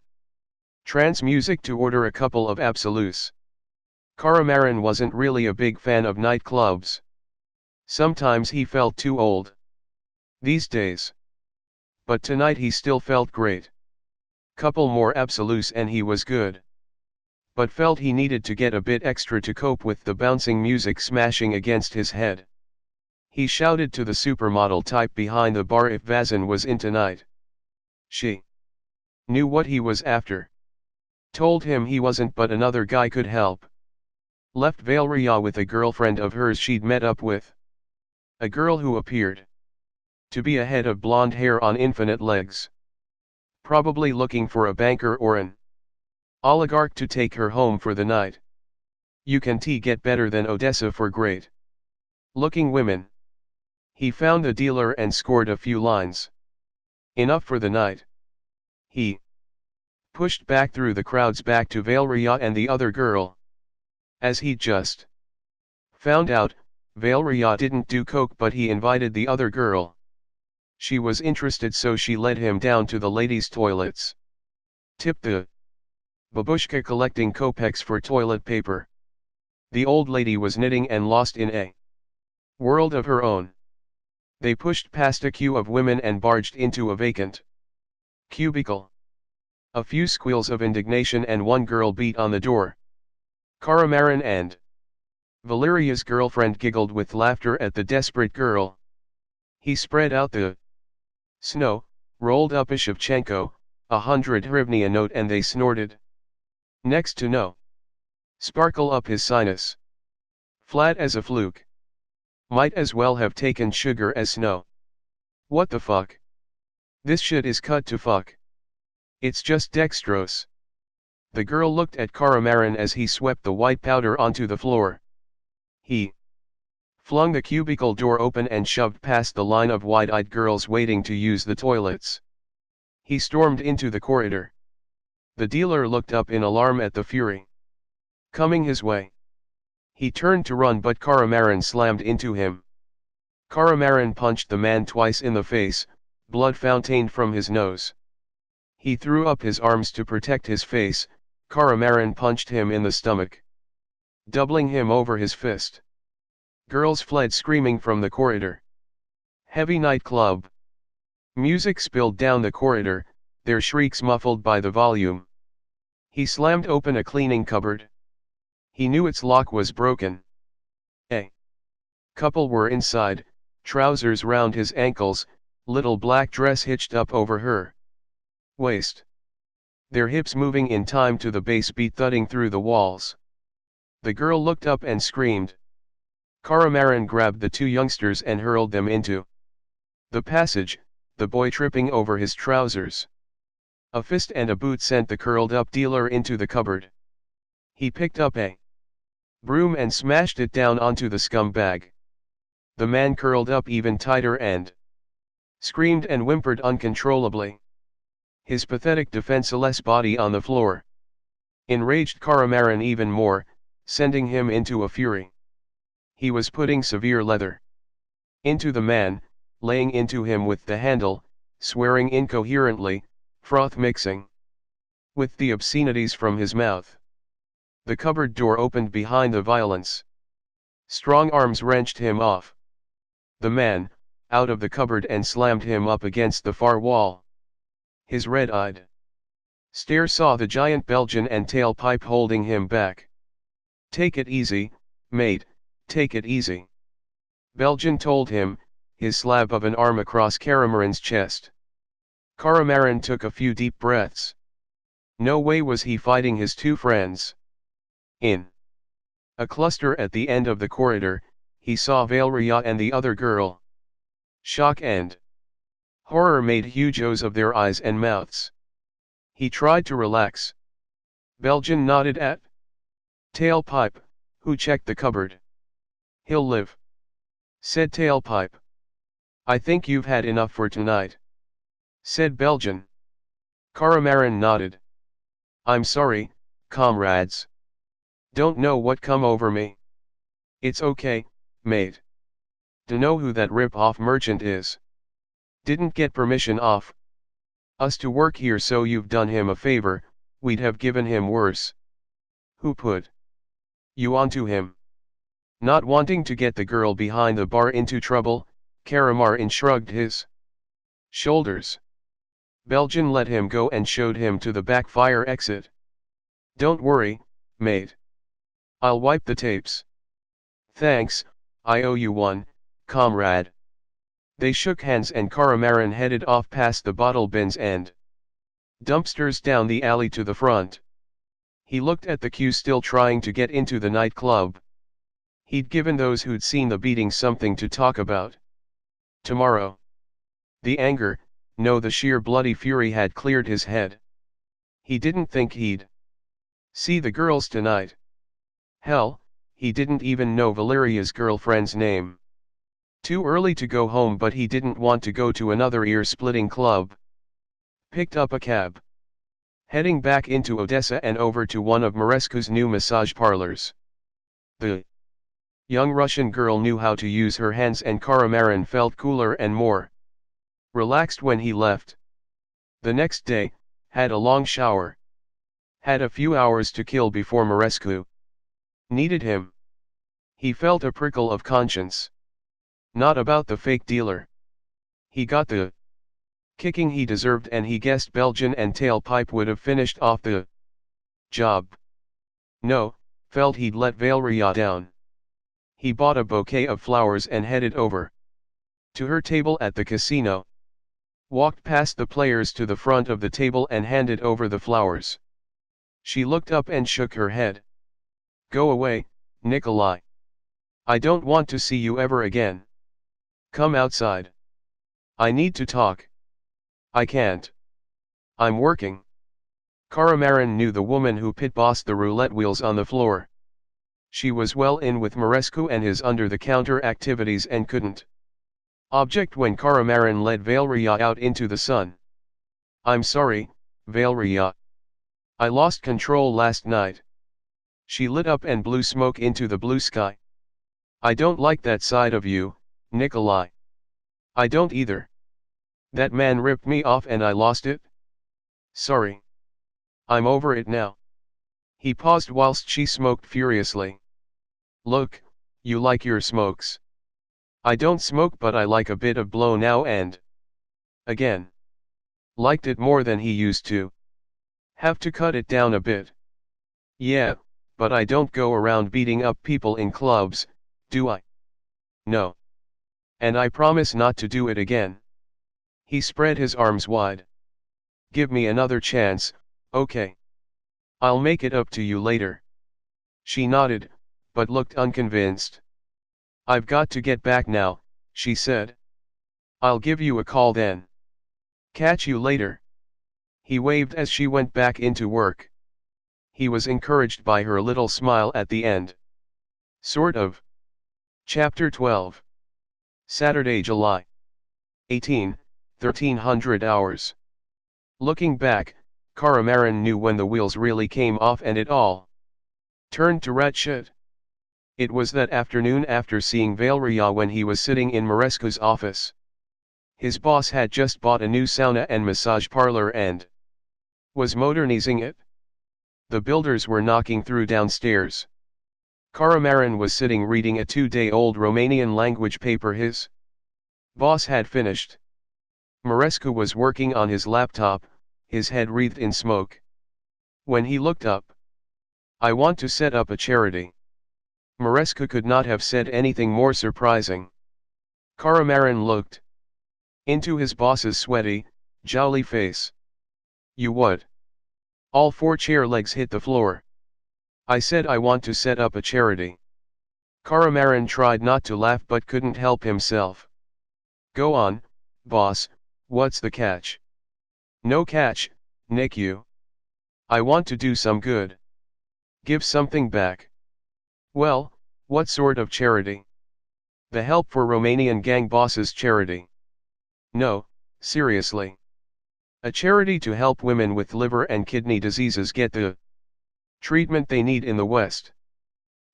trance music to order a couple of absolutes. Caramarin wasn't really a big fan of nightclubs. Sometimes he felt too old these days. But tonight he still felt great. Couple more absolutes and he was good. But felt he needed to get a bit extra to cope with the bouncing music smashing against his head. He shouted to the supermodel type behind the bar if Vazin was in tonight. She knew what he was after. Told him he wasn't but another guy could help. Left Valeria with a girlfriend of hers she'd met up with. A girl who appeared to be a head of blonde hair on infinite legs. Probably looking for a banker or an oligarch to take her home for the night. You can't get better than Odessa for great looking women. He found a dealer and scored a few lines. Enough for the night. He pushed back through the crowds back to Valeria and the other girl. As he just found out, Valeria didn't do coke but he invited the other girl. She was interested so she led him down to the ladies' toilets. Tipped the babushka collecting kopecks for toilet paper. The old lady was knitting and lost in a world of her own. They pushed past a queue of women and barged into a vacant cubicle. A few squeals of indignation and one girl beat on the door. Caramarin and Valeria's girlfriend giggled with laughter at the desperate girl. He spread out the snow, rolled up a Shevchenko, 100 hryvnia note and they snorted. Next to no sparkle up his sinus. Flat as a fluke. Might as well have taken sugar as snow. What the fuck? This shit is cut to fuck. It's just dextrose. The girl looked at Caramarin as he swept the white powder onto the floor. He flung the cubicle door open and shoved past the line of wide-eyed girls waiting to use the toilets. He stormed into the corridor. The dealer looked up in alarm at the fury coming his way. He turned to run but Caramarin slammed into him. Caramarin punched the man twice in the face, blood fountained from his nose. He threw up his arms to protect his face. Caramarin punched him in the stomach, doubling him over his fist. Girls fled screaming from the corridor. Heavy nightclub music spilled down the corridor, their shrieks muffled by the volume. He slammed open a cleaning cupboard. He knew its lock was broken. A couple were inside, trousers round his ankles, little black dress hitched up over her waist. Their hips moving in time to the bass beat thudding through the walls. The girl looked up and screamed. Caramarin grabbed the two youngsters and hurled them into the passage, the boy tripping over his trousers. A fist and a boot sent the curled-up dealer into the cupboard. He picked up a broom and smashed it down onto the scumbag. The man curled up even tighter and screamed and whimpered uncontrollably. His pathetic defenseless body on the floor enraged Caramarin even more, sending him into a fury. He was putting severe leather into the man, laying into him with the handle, swearing incoherently, froth mixing with the obscenities from his mouth. The cupboard door opened behind the violence. Strong arms wrenched him off the man, out of the cupboard and slammed him up against the far wall. His red-eyed stare saw the giant Belgian and tailpipe holding him back. "Take it easy, mate, take it easy," Belgian told him, his slab of an arm across Caramarin's chest. Caramarin took a few deep breaths. No way was he fighting his two friends. In a cluster at the end of the corridor, he saw Valeria and the other girl. Shock and horror made huge O's of their eyes and mouths. He tried to relax. Belgian nodded at Tailpipe, who checked the cupboard. "He'll live," said Tailpipe. "I think you've had enough for tonight," said Belgian. Caramarin nodded. "I'm sorry, comrades. Don't know what come over me. It's okay, mate. Dunno who that rip-off merchant is. Didn't get permission off us to work here, so you've done him a favor, we'd have given him worse. Who put you onto him? Not wanting to get the girl behind the bar into trouble, Caramarin shrugged his shoulders. Belgian let him go and showed him to the back fire exit. Don't worry, mate. I'll wipe the tapes. Thanks, I owe you one, comrade. They shook hands and Caramarin headed off past the bottle bins and dumpsters down the alley to the front. He looked at the queue still trying to get into the nightclub. He'd given those who'd seen the beating something to talk about. Tomorrow. The anger, no, the sheer bloody fury had cleared his head. He didn't think he'd see the girls tonight. Hell, he didn't even know Valeria's girlfriend's name. Too early to go home, but he didn't want to go to another ear-splitting club. Picked up a cab. Heading back into Odessa and over to one of Marescu's new massage parlors. The young Russian girl knew how to use her hands, and Caramarin felt cooler and more relaxed when he left. The next day, had a long shower. Had a few hours to kill before Marescu needed him. He felt a prickle of conscience. Not about the fake dealer. He got the kicking he deserved, and he guessed Belgian and Tailpipe would have finished off the job. No, felt he'd let Valeria down. He bought a bouquet of flowers and headed over to her table at the casino. Walked past the players to the front of the table and handed over the flowers. She looked up and shook her head. Go away, Nicolae. I don't want to see you ever again. Come outside. I need to talk. I can't. I'm working. Caramarin knew the woman who pit-bossed the roulette wheels on the floor. She was well in with Marescu and his under-the-counter activities and couldn't object when Caramarin led Valeria out into the sun. I'm sorry, Valeria. I lost control last night. She lit up and blew smoke into the blue sky. I don't like that side of you, Nicolae. I don't either. That man ripped me off and I lost it. Sorry. I'm over it now. He paused whilst she smoked furiously. Look, you like your smokes. I don't smoke, but I like a bit of blow now and again. Liked it more than he used to. Have to cut it down a bit. Yeah, but I don't go around beating up people in clubs, do I? No. And I promise not to do it again. He spread his arms wide. Give me another chance, okay? I'll make it up to you later. She nodded, but looked unconvinced. I've got to get back now, she said. I'll give you a call then. Catch you later. He waved as she went back into work. He was encouraged by her little smile at the end. Sort of. Chapter 12. Saturday, July 18, 1300 hours. Looking back, Caramarin knew when the wheels really came off and it all turned to rat shit. It was that afternoon after seeing Valeria when he was sitting in Marescu's office. His boss had just bought a new sauna and massage parlor and was modernizing it. The builders were knocking through downstairs. Caramarin was sitting reading a 2-day-old Romanian language paper his boss had finished. Marescu was working on his laptop, his head wreathed in smoke. When he looked up, I want to set up a charity. Marescu could not have said anything more surprising. Caramarin looked into his boss's sweaty, jowly face. You what? All 4 chair legs hit the floor. I said I want to set up a charity. Caramarin tried not to laugh but couldn't help himself. Go on, boss, what's the catch? No catch, Nick, you. I want to do some good. Give something back. Well, what sort of charity? The Help for Romanian Gang Bosses charity. No, seriously. A charity to help women with liver and kidney diseases get the treatment they need in the West.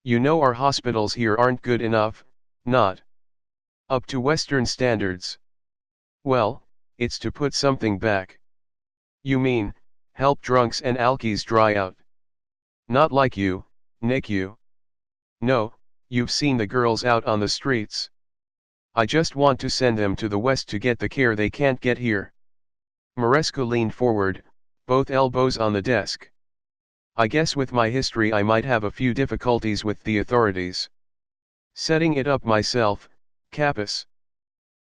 You know our hospitals here aren't good enough, Not up to Western standards. Well, it's to put something back. You mean, help drunks and alkies dry out. Not like you, Nick you. No, you've seen the girls out on the streets. I just want to send them to the West to get the care they can't get here. Maresca leaned forward, both elbows on the desk. I guess with my history I might have a few difficulties with the authorities. Setting it up myself, Capus.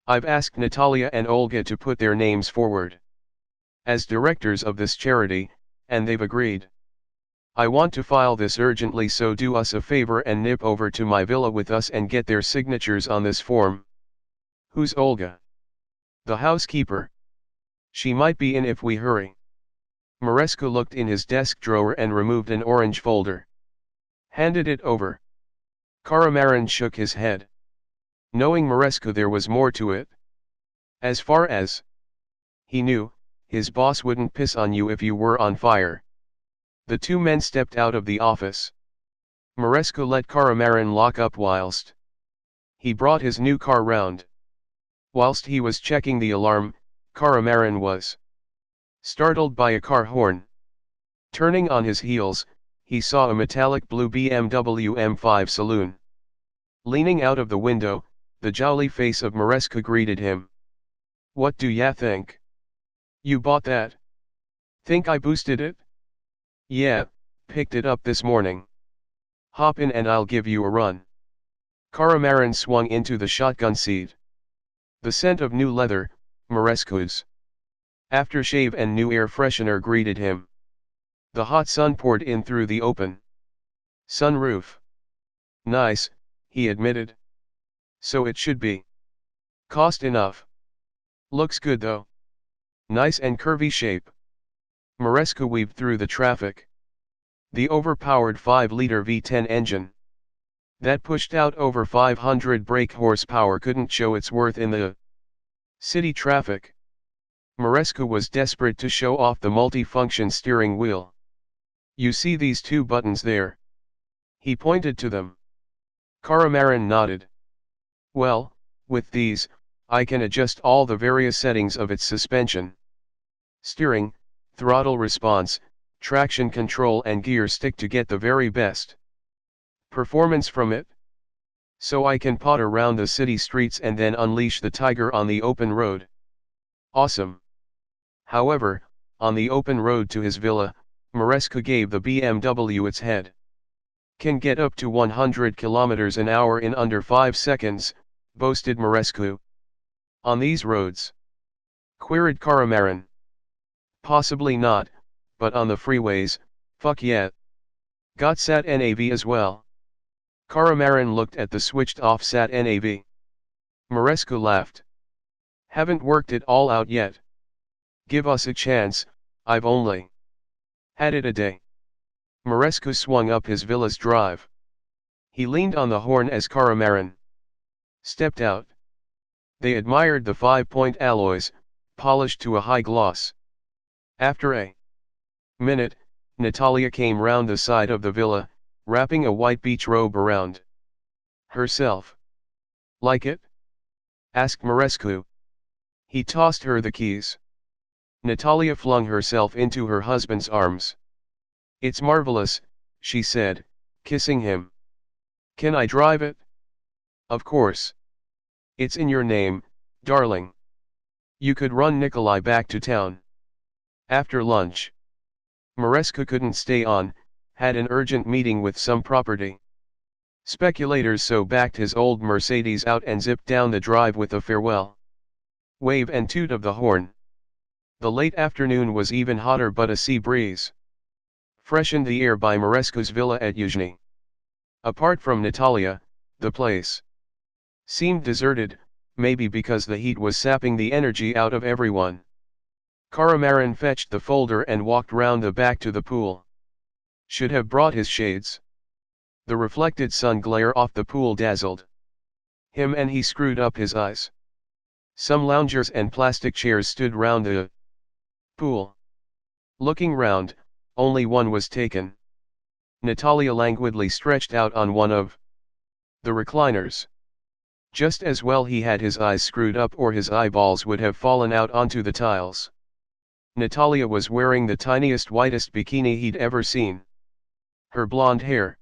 I've asked Natalia and Olga to put their names forward as directors of this charity, and they've agreed. I want to file this urgently, so do us a favor and nip over to my villa with us and get their signatures on this form. Who's Olga? The housekeeper. She might be in if we hurry. Maresca looked in his desk drawer and removed an orange folder. Handed it over. Caramarin shook his head. Knowing Maresca, there was more to it. As far as he knew, his boss wouldn't piss on you if you were on fire. The two men stepped out of the office. Maresca let Caramarin lock up whilst he brought his new car round. Whilst he was checking the alarm, Caramarin was startled by a car horn. Turning on his heels, he saw a metallic blue BMW M5 saloon. Leaning out of the window, the jolly face of Maresca greeted him. What do ya think? You bought that? Think I boosted it? Yeah, picked it up this morning. Hop in and I'll give you a run. Caramarin swung into the shotgun seat. The scent of new leather, Maresca's aftershave and new air freshener greeted him. The hot sun poured in through the open sunroof. Nice, he admitted. So it should be. Cost enough. Looks good though. Nice and curvy shape. Maresca weaved through the traffic. The overpowered 5-liter V10 engine that pushed out over 500 brake horsepower couldn't show its worth in the city traffic. Maresca was desperate to show off the multi-function steering wheel. You see these two buttons there? He pointed to them. Caramarin nodded. Well, with these, I can adjust all the various settings of its suspension, steering, throttle response, traction control and gear stick to get the very best performance from it. So I can pot around the city streets and then unleash the tiger on the open road. Awesome. However, on the open road to his villa, Maresca gave the BMW its head. Can get up to 100 kilometers an hour in under 5 seconds, boasted Maresca. On these roads? Queried Caramarin. Possibly not, but on the freeways, fuck yeah. Got sat NAV as well. Caramarin looked at the switched off sat NAV. Maresca laughed. Haven't worked it all out yet. Give us a chance, I've only had it a day. Maresca swung up his villa's drive. He leaned on the horn as Caramarin stepped out. They admired the 5-point alloys, polished to a high gloss. After a minute, Natalia came round the side of the villa, wrapping a white beach robe around herself. Like it? Asked Maresca. He tossed her the keys. Natalia flung herself into her husband's arms. It's marvelous, she said, kissing him. Can I drive it? Of course. It's in your name, darling. You could run Nicolae back to town after lunch. Maresca couldn't stay on, had an urgent meeting with some property speculators, so backed his old Mercedes out and zipped down the drive with a farewell wave and toot of the horn. The late afternoon was even hotter, but a sea breeze freshened the air by Maresca's villa at Yuzhny. Apart from Natalia, the place seemed deserted, maybe because the heat was sapping the energy out of everyone. Caramarin fetched the folder and walked round the back to the pool. Should have brought his shades. The reflected sun glare off the pool dazzled him and he screwed up his eyes. Some loungers and plastic chairs stood round the pool. Looking round, only one was taken. Natalia languidly stretched out on one of the recliners. Just as well he had his eyes screwed up or his eyeballs would have fallen out onto the tiles. Natalia was wearing the tiniest whitest bikini he'd ever seen. Her blonde hair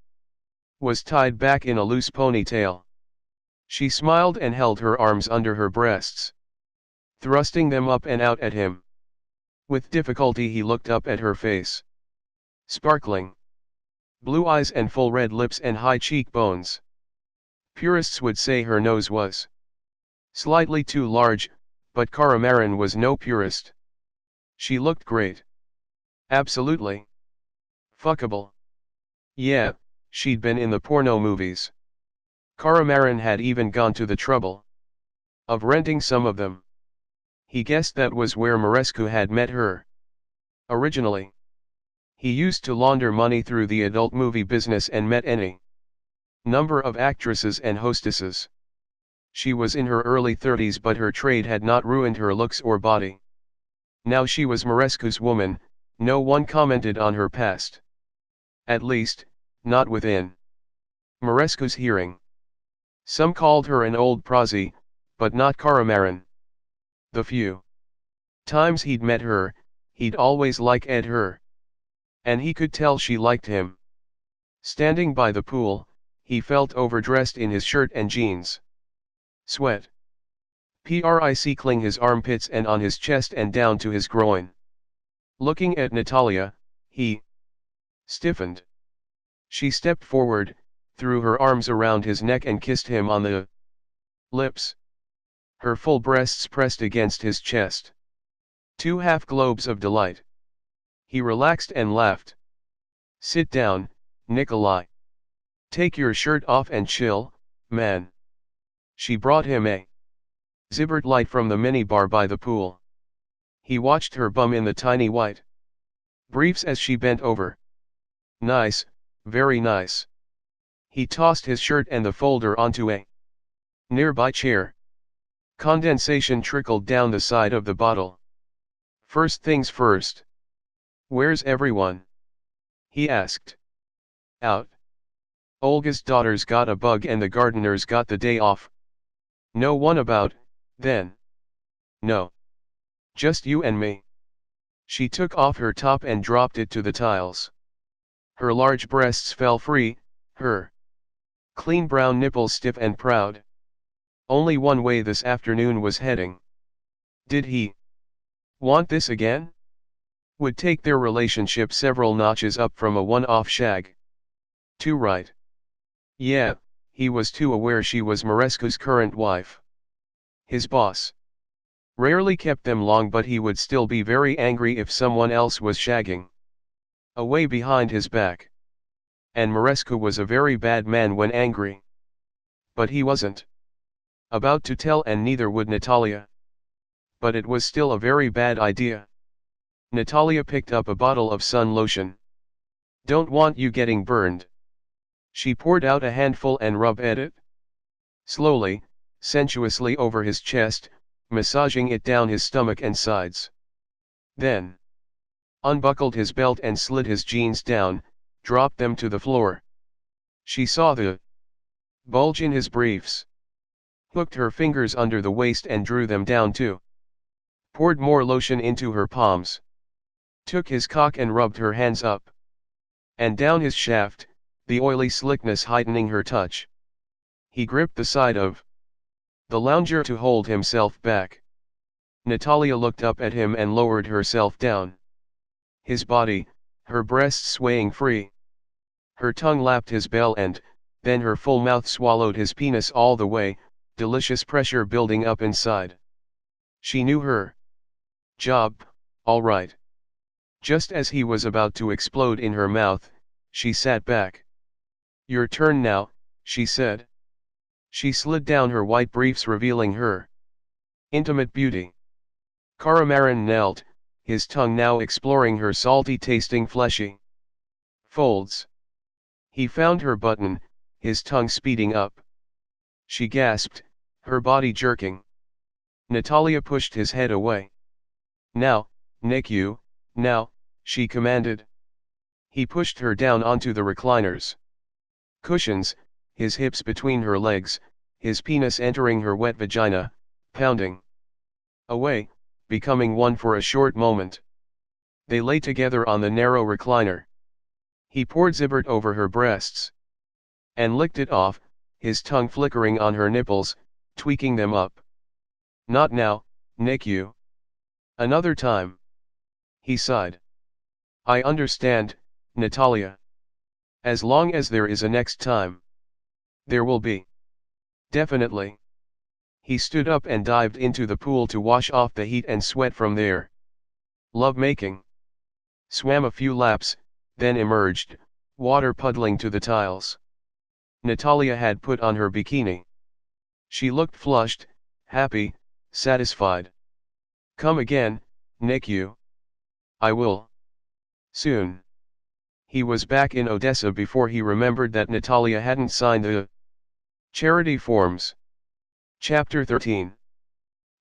was tied back in a loose ponytail. She smiled and held her arms under her breasts, thrusting them up and out at him. With difficulty he looked up at her face. Sparkling blue eyes and full red lips and high cheekbones. Purists would say her nose was slightly too large, but Caramarin was no purist. She looked great. Absolutely fuckable. Yeah, she'd been in the porno movies. Caramarin had even gone to the trouble of renting some of them. He guessed that was where Mărescu had met her originally. He used to launder money through the adult movie business and met any number of actresses and hostesses. She was in her early 30s, but her trade had not ruined her looks or body. Now she was Mărescu's woman. No one commented on her past. At least, not within Mărescu's hearing. Some called her an old prosy, but not Caramarin. The few times he'd met her, he'd always liked her. And he could tell she liked him. Standing by the pool, he felt overdressed in his shirt and jeans. Sweat pricking his armpits and on his chest and down to his groin. Looking at Natalia, he stiffened. She stepped forward, threw her arms around his neck and kissed him on the lips. Her full breasts pressed against his chest. Two half-globes of delight. He relaxed and laughed. Sit down, Nicolae. Take your shirt off and chill, man. She brought him a Zibert light from the minibar by the pool. He watched her bum in the tiny white briefs as she bent over. Nice, very nice. He tossed his shirt and the folder onto a nearby chair. Condensation trickled down the side of the bottle. First things first. Where's everyone? He asked. Out. Olga's daughters got a bug and the gardeners got the day off. No one about, then? No. Just you and me. She took off her top and dropped it to the tiles. Her large breasts fell free, her clean brown nipples stiff and proud. Only one way this afternoon was heading. Did he want this again? Would take their relationship several notches up from a one-off shag. Too right. Yeah, he was too aware she was Mărescu's current wife. His boss rarely kept them long, but he would still be very angry if someone else was shagging away behind his back. And Mărescu was a very bad man when angry. But he wasn't about to tell, and neither would Natalia. But it was still a very bad idea. Natalia picked up a bottle of sun lotion. Don't want you getting burned. She poured out a handful and rubbed at it slowly, sensuously over his chest, massaging it down his stomach and sides. Then unbuckled his belt and slid his jeans down, dropped them to the floor. She saw the bulge in his briefs. Hooked her fingers under the waist and drew them down too. Poured more lotion into her palms. Took his cock and rubbed her hands up and down his shaft, the oily slickness heightening her touch. He gripped the side of the lounger to hold himself back. Natalia looked up at him and lowered herself down. His body, her breasts swaying free. Her tongue lapped his bell and, then her full mouth swallowed his penis all the way, delicious pressure building up inside. She knew her job, all right. Just as he was about to explode in her mouth, she sat back. Your turn now, she said. She slid down her white briefs, revealing her intimate beauty. Caramarin knelt, his tongue now exploring her salty-tasting fleshy folds. He found her button, his tongue speeding up. She gasped, her body jerking. Natalia pushed his head away. Now, Nick, you, now, she commanded. He pushed her down onto the recliners. Cushions, his hips between her legs, his penis entering her wet vagina, pounding away, becoming one for a short moment. They lay together on the narrow recliner. He poured Zibbert over her breasts and licked it off, his tongue flickering on her nipples, tweaking them up. Not now, Nicu. Another time. He sighed. I understand, Natalia. As long as there is a next time. There will be. Definitely. He stood up and dived into the pool to wash off the heat and sweat from there. Love-making. Swam a few laps, then emerged, water puddling to the tiles. Natalia had put on her bikini. She looked flushed, happy, satisfied. Come again, Nicu. I will. Soon. He was back in Odessa before he remembered that Natalia hadn't signed the charity forms. Chapter 13.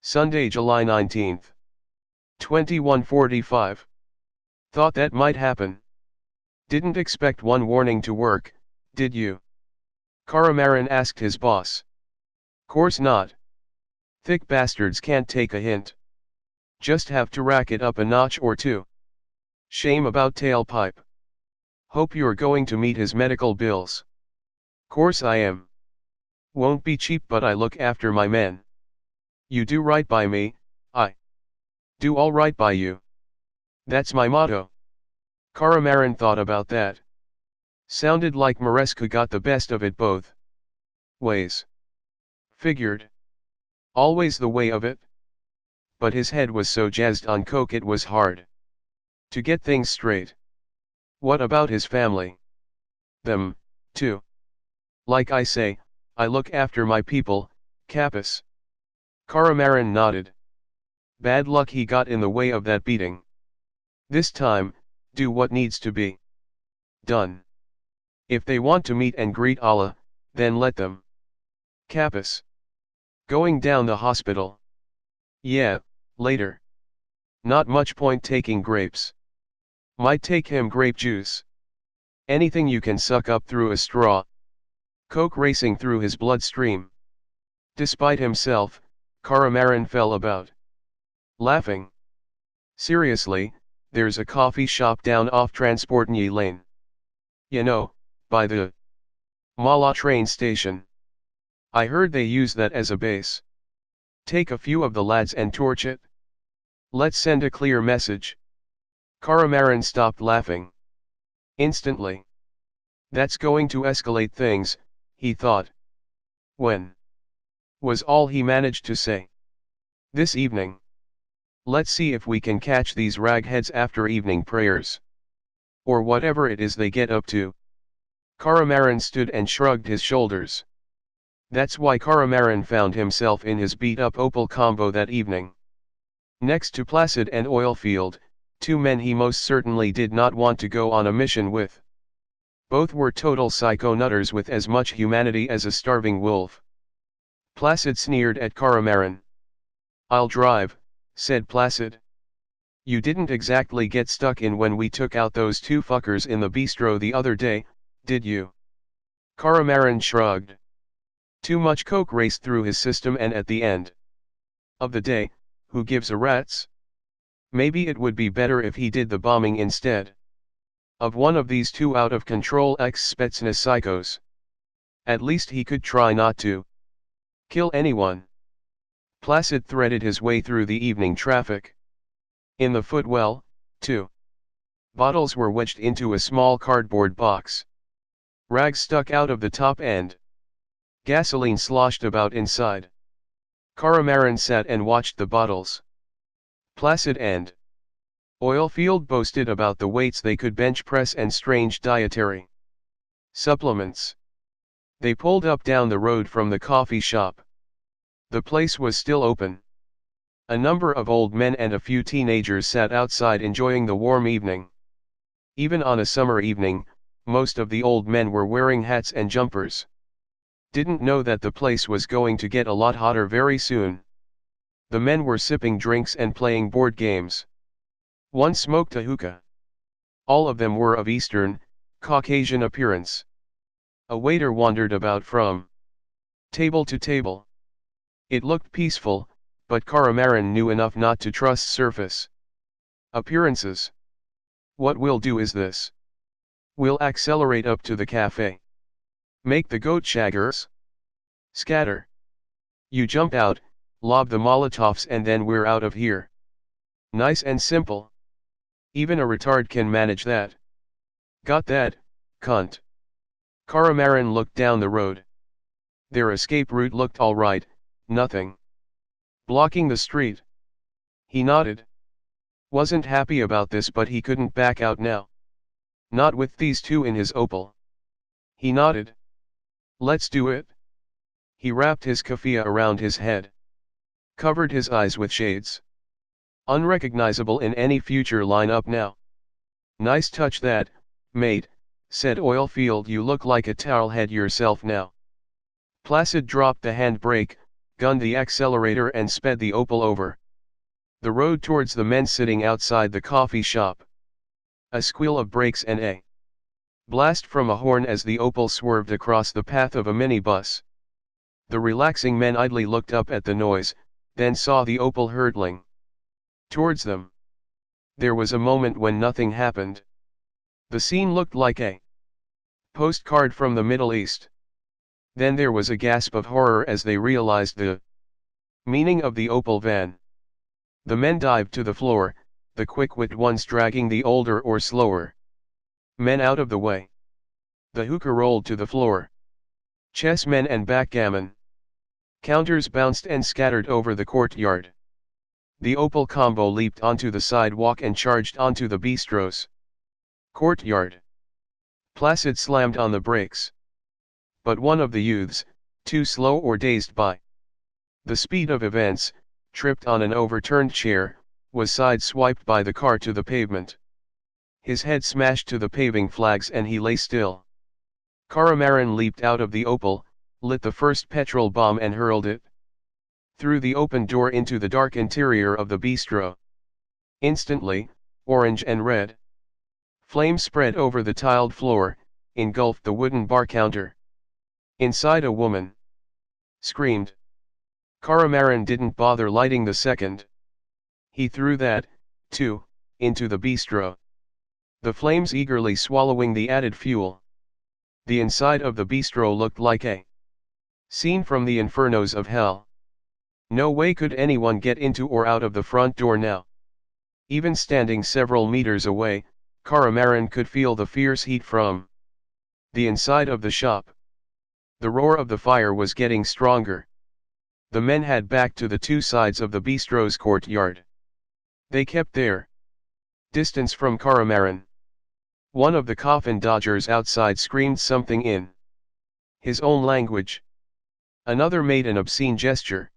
Sunday, July 19th. 21:45. Thought that might happen. Didn't expect one warning to work, did you? Caramarin asked his boss. Course not. Thick bastards can't take a hint. Just have to rack it up a notch or two. Shame about tailpipe. Hope you're going to meet his medical bills. Course I am. Won't be cheap, but I look after my men. You do right by me, I do all right by you. That's my motto. Caramarin thought about that. Sounded like Maresca got the best of it both ways. Figured. Always the way of it. But his head was so jazzed on coke it was hard to get things straight. What about his family? Them, too. Like I say, I look after my people, Capus. Caramarin nodded. Bad luck he got in the way of that beating. This time, do what needs to be done. If they want to meet and greet Allah, then let them. Capus. Going down the hospital. Yeah, later. Not much point taking grapes. Might take him grape juice. Anything you can suck up through a straw. Coke racing through his bloodstream. Despite himself, Caramarin fell about. Laughing. Seriously, there's a coffee shop down off Transportny Lane. You know, by the Mala train station. I heard they use that as a base. Take a few of the lads and torch it. Let's send a clear message. Caramarin stopped laughing. Instantly. That's going to escalate things, he thought. When? Was all he managed to say. This evening. Let's see if we can catch these ragheads after evening prayers. Or whatever it is they get up to. Caramarin stood and shrugged his shoulders. That's why Caramarin found himself in his beat-up Opel combo that evening. Next to Placid and Oilfield, two men he most certainly did not want to go on a mission with. Both were total psycho-nutters with as much humanity as a starving wolf. Placid sneered at Caramarin. I'll drive, said Placid. You didn't exactly get stuck in when we took out those two fuckers in the bistro the other day, did you? Caramarin shrugged. Too much coke raced through his system, and at the end of the day, who gives a rat's? Maybe it would be better if he did the bombing instead of one of these two out-of-control ex-Spetsnaz psychos. At least he could try not to kill anyone. Placid threaded his way through the evening traffic. In the footwell, too. Bottles were wedged into a small cardboard box. Rags stuck out of the top end. Gasoline sloshed about inside. Caramarin sat and watched the bottles. Placid and Oilfield boasted about the weights they could bench press and strange dietary supplements. They pulled up down the road from the coffee shop. The place was still open. A number of old men and a few teenagers sat outside enjoying the warm evening. Even on a summer evening, most of the old men were wearing hats and jumpers. Didn't know that the place was going to get a lot hotter very soon. The men were sipping drinks and playing board games. One smoked a hookah. All of them were of Eastern, Caucasian appearance. A waiter wandered about from Table to table. It looked peaceful, but Caramarin knew enough not to trust surface appearances. What we'll do is this. We'll accelerate up to the cafe. Make the goat shaggers scatter. You jump out, lob the Molotovs, and then we're out of here. Nice and simple. Even a retard can manage that. Got that, cunt. Caramarin looked down the road. Their escape route looked alright, nothing blocking the street. He nodded. Wasn't happy about this, but he couldn't back out now. Not with these two in his Opel. He nodded. Let's do it. He wrapped his keffiyeh around his head. Covered his eyes with shades. Unrecognizable in any future lineup now. Nice touch that, mate, said Oilfield. You look like a towelhead yourself now. Placid dropped the handbrake, gunned the accelerator and sped the Opel over the road towards the men sitting outside the coffee shop. A squeal of brakes and a blast from a horn as the Opel swerved across the path of a minibus. The relaxing men idly looked up at the noise, then saw the Opel hurtling towards them. There was a moment when nothing happened. The scene looked like a postcard from the Middle East. Then there was a gasp of horror as they realized the meaning of the Opel van. The men dived to the floor, the quick-witted ones dragging the older or slower men out of the way. The hookah rolled to the floor. Chessmen and backgammon counters bounced and scattered over the courtyard. The Opel combo leaped onto the sidewalk and charged onto the bistro's courtyard. Placid slammed on the brakes. But one of the youths, too slow or dazed by the speed of events, tripped on an overturned chair, was sideswiped by the car to the pavement. His head smashed to the paving flags and he lay still. Caramarin leaped out of the Opel, lit the first petrol bomb and hurled it through the open door into the dark interior of the bistro. Instantly, orange and red flames spread over the tiled floor, engulfed the wooden bar counter. Inside, a woman screamed. Caramarin didn't bother lighting the second. He threw that, too, into the bistro. The flames eagerly swallowing the added fuel. The inside of the bistro looked like a scene from the infernos of hell. No way could anyone get into or out of the front door now. Even standing several meters away, Caramarin could feel the fierce heat from the inside of the shop. The roar of the fire was getting stronger. The men had backed to the two sides of the bistro's courtyard. They kept their distance from Caramarin. One of the coffin dodgers outside screamed something in his own language. Another made an obscene gesture.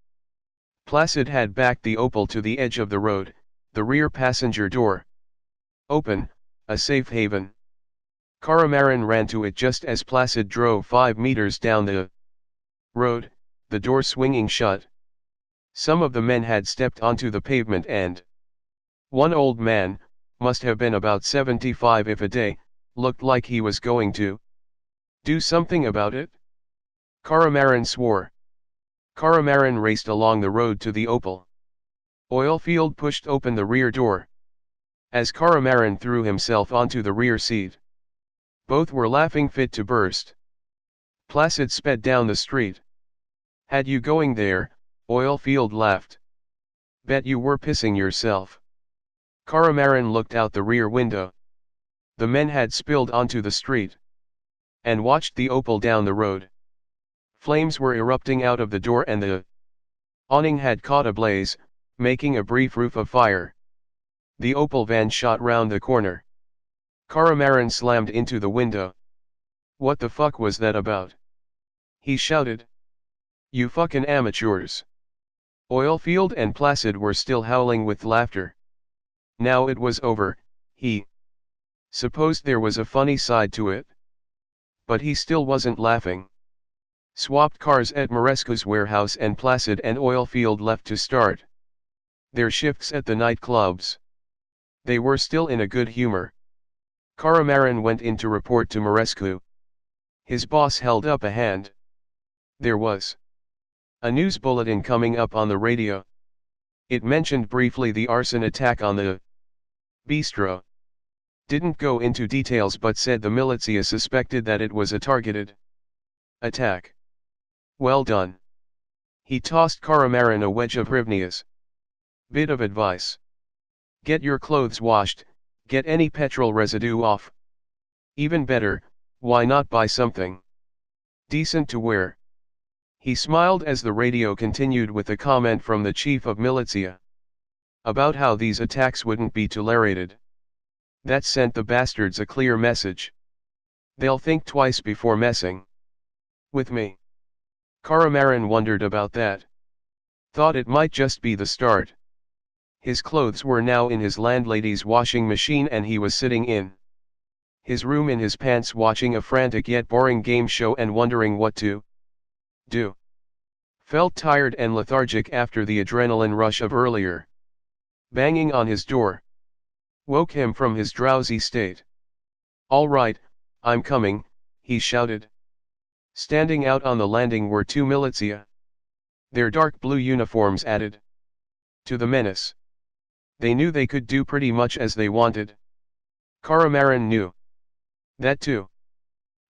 Placid had backed the Opel to the edge of the road, the rear passenger door open, a safe haven. Caramarin ran to it just as Placid drove 5 meters down the road, the door swinging shut. Some of the men had stepped onto the pavement and one old man, must have been about 75 if a day, looked like he was going to do something about it. Caramarin swore. Caramarin raced along the road to the Opel. Oilfield pushed open the rear door. As Caramarin threw himself onto the rear seat, both were laughing fit to burst. Placid sped down the street. Had you going there, Oilfield laughed. Bet you were pissing yourself. Caramarin looked out the rear window. The men had spilled onto the street and watched the Opel down the road. Flames were erupting out of the door and the awning had caught ablaze, making a brief roof of fire. The Opel van shot round the corner. Caramarin slammed into the window. What the fuck was that about? He shouted. You fucking amateurs. Oilfield and Placid were still howling with laughter. Now it was over, he supposed there was a funny side to it. But he still wasn't laughing. Swapped cars at Marescu's warehouse and Placid and Oilfield left to start their shifts at the nightclubs. They were still in a good humor. Caramarin went in to report to Marescu. His boss held up a hand. There was a news bulletin coming up on the radio. It mentioned briefly the arson attack on the bistro. Didn't go into details but said the militia suspected that it was a targeted attack. Well done. He tossed Caramarin a wedge of hryvnias. Bit of advice. Get your clothes washed, get any petrol residue off. Even better, why not buy something decent to wear? He smiled as the radio continued with a comment from the chief of militia about how these attacks wouldn't be tolerated. That sent the bastards a clear message. They'll think twice before messing with me. Caramarin wondered about that. Thought it might just be the start. His clothes were now in his landlady's washing machine and he was sitting in his room in his pants watching a frantic yet boring game show and wondering what to do. Felt tired and lethargic after the adrenaline rush of earlier. Banging on his door woke him from his drowsy state. "All right, I'm coming," he shouted. Standing out on the landing were two militia. Their dark blue uniforms added to the menace. They knew they could do pretty much as they wanted. Caramarin knew that too.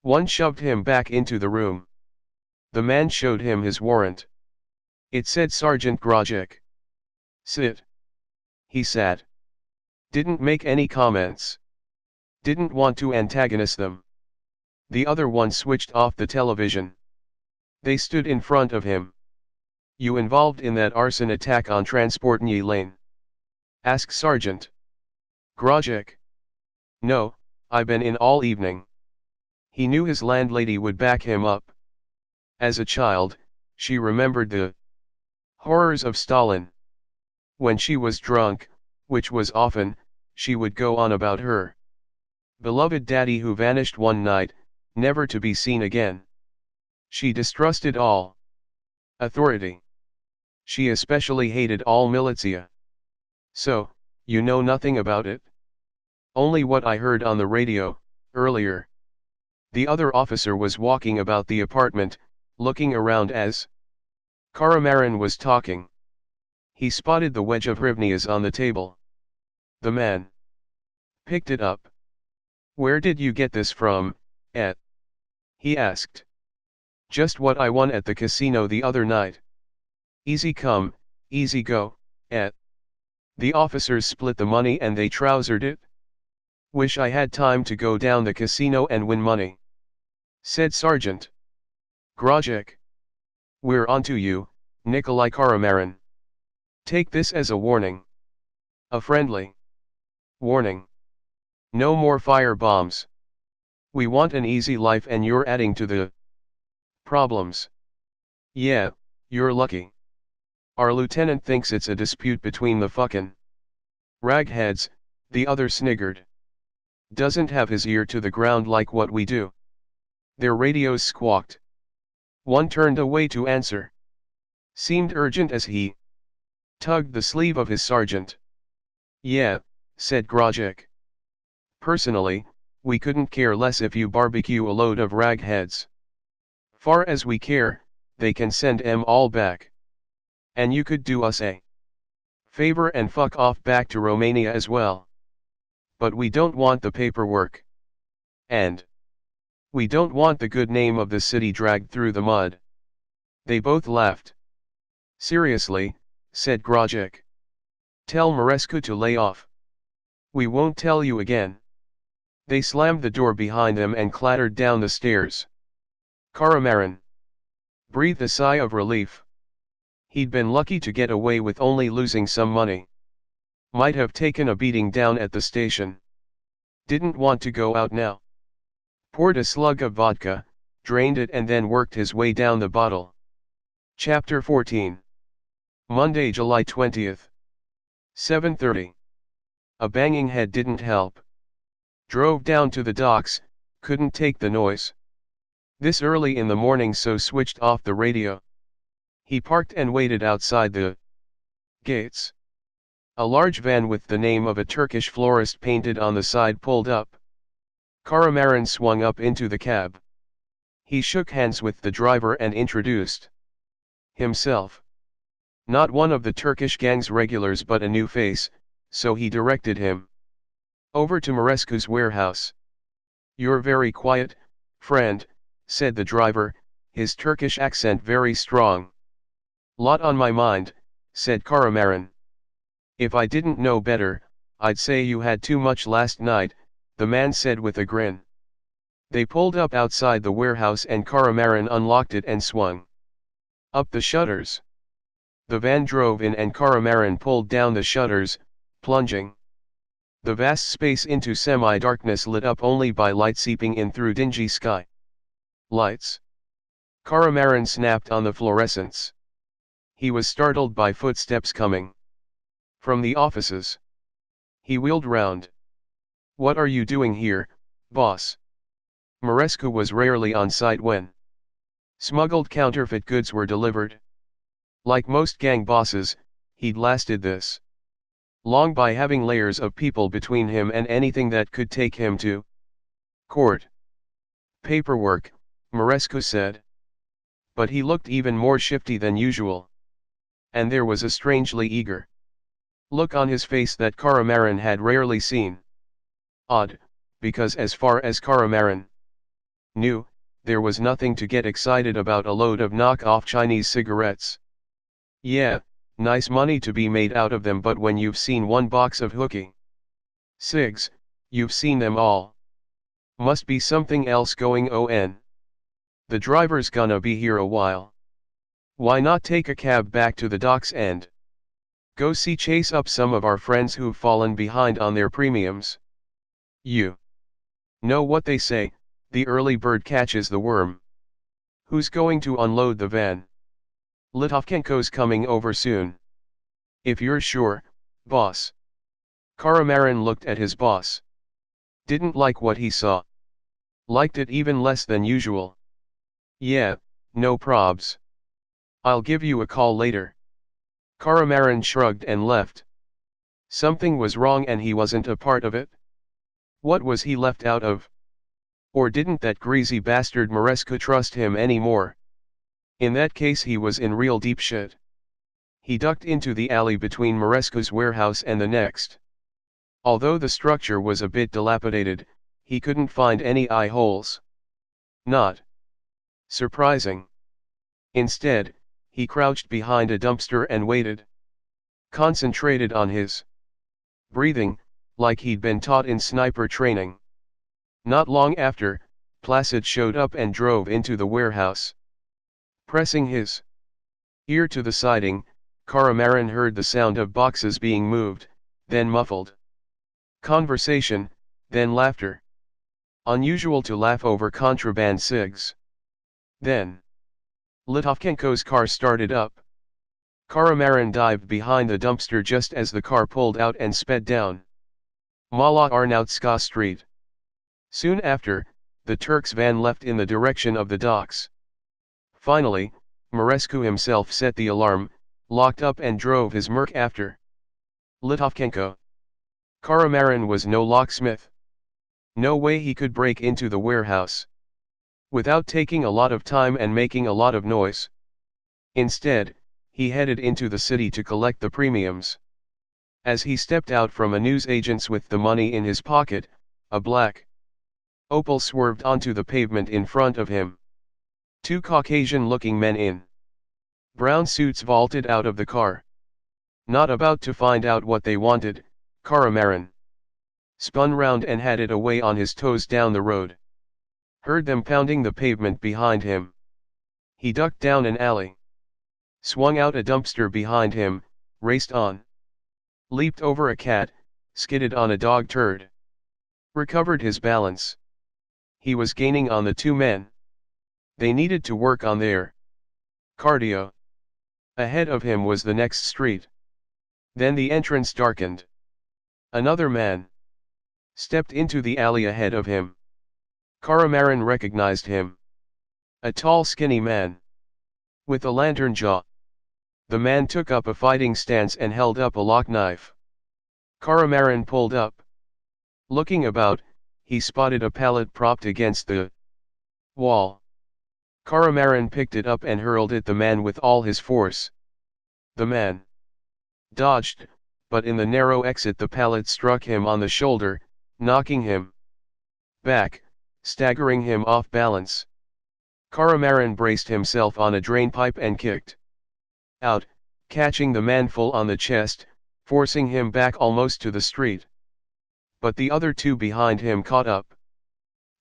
One shoved him back into the room. The man showed him his warrant. It said Sergeant Grojek. "Sit." He sat. Didn't make any comments. Didn't want to antagonize them. The other one switched off the television. They stood in front of him. "You involved in that arson attack on Transportny Lane?" asked Sergeant Grojek. "No, I been in all evening." He knew his landlady would back him up. As a child, she remembered the horrors of Stalin. When she was drunk, which was often, she would go on about her beloved daddy who vanished one night, never to be seen again. She distrusted all authority. She especially hated all militia. "So, you know nothing about it?" "Only what I heard on the radio, earlier." The other officer was walking about the apartment, looking around as Caramarin was talking. He spotted the wedge of hryvnias on the table. The man picked it up. "Where did you get this from, Et?" he asked. "Just what I won at the casino the other night." "Easy come, easy go, Et." The officers split the money and they trousered it. "Wish I had time to go down the casino and win money," said Sergeant Grojek. "We're onto you, Nicolae Caramarin. Take this as a warning. A friendly warning. No more fire bombs. We want an easy life and you're adding to the problems." "Yeah, you're lucky. Our lieutenant thinks it's a dispute between the fucking ragheads," the other sniggered. "Doesn't have his ear to the ground like what we do." Their radios squawked. One turned away to answer. Seemed urgent as he tugged the sleeve of his sergeant. "Yeah," said Grojek. "Personally, we couldn't care less if you barbecue a load of ragheads. Far as we care, they can send 'em all back. And you could do us a favor and fuck off back to Romania as well. But we don't want the paperwork. And we don't want the good name of the city dragged through the mud." They both laughed. "Seriously," said Grojek. "Tell Marescu to lay off. We won't tell you again." They slammed the door behind them and clattered down the stairs. Caramarin breathed a sigh of relief. He'd been lucky to get away with only losing some money. Might have taken a beating down at the station. Didn't want to go out now. Poured a slug of vodka, drained it and then worked his way down the bottle. Chapter 14. Monday, July 20th. 7:30. A banging head didn't help. Drove down to the docks, couldn't take the noise. This early in the morning, so switched off the radio. He parked and waited outside the gates. A large van with the name of a Turkish florist painted on the side pulled up. Caramarin swung up into the cab. He shook hands with the driver and introduced himself. Not one of the Turkish gang's regulars but a new face, so he directed him over to Marescu's warehouse. "You're very quiet, friend," said the driver, his Turkish accent very strong. "Lot on my mind," said Caramarin. "If I didn't know better, I'd say you had too much last night," the man said with a grin. They pulled up outside the warehouse and Caramarin unlocked it and swung up the shutters. The van drove in and Caramarin pulled down the shutters, plunging the vast space into semi-darkness lit up only by light seeping in through dingy sky lights. Caramarin snapped on the fluorescents. He was startled by footsteps coming from the offices. He wheeled round. "What are you doing here, boss?" Marescu was rarely on site when smuggled counterfeit goods were delivered. Like most gang bosses, he'd lasted this long by having layers of people between him and anything that could take him to court. "Paperwork," Marescu said. But he looked even more shifty than usual. And there was a strangely eager look on his face that Caramarin had rarely seen. Odd, because as far as Caramarin knew, there was nothing to get excited about a load of knock-off Chinese cigarettes. Yeah, nice money to be made out of them, but when you've seen one box of hooky cigs, you've seen them all. Must be something else going on. The driver's gonna be here a while. Why not take a cab back to the docks and go chase up some of our friends who've fallen behind on their premiums? You know what they say, the early bird catches the worm. Who's going to unload the van? Litovchenko's coming over soon. If you're sure, boss. Caramarin looked at his boss. Didn't like what he saw. Liked it even less than usual. Yeah, no probs. I'll give you a call later. Caramarin shrugged and left. Something was wrong and he wasn't a part of it. What was he left out of? Or didn't that greasy bastard Marescu trust him anymore? In that case he was in real deep shit. He ducked into the alley between Marescu's warehouse and the next. Although the structure was a bit dilapidated, he couldn't find any eye holes. Not surprising. Instead, he crouched behind a dumpster and waited. Concentrated on his breathing, like he'd been taught in sniper training. Not long after, Placid showed up and drove into the warehouse. Pressing his ear to the siding, Caramarin heard the sound of boxes being moved, then muffled conversation, then laughter. Unusual to laugh over contraband cigs. Then Litovchenko's car started up. Caramarin dived behind the dumpster just as the car pulled out and sped down Mala Arnautska Street. Soon after, the Turk's van left in the direction of the docks. Finally, Marescu himself set the alarm, locked up and drove his Merc after Litovchenko. Caramarin was no locksmith. No way he could break into the warehouse without taking a lot of time and making a lot of noise. Instead, he headed into the city to collect the premiums. As he stepped out from a newsagent's with the money in his pocket, a black Opel swerved onto the pavement in front of him. Two Caucasian-looking men in brown suits vaulted out of the car. Not about to find out what they wanted, Caramarin spun round and headed away on his toes down the road. Heard them pounding the pavement behind him. He ducked down an alley. Swung out a dumpster behind him, raced on. Leaped over a cat, skidded on a dog turd. Recovered his balance. He was gaining on the two men. They needed to work on their cardio. Ahead of him was the next street. Then the entrance darkened. Another man stepped into the alley ahead of him. Caramarin recognized him. A tall skinny man with a lantern jaw. The man took up a fighting stance and held up a lock knife. Caramarin pulled up. Looking about, he spotted a pallet propped against the wall. Caramarin picked it up and hurled it the man with all his force. The man dodged, but in the narrow exit the pallet struck him on the shoulder, knocking him back, staggering him off balance. Caramarin braced himself on a drainpipe and kicked out, catching the man full on the chest, forcing him back almost to the street. But the other two behind him caught up.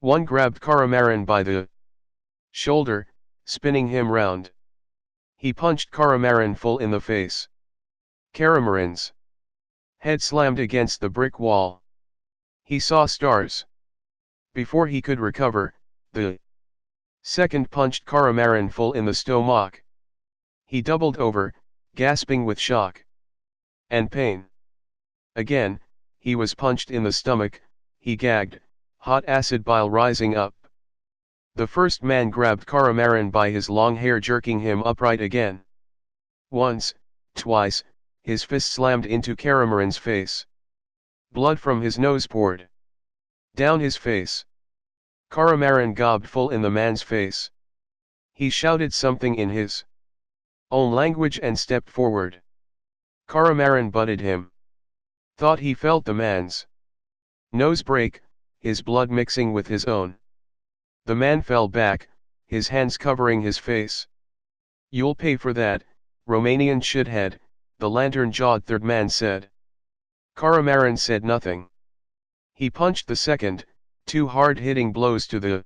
One grabbed Caramarin by the shoulder, spinning him round. He punched Caramarin full in the face. Caramarin's head slammed against the brick wall. He saw stars. Before he could recover, the second punched Caramarin full in the stomach. He doubled over, gasping with shock and pain. Again, he was punched in the stomach, he gagged, hot acid bile rising up. The first man grabbed Caramarin by his long hair, jerking him upright again. Once, twice, his fist slammed into Caramarin's face. Blood from his nose poured down his face. Caramarin gobbed full in the man's face. He shouted something in his own language and stepped forward. Caramarin butted him. Thought he felt the man's nose break, his blood mixing with his own. The man fell back, his hands covering his face. "You'll pay for that, Romanian shithead," the lantern-jawed third man said. Caramarin said nothing. He punched the second, two hard-hitting blows to the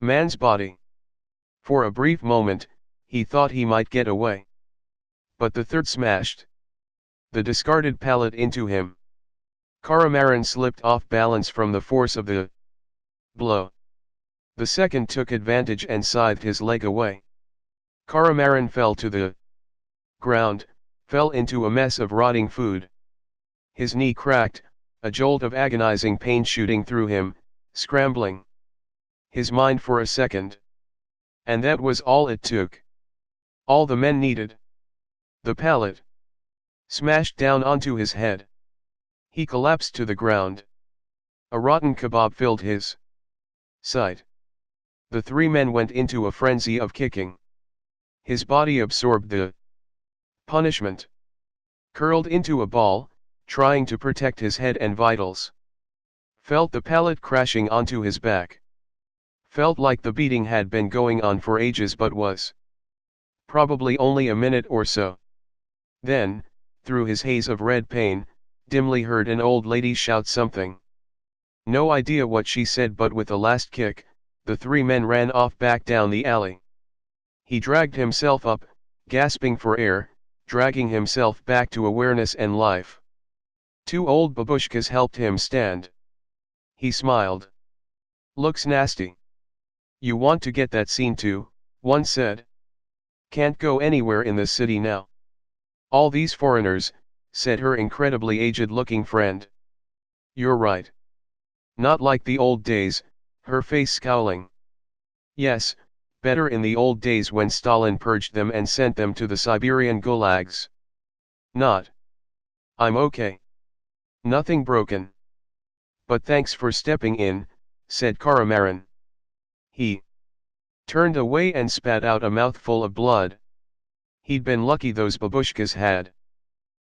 man's body. For a brief moment, he thought he might get away. But the third smashed the discarded pallet into him. Caramarin slipped off balance from the force of the blow. The second took advantage and scythed his leg away. Caramarin fell to the ground, fell into a mess of rotting food. His knee cracked, a jolt of agonizing pain shooting through him, scrambling his mind for a second. And that was all it took. All the men needed. The pallet smashed down onto his head. He collapsed to the ground. A rotten kebab filled his sight. The three men went into a frenzy of kicking. His body absorbed the punishment. Curled into a ball, trying to protect his head and vitals. Felt the pallet crashing onto his back. Felt like the beating had been going on for ages but was probably only a minute or so. Then, through his haze of red pain, dimly heard an old lady shout something. No idea what she said, but with a last kick, the three men ran off back down the alley. He dragged himself up, gasping for air, dragging himself back to awareness and life. Two old babushkas helped him stand. He smiled. "Looks nasty. You want to get that scene too," one said. "Can't go anywhere in the city now. All these foreigners," said her incredibly aged-looking friend. "You're right. Not like the old days," her face scowling. "Yes, better in the old days when Stalin purged them and sent them to the Siberian gulags. Not. I'm okay. Nothing broken. But thanks for stepping in," said Caramarin. He turned away and spat out a mouthful of blood. He'd been lucky those babushkas had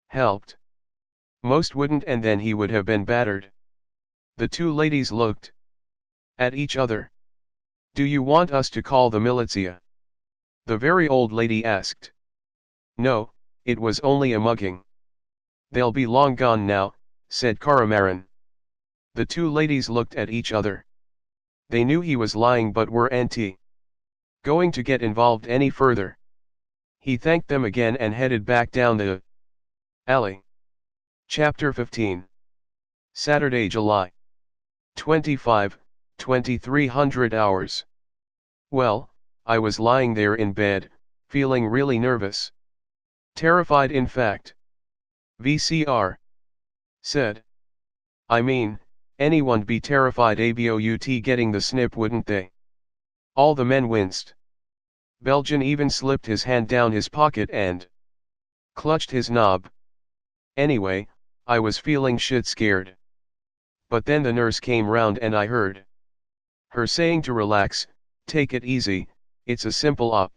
helped. Most wouldn't, and then he would have been battered. The two ladies looked at each other. "Do you want us to call the militia?" the very old lady asked. "No, it was only a mugging. They'll be long gone now," said Caramarin. The two ladies looked at each other. They knew he was lying but were going to get involved any further. He thanked them again and headed back down the alley. Chapter 15. Saturday, July 25, 2300 hours. Well, I was lying there in bed, feeling really nervous. Terrified, in fact. VCR said. "I mean, anyone'd be terrified about getting the snip, wouldn't they?" All the men winced. Belgian even slipped his hand down his pocket and clutched his knob. Anyway, I was feeling shit scared. But then the nurse came round and I heard her saying to relax, "Take it easy, It's a simple op.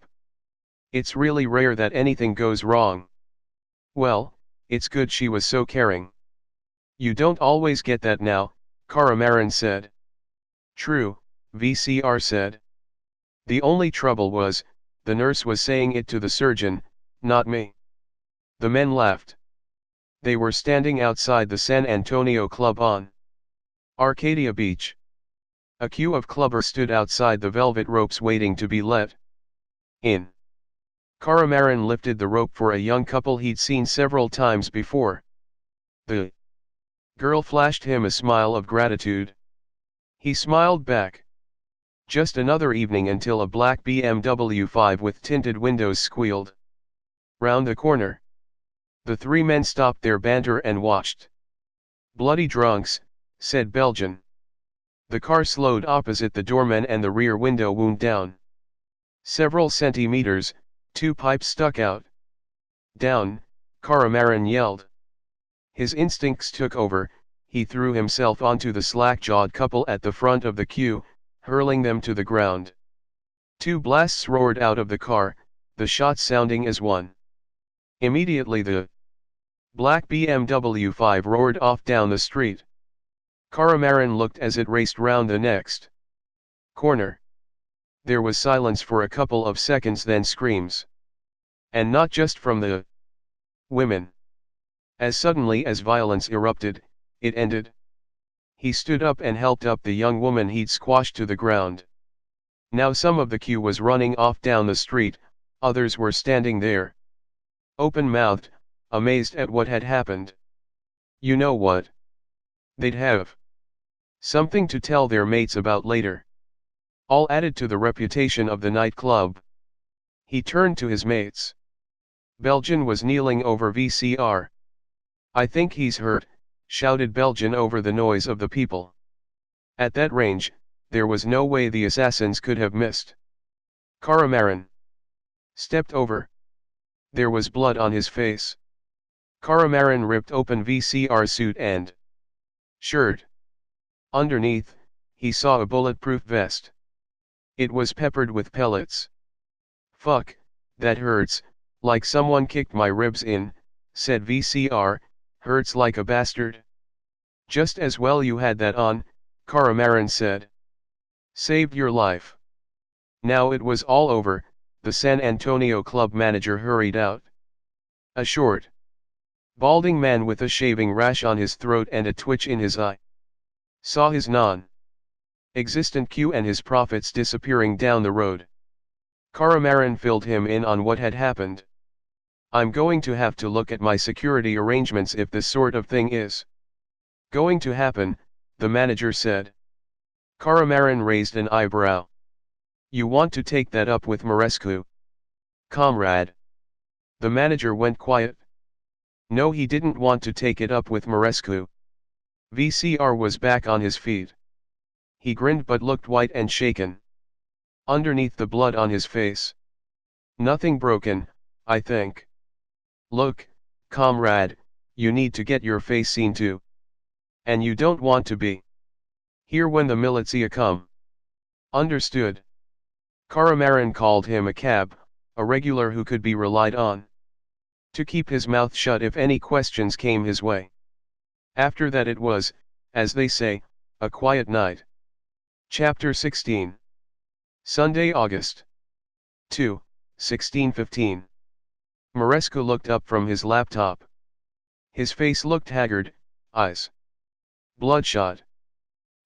It's really rare that anything goes wrong. Well, it's good she was so caring. You don't always get that now, Caramarin said. True, VCR said. The only trouble was, the nurse was saying it to the surgeon, not me. The men laughed. They were standing outside the San Antonio club on Arcadia Beach. A queue of clubbers stood outside the velvet ropes waiting to be let in. Caramarin lifted the rope for a young couple he'd seen several times before. The girl flashed him a smile of gratitude. He smiled back. Just another evening until a black BMW 5 with tinted windows squealed round the corner. The three men stopped their banter and watched. Bloody drunks, said Belgian. The car slowed opposite the doorman and the rear window wound down. Several centimeters, two pipes stuck out. Down, Caramarin yelled. His instincts took over, he threw himself onto the slack-jawed couple at the front of the queue, hurling them to the ground. Two blasts roared out of the car, the shots sounding as one. Immediately the black BMW 5 roared off down the street. Caramarin looked as it raced round the next corner. There was silence for a couple of seconds, then screams. And not just from the women. As suddenly as violence erupted, it ended. He stood up and helped up the young woman he'd squashed to the ground. Now some of the queue was running off down the street, others were standing there, open-mouthed, amazed at what had happened. You know what? They'd have something to tell their mates about later. All added to the reputation of the nightclub. He turned to his mates. Belgian was kneeling over VCR. I think he's hurt, shouted Belgian over the noise of the people. At that range, there was no way the assassins could have missed. Caramarin stepped over. There was blood on his face. Caramarin ripped open VCR suit and shirt. Underneath, he saw a bulletproof vest. It was peppered with pellets. Fuck, that hurts, like someone kicked my ribs in, said VCR, hurts like a bastard. Just as well you had that on, Caramarin said. Saved your life. Now it was all over, the San Antonio club manager hurried out. A short, balding man with a shaving rash on his throat and a twitch in his eye saw his non-existent queue and his profits disappearing down the road. Caramarin filled him in on what had happened. I'm going to have to look at my security arrangements if this sort of thing is going to happen, the manager said. Caramarin raised an eyebrow. You want to take that up with Marescu, comrade? The manager went quiet. No, he didn't want to take it up with Marescu. VCR was back on his feet. He grinned but looked white and shaken. Underneath the blood on his face. Nothing broken, I think. Look, comrade, you need to get your face seen too. And you don't want to be here when the militia come. Understood. Caramarin called him a cab, a regular who could be relied on to keep his mouth shut if any questions came his way. After that it was, as they say, a quiet night. Chapter 16. Sunday, August 2, 1615. Marescu looked up from his laptop. His face looked haggard, eyes bloodshot.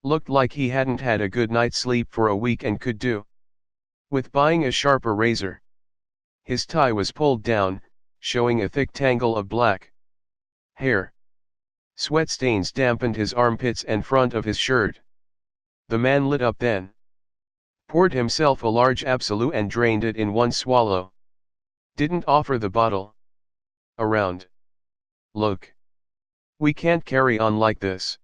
Looked like he hadn't had a good night's sleep for a week and could do with buying a sharper razor. His tie was pulled down, showing a thick tangle of black hair. Sweat stains dampened his armpits and front of his shirt. The man lit up then. Poured himself a large Absolute and drained it in one swallow. Didn't offer the bottle around. Look. We can't carry on like this.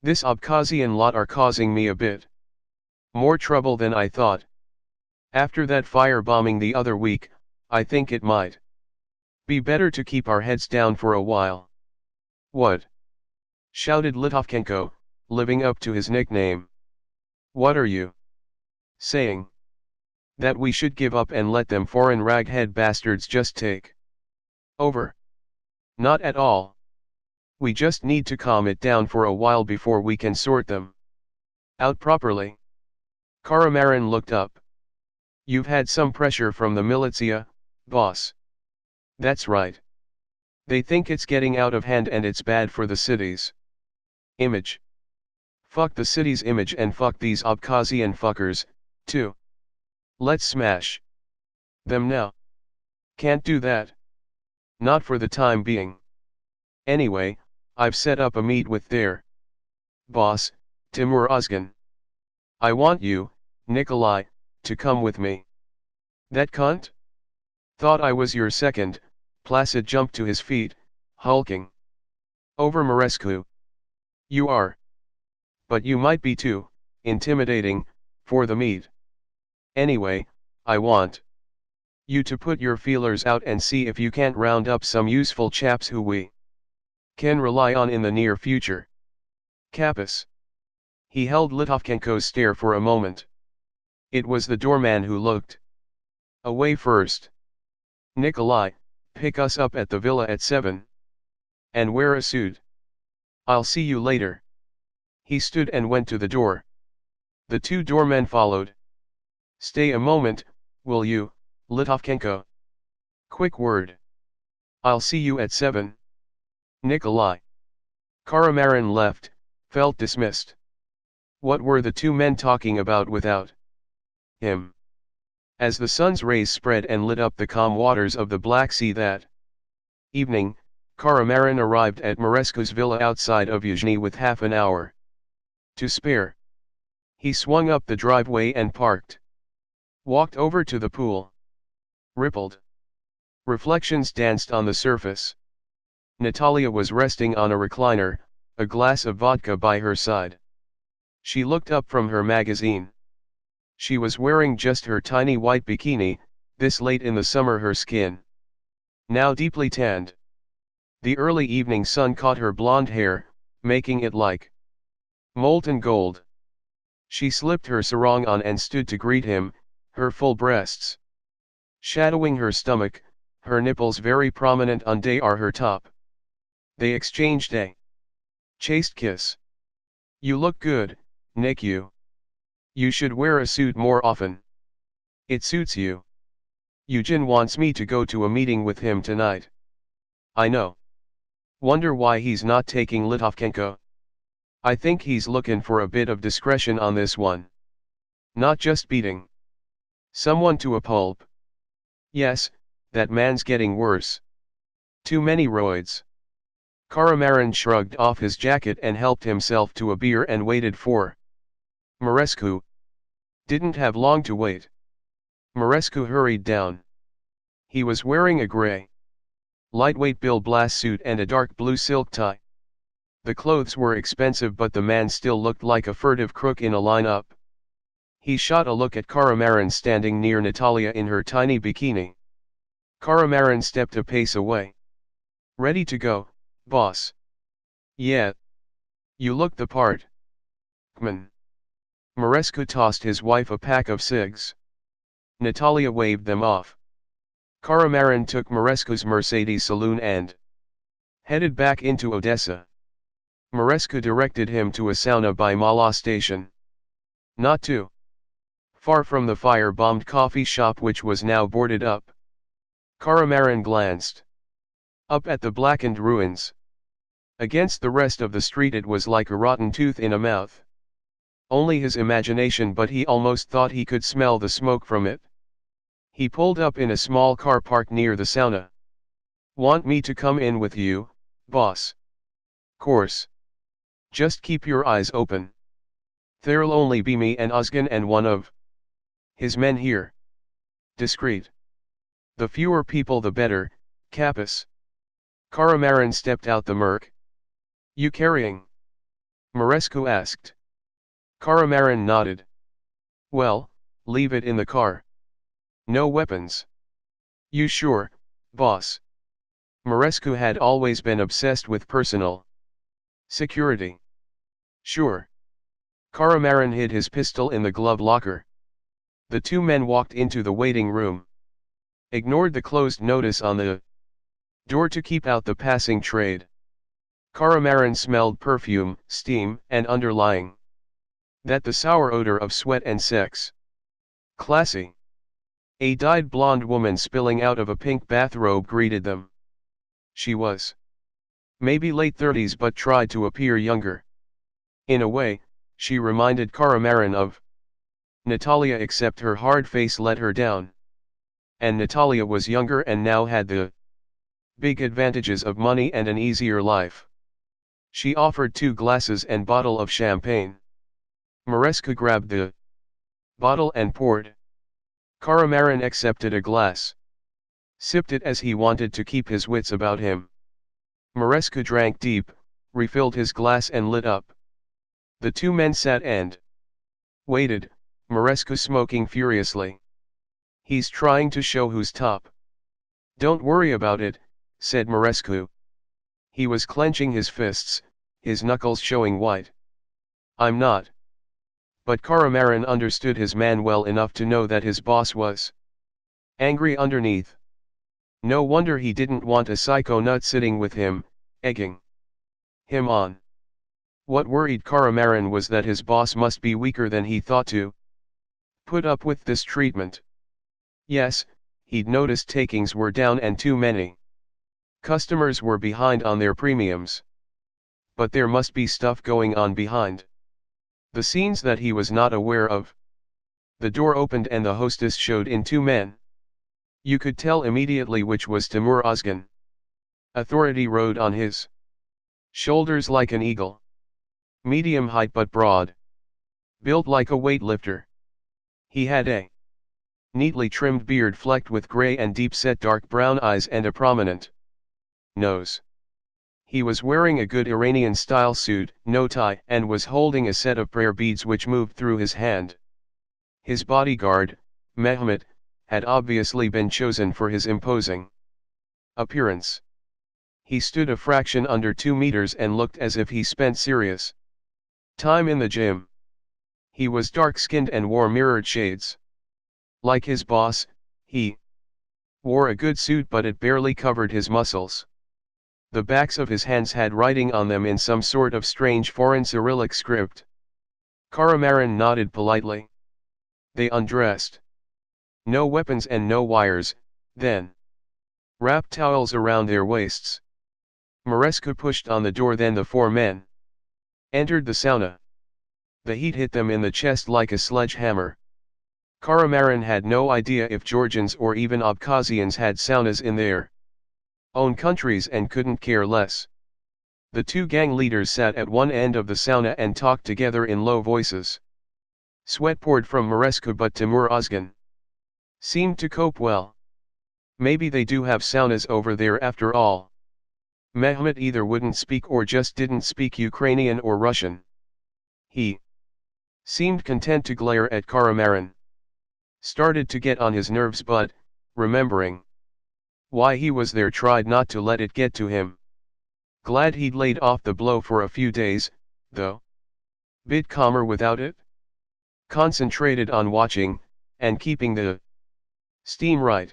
This Abkhazian lot are causing me a bit more trouble than I thought. After that firebombing the other week, I think it might be better to keep our heads down for a while. What? Shouted Litovchenko, living up to his nickname. What are you saying? That we should give up and let them foreign raghead bastards just take over? Not at all. We just need to calm it down for a while before we can sort them out properly. Caramarin looked up. You've had some pressure from the militia, boss. That's right. They think it's getting out of hand and it's bad for the city's image. Fuck the city's image and fuck these Abkhazian fuckers, too. Let's smash them now. Can't do that. Not for the time being. Anyway, I've set up a meet with their boss, Timur Ozgan. I want you, Nicolae, to come with me. That cunt? Thought I was your second. Placid jumped to his feet, hulking over Mărescu. You are. But you might be too intimidating for the meet. Anyway, I want you to put your feelers out and see if you can't round up some useful chaps who we can rely on in the near future. Kappas. He held Litovchenko's stare for a moment. It was the doorman who looked away first. Nicolae, pick us up at the villa at 7. And wear a suit. I'll see you later. He stood and went to the door. The two doormen followed. Stay a moment, will you, Litovchenko? Quick word. I'll see you at 7. Nicolae. Caramarin left, felt dismissed. What were the two men talking about without him? As the sun's rays spread and lit up the calm waters of the Black Sea that evening, Caramarin arrived at Mărescu's villa outside of Yuzhny with half an hour to spare. He swung up the driveway and parked. Walked over to the pool. Rippled reflections danced on the surface. Natalia was resting on a recliner, a glass of vodka by her side. She looked up from her magazine. She was wearing just her tiny white bikini, this late in the summer her skin now deeply tanned. The early evening sun caught her blonde hair, making it like molten gold. She slipped her sarong on and stood to greet him, her full breasts shadowing her stomach, her nipples very prominent under her top. They exchanged a chaste kiss. You look good, Nick. You should wear a suit more often. It suits you. Eugen wants me to go to a meeting with him tonight. I know. Wonder why he's not taking Litovchenko. I think he's looking for a bit of discretion on this one. Not just beating someone to a pulp. Yes, that man's getting worse. Too many roids. Caramarin shrugged off his jacket and helped himself to a beer and waited for Mărescu. Didn't have long to wait. Mărescu hurried down. He was wearing a gray, lightweight Bill Blass suit and a dark blue silk tie. The clothes were expensive but the man still looked like a furtive crook in a lineup. He shot a look at Caramarin standing near Natalia in her tiny bikini. Caramarin stepped a pace away. Ready to go, boss? Yeah. You look the part. Kman. Mărescu tossed his wife a pack of cigs. Natalia waved them off. Caramarin took Mărescu's Mercedes saloon and headed back into Odessa. Mărescu directed him to a sauna by Mala station. Not too far from the fire-bombed coffee shop which was now boarded up. Caramarin glanced up at the blackened ruins. Against the rest of the street it was like a rotten tooth in a mouth. Only his imagination, but he almost thought he could smell the smoke from it. He pulled up in a small car parked near the sauna. Want me to come in with you, boss? Course. Just keep your eyes open. There'll only be me and Ozgan and one of his men here. Discreet. The fewer people the better, Kappas. Caramarin stepped out the Merc. You carrying? Mărescu asked. Caramarin nodded. Well, leave it in the car. No weapons. You sure, boss? Mărescu had always been obsessed with personal security. Sure. Caramarin hid his pistol in the glove locker. The two men walked into the waiting room. Ignored the closed notice on the door to keep out the passing trade. Caramarin smelled perfume, steam, and underlying that the sour odor of sweat and sex. Classy. A dyed blonde woman spilling out of a pink bathrobe greeted them. She was maybe late 30s but tried to appear younger. In a way, she reminded Caramarin of Natalia, except her hard face let her down. And Natalia was younger and now had the big advantages of money and an easier life. She offered 2 glasses and bottle of champagne. Maresca grabbed the bottle and poured. Caramarin accepted a glass. Sipped it as he wanted to keep his wits about him. Maresca drank deep, refilled his glass and lit up. The two men sat and waited, Maresca smoking furiously. He's trying to show who's top. Don't worry about it, said Marescu. He was clenching his fists, his knuckles showing white. I'm not. But Caramarin understood his man well enough to know that his boss was angry underneath. No wonder he didn't want a psycho nut sitting with him, egging him on. What worried Caramarin was that his boss must be weaker than he thought to put up with this treatment. Yes, he'd noticed takings were down and too many customers were behind on their premiums. But there must be stuff going on behind the scenes that he was not aware of. The door opened and the hostess showed in 2 men. You could tell immediately which was Timur Ozgen. Authority rode on his shoulders like an eagle. Medium height but broad. Built like a weightlifter. He had a neatly trimmed beard flecked with gray and deep-set dark brown eyes and a prominent nose. He was wearing a good Iranian-style suit, no tie, and was holding a set of prayer beads which moved through his hand. His bodyguard, Mehmet, had obviously been chosen for his imposing appearance. He stood a fraction under 2 meters and looked as if he spent serious time in the gym. He was dark-skinned and wore mirrored shades. Like his boss, he wore a good suit but it barely covered his muscles. The backs of his hands had writing on them in some sort of strange foreign Cyrillic script. Caramarin nodded politely. They undressed. No weapons and no wires, then. Wrapped towels around their waists. Maresca pushed on the door, then the 4 men entered the sauna. The heat hit them in the chest like a sledgehammer. Caramarin had no idea if Georgians or even Abkhazians had saunas in their own countries and couldn't care less. The 2 gang leaders sat at one end of the sauna and talked together in low voices. Sweat poured from Maresca, but Timur Ozgen seemed to cope well. Maybe they do have saunas over there after all. Mehmet either wouldn't speak or just didn't speak Ukrainian or Russian. He seemed content to glare at Caramarin. Started to get on his nerves, but, remembering why he was there, tried not to let it get to him. Glad he'd laid off the blow for a few days, though. Bit calmer without it. Concentrated on watching, and keeping the steam right.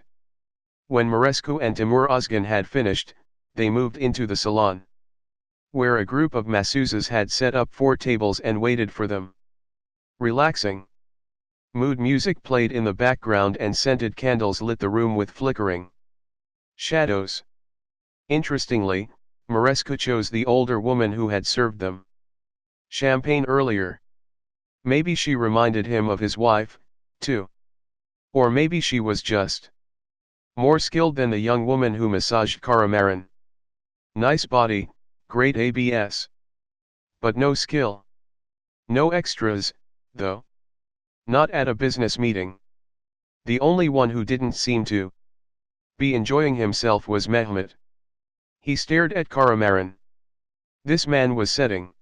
When Marescu and Timur Ozgen had finished, they moved into the salon, where a group of masseuses had set up 4 tables and waited for them. Relaxing. Mood music played in the background and scented candles lit the room with flickering shadows. Interestingly, Maresca chose the older woman who had served them champagne earlier. Maybe she reminded him of his wife, too. Or maybe she was just more skilled than the young woman who massaged Caramarin. Nice body, great ABS. But no skill. No extras, though. Not at a business meeting. The only one who didn't seem to be enjoying himself was Mehmet. He stared at Caramarin. This man was setting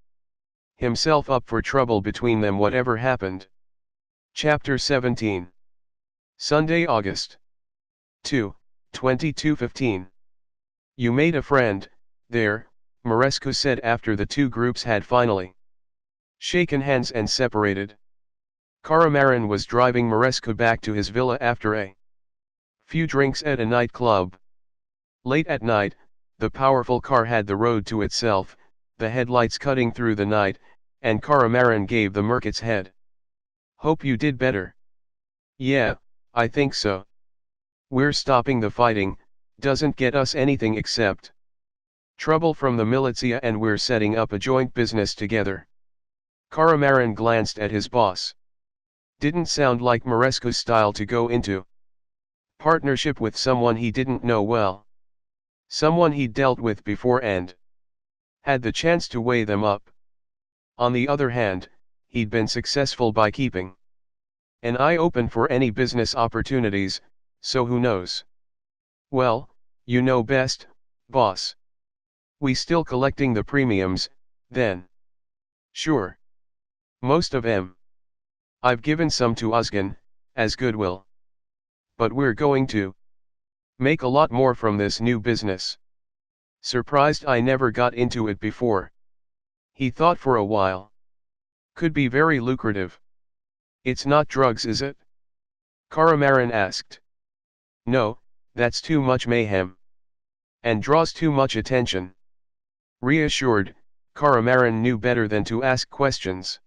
himself up for trouble between them, whatever happened. Chapter 17. Sunday, August 2, 2215. You made a friend, there, Marescu said after the 2 groups had finally shaken hands and separated. Caramarin was driving Maresca back to his villa after a few drinks at a nightclub. Late at night, the powerful car had the road to itself, the headlights cutting through the night, and Caramarin gave the Merc its head. "Hope you did better." "Yeah, I think so. We're stopping the fighting, doesn't get us anything except trouble from the militia, and we're setting up a joint business together." Caramarin glanced at his boss. Didn't sound like Maresca's style to go into partnership with someone he didn't know well. Someone he'd dealt with before and had the chance to weigh them up. On the other hand, he'd been successful by keeping an eye open for any business opportunities, so who knows? "Well, you know best, boss. We still collecting the premiums, then?" "Sure. Most of 'em. I've given some to Ozgen, as goodwill. But we're going to make a lot more from this new business. Surprised I never got into it before." He thought for a while. "Could be very lucrative." "It's not drugs, is it?" Caramarin asked. "No, that's too much mayhem. And draws too much attention." Reassured, Caramarin knew better than to ask questions.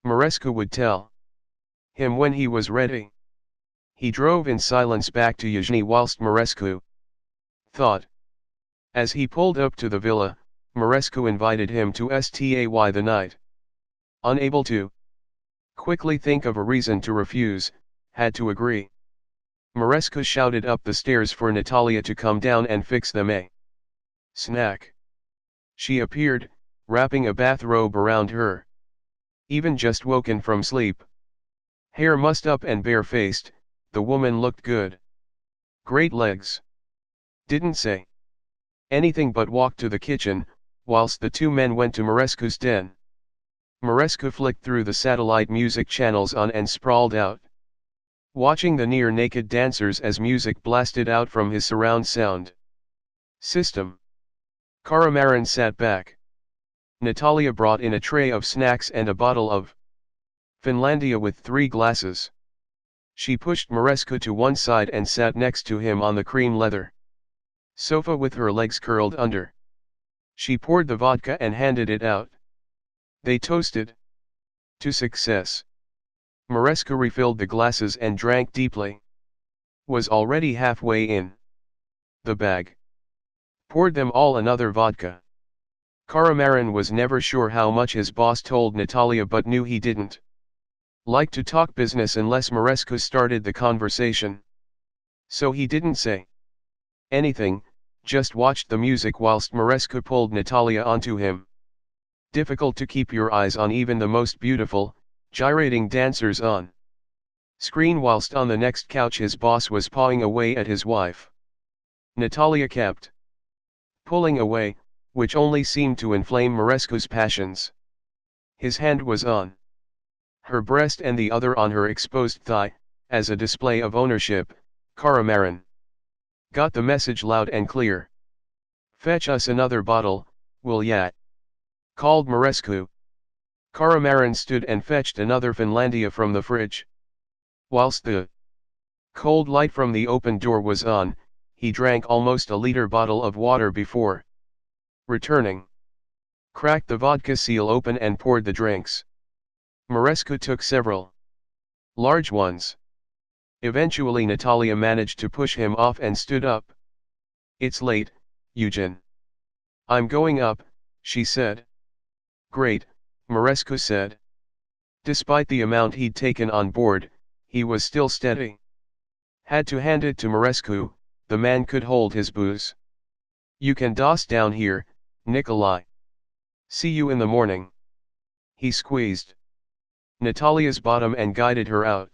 Maresca would tell him when he was ready. He drove in silence back to Yuzhny whilst Marescu thought. As he pulled up to the villa, Marescu invited him to stay the night. Unable to quickly think of a reason to refuse, had to agree. Marescu shouted up the stairs for Natalia to come down and fix them a snack. She appeared, wrapping a bathrobe around her. Even just woken from sleep. Hair mussed up and bare-faced, the woman looked good. Great legs. Didn't say anything but walked to the kitchen, whilst the two men went to Marescu's den. Marescu flicked through the satellite music channels on and sprawled out, watching the near-naked dancers as music blasted out from his surround sound system. Caramarin sat back. Natalia brought in a tray of snacks and a bottle of Finlandia with 3 glasses. She pushed Marescu to one side and sat next to him on the cream leather sofa with her legs curled under. She poured the vodka and handed it out. They toasted to success. Marescu refilled the glasses and drank deeply. Was already halfway in the bag. Poured them all another vodka. Caramarin was never sure how much his boss told Natalia, but knew he didn't like to talk business unless Marescu started the conversation. So he didn't say anything, just watched the music whilst Marescu pulled Natalia onto him. Difficult to keep your eyes on even the most beautiful, gyrating dancers on screen, whilst on the next couch his boss was pawing away at his wife. Natalia kept pulling away, which only seemed to inflame Marescu's passions. His hand was on her breast and the other on her exposed thigh, as a display of ownership. Caramarin got the message loud and clear. "Fetch us another bottle, will ya?" called Marescu. Caramarin stood and fetched another Finlandia from the fridge. Whilst the cold light from the open door was on, he drank almost a liter bottle of water before returning. Cracked the vodka seal open and poured the drinks. Marescu took several large ones. Eventually Natalia managed to push him off and stood up. "It's late, Eugen. I'm going up," she said. "Great," Marescu said. Despite the amount he'd taken on board, he was still steady. Had to hand it to Marescu, the man could hold his booze. "You can doss down here, Nicolae. See you in the morning." He squeezed Natalia's bottom and guided her out.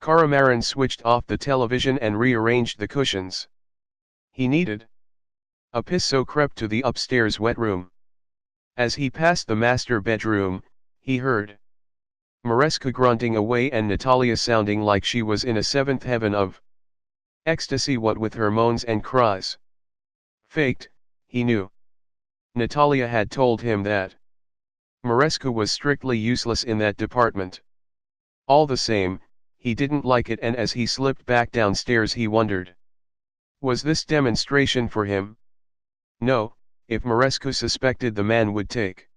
Caramarin switched off the television and rearranged the cushions. He needed a piss, so crept to the upstairs wet room. As he passed the master bedroom, he heard Marescu grunting away and Natalia sounding like she was in a seventh heaven of ecstasy, what with her moans and cries. Faked, he knew. Natalia had told him that Marescu was strictly useless in that department. All the same, he didn't like it, and as he slipped back downstairs he wondered. Was this demonstration for him? No, if Marescu suspected, the man would take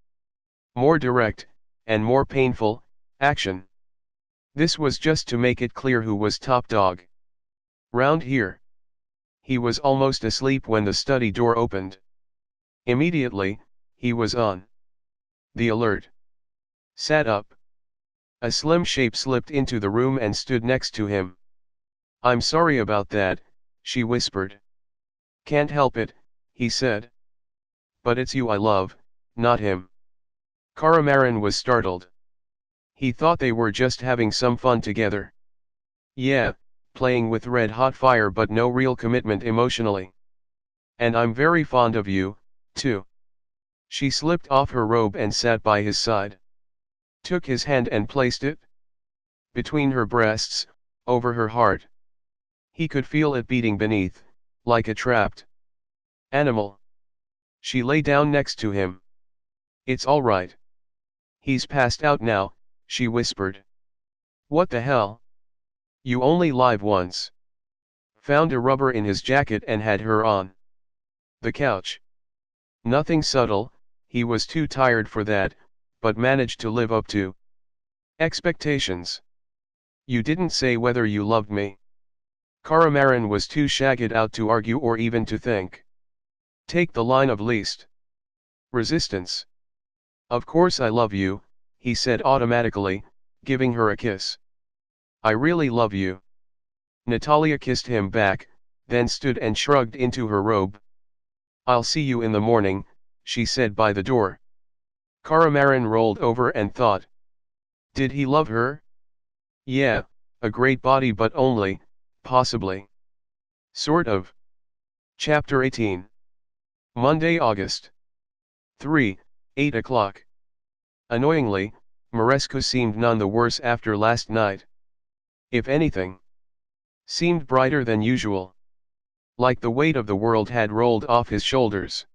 more direct, and more painful, action. This was just to make it clear who was top dog round here. He was almost asleep when the study door opened. Immediately, he was on the alert. Sat up. A slim shape slipped into the room and stood next to him. "I'm sorry about that," she whispered. "Can't help it," he said. "But it's you I love, not him." Caramarin was startled. He thought they were just having some fun together. Yeah, playing with red hot fire, but no real commitment emotionally. "And I'm very fond of you, too." She slipped off her robe and sat by his side. Took his hand and placed it between her breasts, over her heart. He could feel it beating beneath, like a trapped animal. She lay down next to him. "It's all right. He's passed out now," she whispered. "What the hell? You only live once." Found a rubber in his jacket and had her on the couch. Nothing subtle, he was too tired for that, but managed to live up to expectations. "You didn't say whether you loved me." Caramarin was too shagged out to argue or even to think. Take the line of least resistance. "Of course I love you," he said automatically, giving her a kiss. "I really love you." Natalia kissed him back, then stood and shrugged into her robe. "I'll see you in the morning," she said by the door. Caramarin rolled over and thought. Did he love her? Yeah, a great body, but only, possibly. Sort of. Chapter 18. Monday, August 3, 8 o'clock. Annoyingly, Marescu seemed none the worse after last night. If anything, seemed brighter than usual. Like the weight of the world had rolled off his shoulders.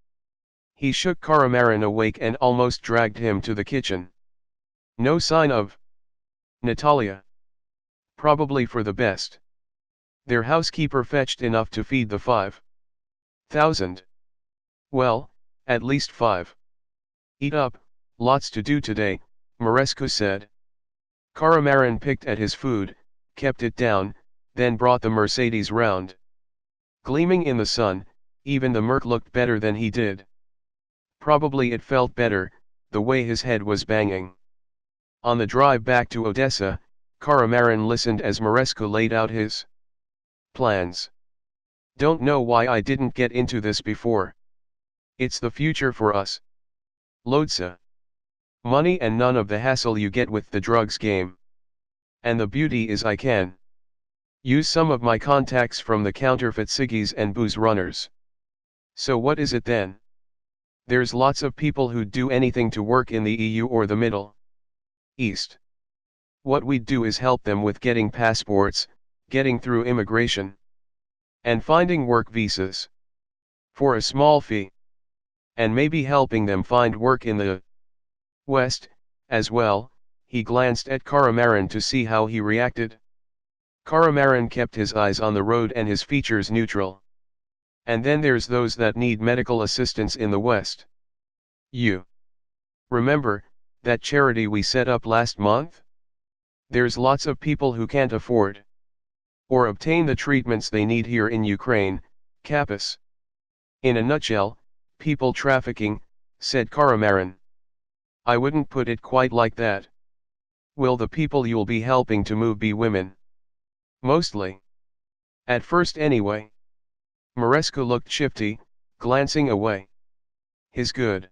He shook Caramarin awake and almost dragged him to the kitchen. No sign of Natalia. Probably for the best. Their housekeeper fetched enough to feed the 5,000. Well, at least 5. Eat up, lots to do today, Marescu said. Caramarin picked at his food, kept it down, then brought the Mercedes round. Gleaming in the sun, even the Merc looked better than he did. Probably it felt better, the way his head was banging. On the drive back to Odessa, Caramarin listened as Marescu laid out his plans. Don't know why I didn't get into this before. It's the future for us. Lodza. Money and none of the hassle you get with the drugs game. And the beauty is I can use some of my contacts from the counterfeit ciggies and booze runners. So what is it then? There's lots of people who'd do anything to work in the EU or the Middle East. What we'd do is help them with getting passports, getting through immigration, and finding work visas. For a small fee. And maybe helping them find work in the West, as well. He glanced at Caramarin to see how he reacted. Caramarin kept his eyes on the road and his features neutral. And then there's those that need medical assistance in the West. You remember that charity we set up last month? There's lots of people who can't afford or obtain the treatments they need here in Ukraine, Kappas. In a nutshell, people trafficking, said Caramarin. I wouldn't put it quite like that. Will the people you'll be helping to move be women? Mostly. At first anyway. Marescu looked shifty, glancing away. His good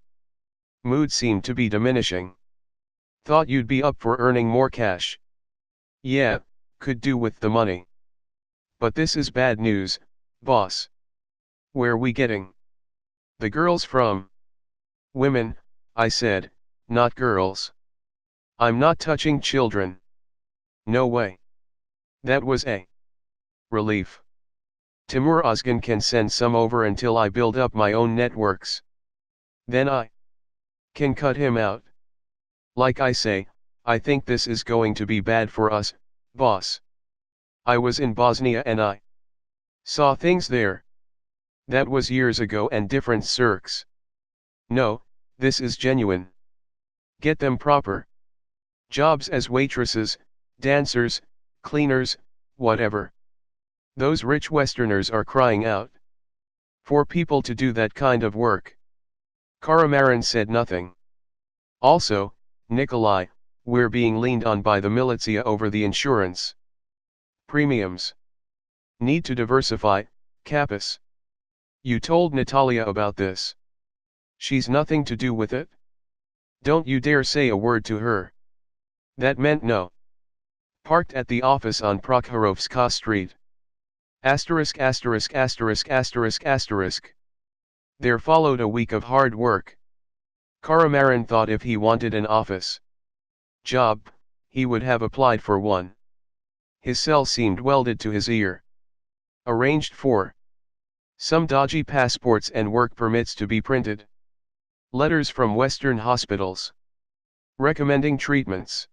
mood seemed to be diminishing. Thought you'd be up for earning more cash. Yeah, could do with the money. But this is bad news, boss. Where we getting the girls from? Women, I said, not girls. I'm not touching children. No way. That was a relief. Timur Ozgan can send some over until I build up my own networks. Then I can cut him out. Like I say, I think this is going to be bad for us, boss. I was in Bosnia and I saw things there. That was years ago and different circs. No, this is genuine. Get them proper jobs as waitresses, dancers, cleaners, whatever. Those rich Westerners are crying out for people to do that kind of work. Caramarin said nothing. Also, Nicolae, we're being leaned on by the militia over the insurance premiums. Need to diversify, Capus. You told Natalia about this. She's nothing to do with it. Don't you dare say a word to her. That meant no. Parked at the office on Prokhorovska Street. Asterisk asterisk asterisk asterisk asterisk. There followed a week of hard work. Caramarin thought if he wanted an office job, he would have applied for one. His cell seemed welded to his ear. Arranged for some dodgy passports and work permits to be printed. Letters from Western hospitals recommending treatments.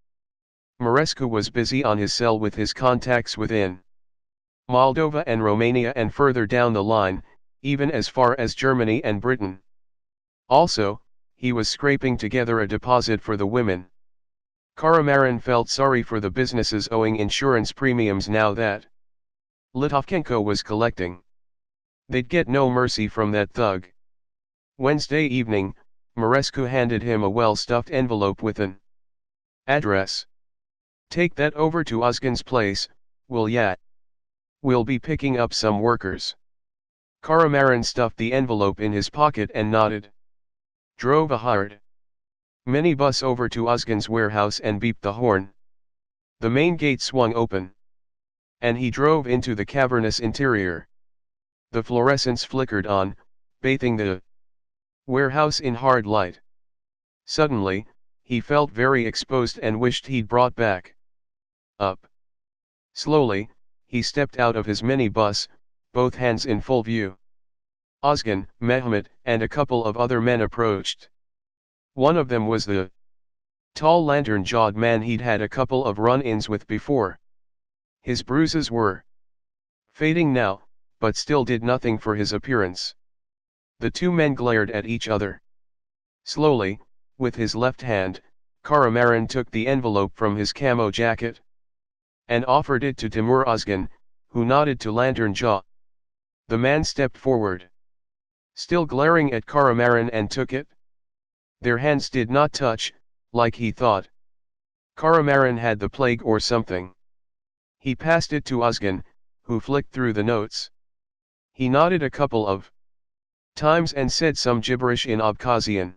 Mărescu was busy on his cell with his contacts within Moldova and Romania and further down the line, even as far as Germany and Britain. Also, he was scraping together a deposit for the women. Caramarin felt sorry for the businesses owing insurance premiums now that Litovchenko was collecting. They'd get no mercy from that thug. Wednesday evening, Mărescu handed him a well-stuffed envelope with an address. Take that over to Ozgin's place, will ya? We'll be picking up some workers. Caramarin stuffed the envelope in his pocket and nodded. Drove a hired minibus over to Ozgin's warehouse and beeped the horn. The main gate swung open. And he drove into the cavernous interior. The fluorescents flickered on, bathing the warehouse in hard light. Suddenly, he felt very exposed and wished he'd brought back up. Slowly, he stepped out of his minibus, both hands in full view. Ozgin, Mehmet, and a couple of other men approached. One of them was the tall lantern-jawed man he'd had a couple of run-ins with before. His bruises were fading now, but still did nothing for his appearance. The two men glared at each other. Slowly, with his left hand, Caramarin took the envelope from his camo jacket and offered it to Timur Ozgin, who nodded to Lantern Jaw. The man stepped forward, still glaring at Caramarin, and took it. Their hands did not touch, like he thought. Caramarin had the plague or something. He passed it to Ozgin, who flicked through the notes. He nodded a couple of times and said some gibberish in Abkhazian.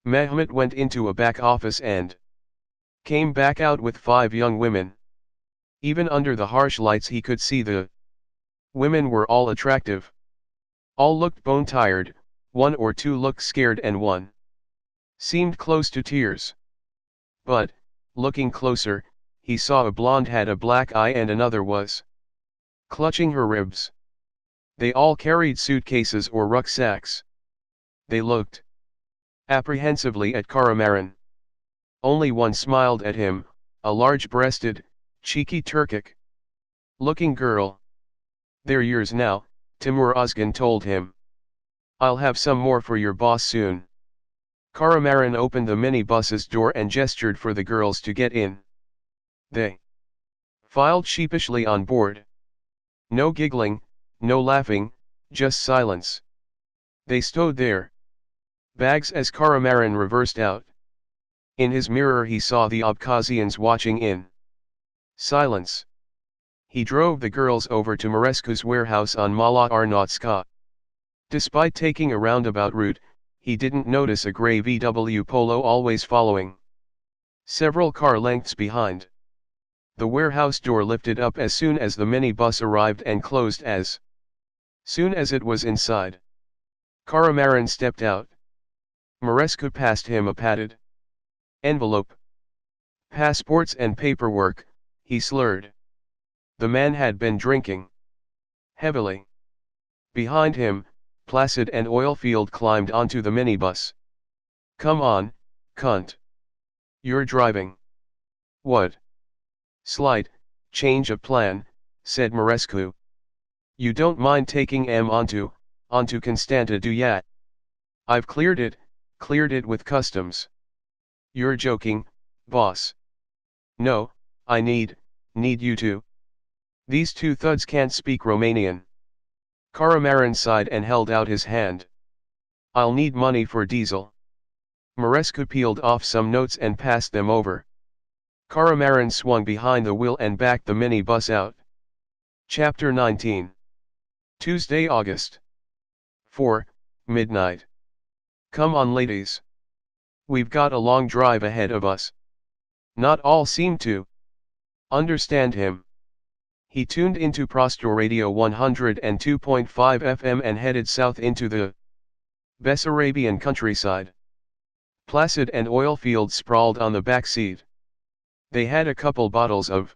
Mehmet went into a back office and came back out with 5 young women. Even under the harsh lights he could see the women were all attractive. All looked bone-tired, 1 or 2 looked scared and one seemed close to tears. But, looking closer, he saw a blonde had a black eye and another was clutching her ribs. They all carried suitcases or rucksacks. They looked apprehensively at Caramarin. Only one smiled at him, a large-breasted, cheeky Turkic-looking girl. They're yours now, Timur Ozgin told him. I'll have some more for your boss soon. Caramarin opened the minibus's door and gestured for the girls to get in. They filed sheepishly on board. No giggling, no laughing, just silence. They stood there. Bags as Caramarin reversed out. In his mirror he saw the Abkhazians watching in silence. He drove the girls over to Mărescu's warehouse on Mala Arnotska. Despite taking a roundabout route, he didn't notice a gray VW Polo always following several car lengths behind. The warehouse door lifted up as soon as the minibus arrived and closed as soon as it was inside. Caramarin stepped out. Mărescu passed him a padded envelope. Passports and paperwork, he slurred. The man had been drinking heavily. Behind him, Placid and Oilfield climbed onto the minibus. Come on, cunt. You're driving. What? Slight change of plan, said Marescu. You don't mind taking M onto Constanta, do ya? I've cleared it with customs. You're joking, boss. No, I need you to. These two thuds can't speak Romanian. Caramarin sighed and held out his hand. I'll need money for diesel. Marescu peeled off some notes and passed them over. Caramarin swung behind the wheel and backed the minibus out. Chapter 19. Tuesday, August 4, midnight. Come on, ladies. We've got a long drive ahead of us. Not all seem to understand him. He tuned into Prostor Radio 102.5 FM and headed south into the Bessarabian countryside. Placid and oil fields sprawled on the back seat. They had a couple bottles of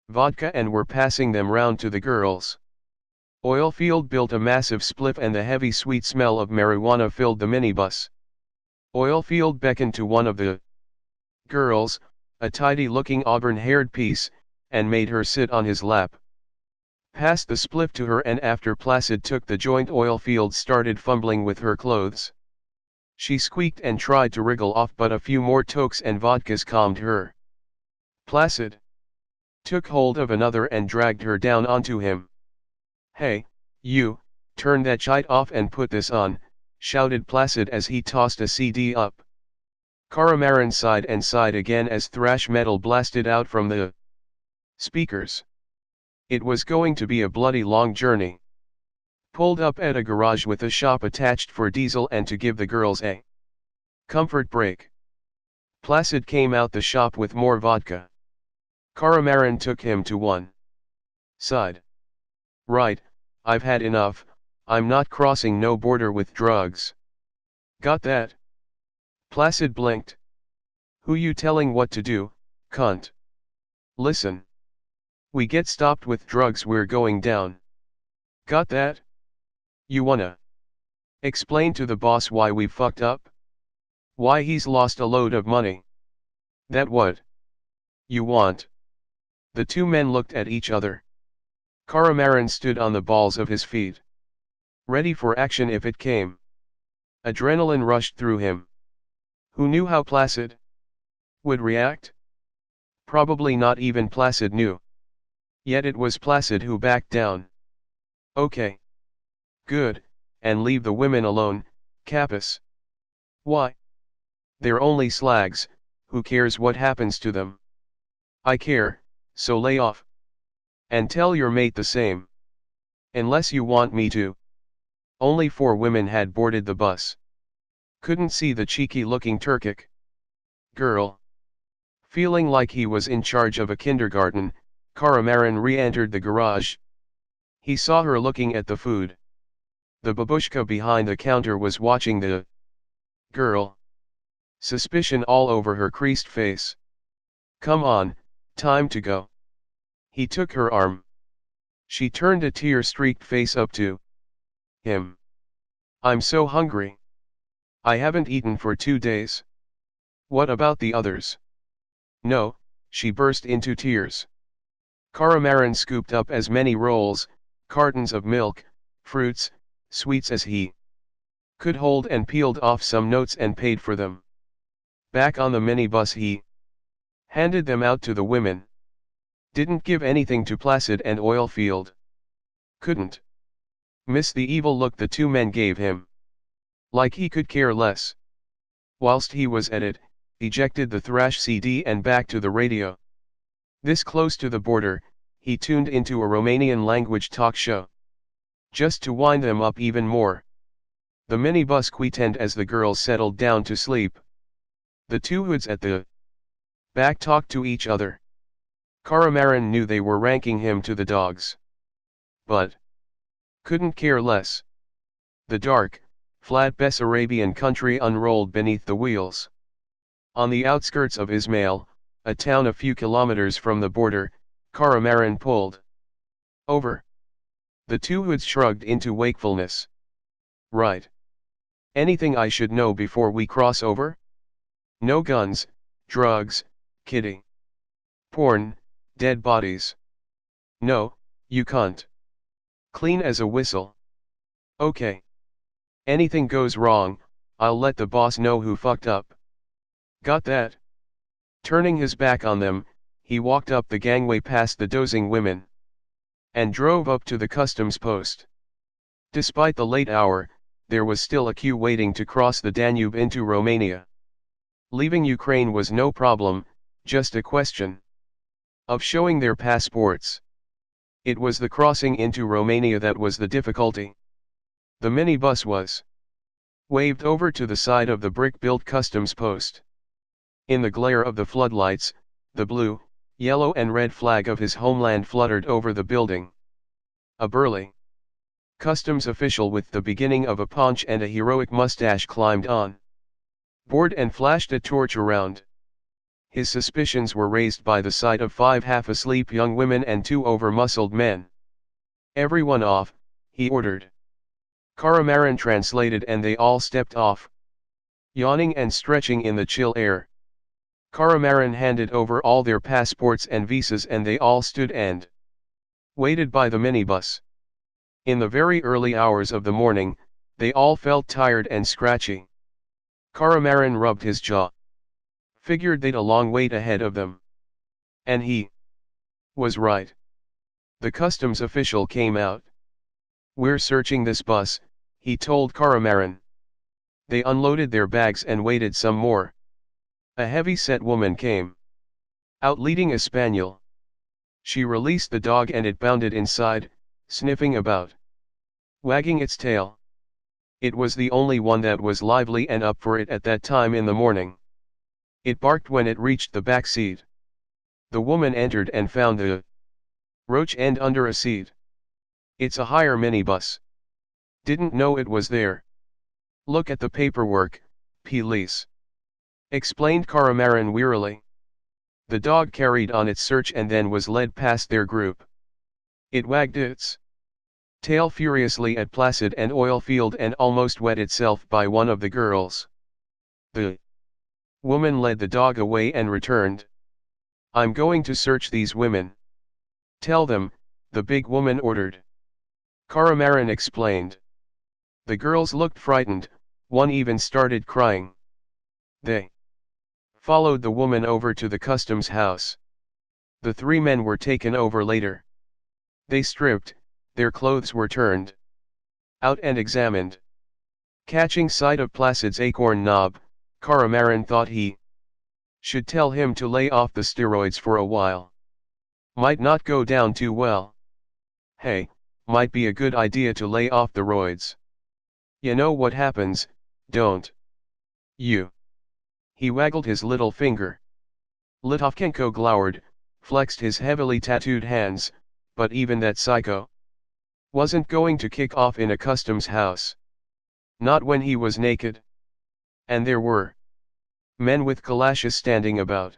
vodka and were passing them round to the girls. Oilfield built a massive spliff and the heavy sweet smell of marijuana filled the minibus. Oilfield beckoned to one of the girls, a tidy-looking auburn-haired piece, and made her sit on his lap. Passed the spliff to her and after Placid took the joint, Oilfield started fumbling with her clothes. She squeaked and tried to wriggle off, but a few more tokes and vodkas calmed her. Placid took hold of another and dragged her down onto him. Hey, you, turn that shite off and put this on, shouted Placid as he tossed a CD up. Caramarin sighed and sighed again as thrash metal blasted out from the speakers. It was going to be a bloody long journey. Pulled up at a garage with a shop attached for diesel and to give the girls a comfort break. Placid came out the shop with more vodka. Caramarin took him to one side. Right, I've had enough, I'm not crossing no border with drugs. Got that? Placid blinked. Who you telling what to do, cunt? Listen. We get stopped with drugs, we're going down. Got that? You wanna explain to the boss why we fucked up? Why he's lost a load of money? That what you want? The two men looked at each other. Caramarin stood on the balls of his feet, ready for action if it came. Adrenaline rushed through him. Who knew how Placid would react? Probably not even Placid knew. Yet it was Placid who backed down. Okay. Good, and leave the women alone, Capus. Why? They're only slags, who cares what happens to them? I care, so lay off. And tell your mate the same. Unless you want me to. Only 4 women had boarded the bus. Couldn't see the cheeky-looking Turkic girl. Feeling like he was in charge of a kindergarten, Caramarin re-entered the garage. He saw her looking at the food. The babushka behind the counter was watching the girl. Suspicion all over her creased face. Come on, time to go. He took her arm. She turned a tear-streaked face up to him. I'm so hungry. I haven't eaten for 2 days. What about the others? No, she burst into tears. Caramarin scooped up as many rolls, cartons of milk, fruits, sweets as he could hold and peeled off some notes and paid for them. Back on the minibus he handed them out to the women. Didn't give anything to Placid and Oilfield. Couldn't miss the evil look the 2 men gave him. Like he could care less. Whilst he was at it, ejected the thrash CD and back to the radio. This close to the border, he tuned into a Romanian language talk show. Just to wind them up even more. The minibus quietened as the girls settled down to sleep. The 2 hoods at the back talked to each other. Caramarin knew they were ranking him to the dogs. But couldn't care less. The dark, flat Bessarabian country unrolled beneath the wheels. On the outskirts of Ismail, a town a few kilometers from the border, Caramarin pulled over. The 2 hoods shrugged into wakefulness. Right. Anything I should know before we cross over? No guns, drugs, kitty. Porn, dead bodies. No, you can't. Clean as a whistle. Okay. Anything goes wrong, I'll let the boss know who fucked up. Got that? Turning his back on them, he walked up the gangway past the dozing women. And drove up to the customs post. Despite the late hour, there was still a queue waiting to cross the Danube into Romania. Leaving Ukraine was no problem, just a question of showing their passports. It was the crossing into Romania that was the difficulty. The minibus was waved over to the side of the brick-built customs post. In the glare of the floodlights, the blue, yellow and red flag of his homeland fluttered over the building. A burly customs official with the beginning of a paunch and a heroic mustache climbed on board and flashed a torch around. His suspicions were raised by the sight of 5 half-asleep young women and 2 over-muscled men. Everyone off, he ordered. Caramarin translated and they all stepped off. Yawning and stretching in the chill air, Caramarin handed over all their passports and visas and they all stood and waited by the minibus. In the very early hours of the morning, they all felt tired and scratchy. Caramarin rubbed his jaw. Figured they'd a long wait ahead of them. And he was right. The customs official came out. We're searching this bus, he told Caramarin. They unloaded their bags and waited some more. A heavy-set woman came out leading a spaniel. She released the dog and it bounded inside, sniffing about, wagging its tail. It was the only one that was lively and up for it at that time in the morning. It barked when it reached the back seat. The woman entered and found the roach end under a seat. It's a hire minibus. Didn't know it was there. Look at the paperwork, please, explained Caramarin wearily. The dog carried on its search and then was led past their group. It wagged its tail furiously at Placid and Oilfield and almost wet itself by one of the girls. The woman led the dog away and returned. I'm going to search these women. Tell them, the big woman ordered. Caramarin explained. The girls looked frightened, one even started crying. They followed the woman over to the customs house. The 3 men were taken over later. They stripped, their clothes were turned out and examined. Catching sight of Placid's acorn knob, Caramarin thought he should tell him to lay off the steroids for a while. Might not go down too well. Hey, might be a good idea to lay off the roids. You know what happens, don't you? He waggled his little finger. Litovchenko glowered, flexed his heavily tattooed hands, but even that psycho wasn't going to kick off in a customs house. Not when he was naked. And there were men with kalashes standing about.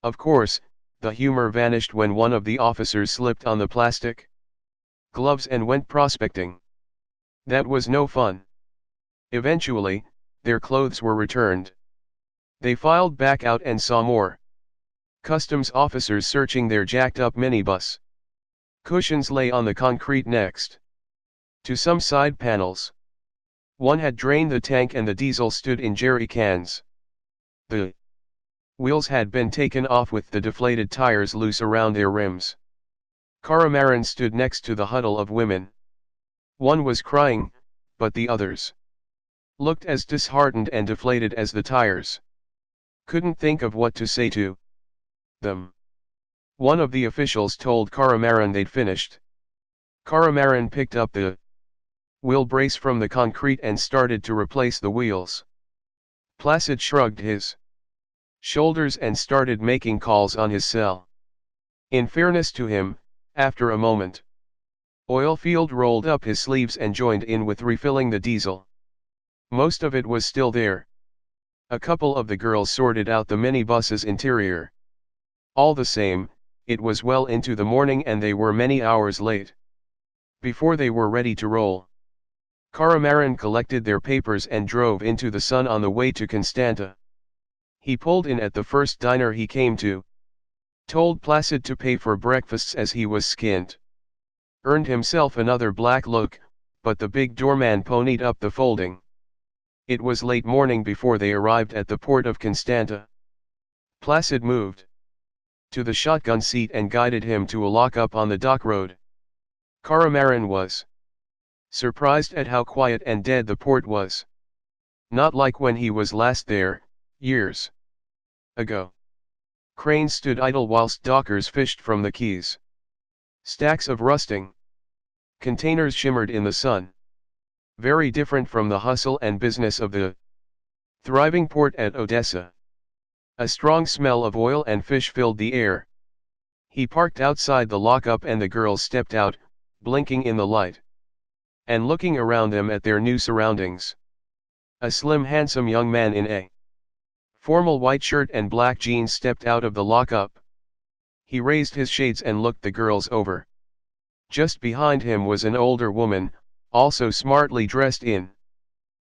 Of course, the humor vanished when one of the officers slipped on the plastic gloves and went prospecting. That was no fun. Eventually, their clothes were returned. They filed back out and saw more customs officers searching their jacked-up minibus. Cushions lay on the concrete next to some side panels. One had drained the tank and the diesel stood in jerry cans. The wheels had been taken off with the deflated tires loose around their rims. Caramarin stood next to the huddle of women. One was crying, but the others looked as disheartened and deflated as the tires. Couldn't think of what to say to them. One of the officials told Caramarin they'd finished. Caramarin picked up the wheel brace from the concrete and started to replace the wheels. Placid shrugged his shoulders and started making calls on his cell. In fairness to him, after a moment, Oilfield rolled up his sleeves and joined in with refilling the diesel. Most of it was still there. A couple of the girls sorted out the minibus's interior. All the same, it was well into the morning and they were many hours late. Before they were ready to roll, Caramarin collected their papers and drove into the sun on the way to Constanta. He pulled in at the first diner he came to. Told Placid to pay for breakfasts as he was skint. Earned himself another black look, but the big doorman ponied up the folding. It was late morning before they arrived at the port of Constanta. Placid moved to the shotgun seat and guided him to a lock-up on the dock road. Caramarin was surprised at how quiet and dead the port was. Not like when he was last there, years ago. Cranes stood idle whilst dockers fished from the quays. Stacks of rusting containers shimmered in the sun. Very different from the hustle and business of the thriving port at Odessa. A strong smell of oil and fish filled the air. He parked outside the lockup and the girls stepped out, blinking in the light, and looking around them at their new surroundings. A slim handsome young man in a formal white shirt and black jeans stepped out of the lockup. He raised his shades and looked the girls over. Just behind him was an older woman, also smartly dressed in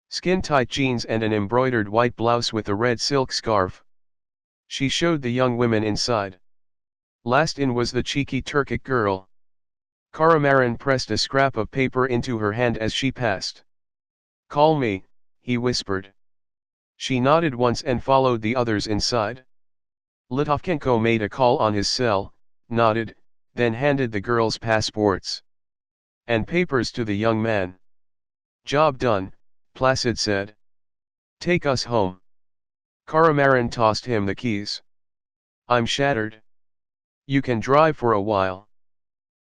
skin-tight jeans and an embroidered white blouse with a red silk scarf. She showed the young women inside. Last in was the cheeky Turkic girl. Caramarin pressed a scrap of paper into her hand as she passed. "Call me," he whispered. She nodded once and followed the others inside. Litovchenko made a call on his cell, nodded, then handed the girls passports and papers to the young man. "Job done," Placid said. "Take us home." Caramarin tossed him the keys. "I'm shattered. You can drive for a while."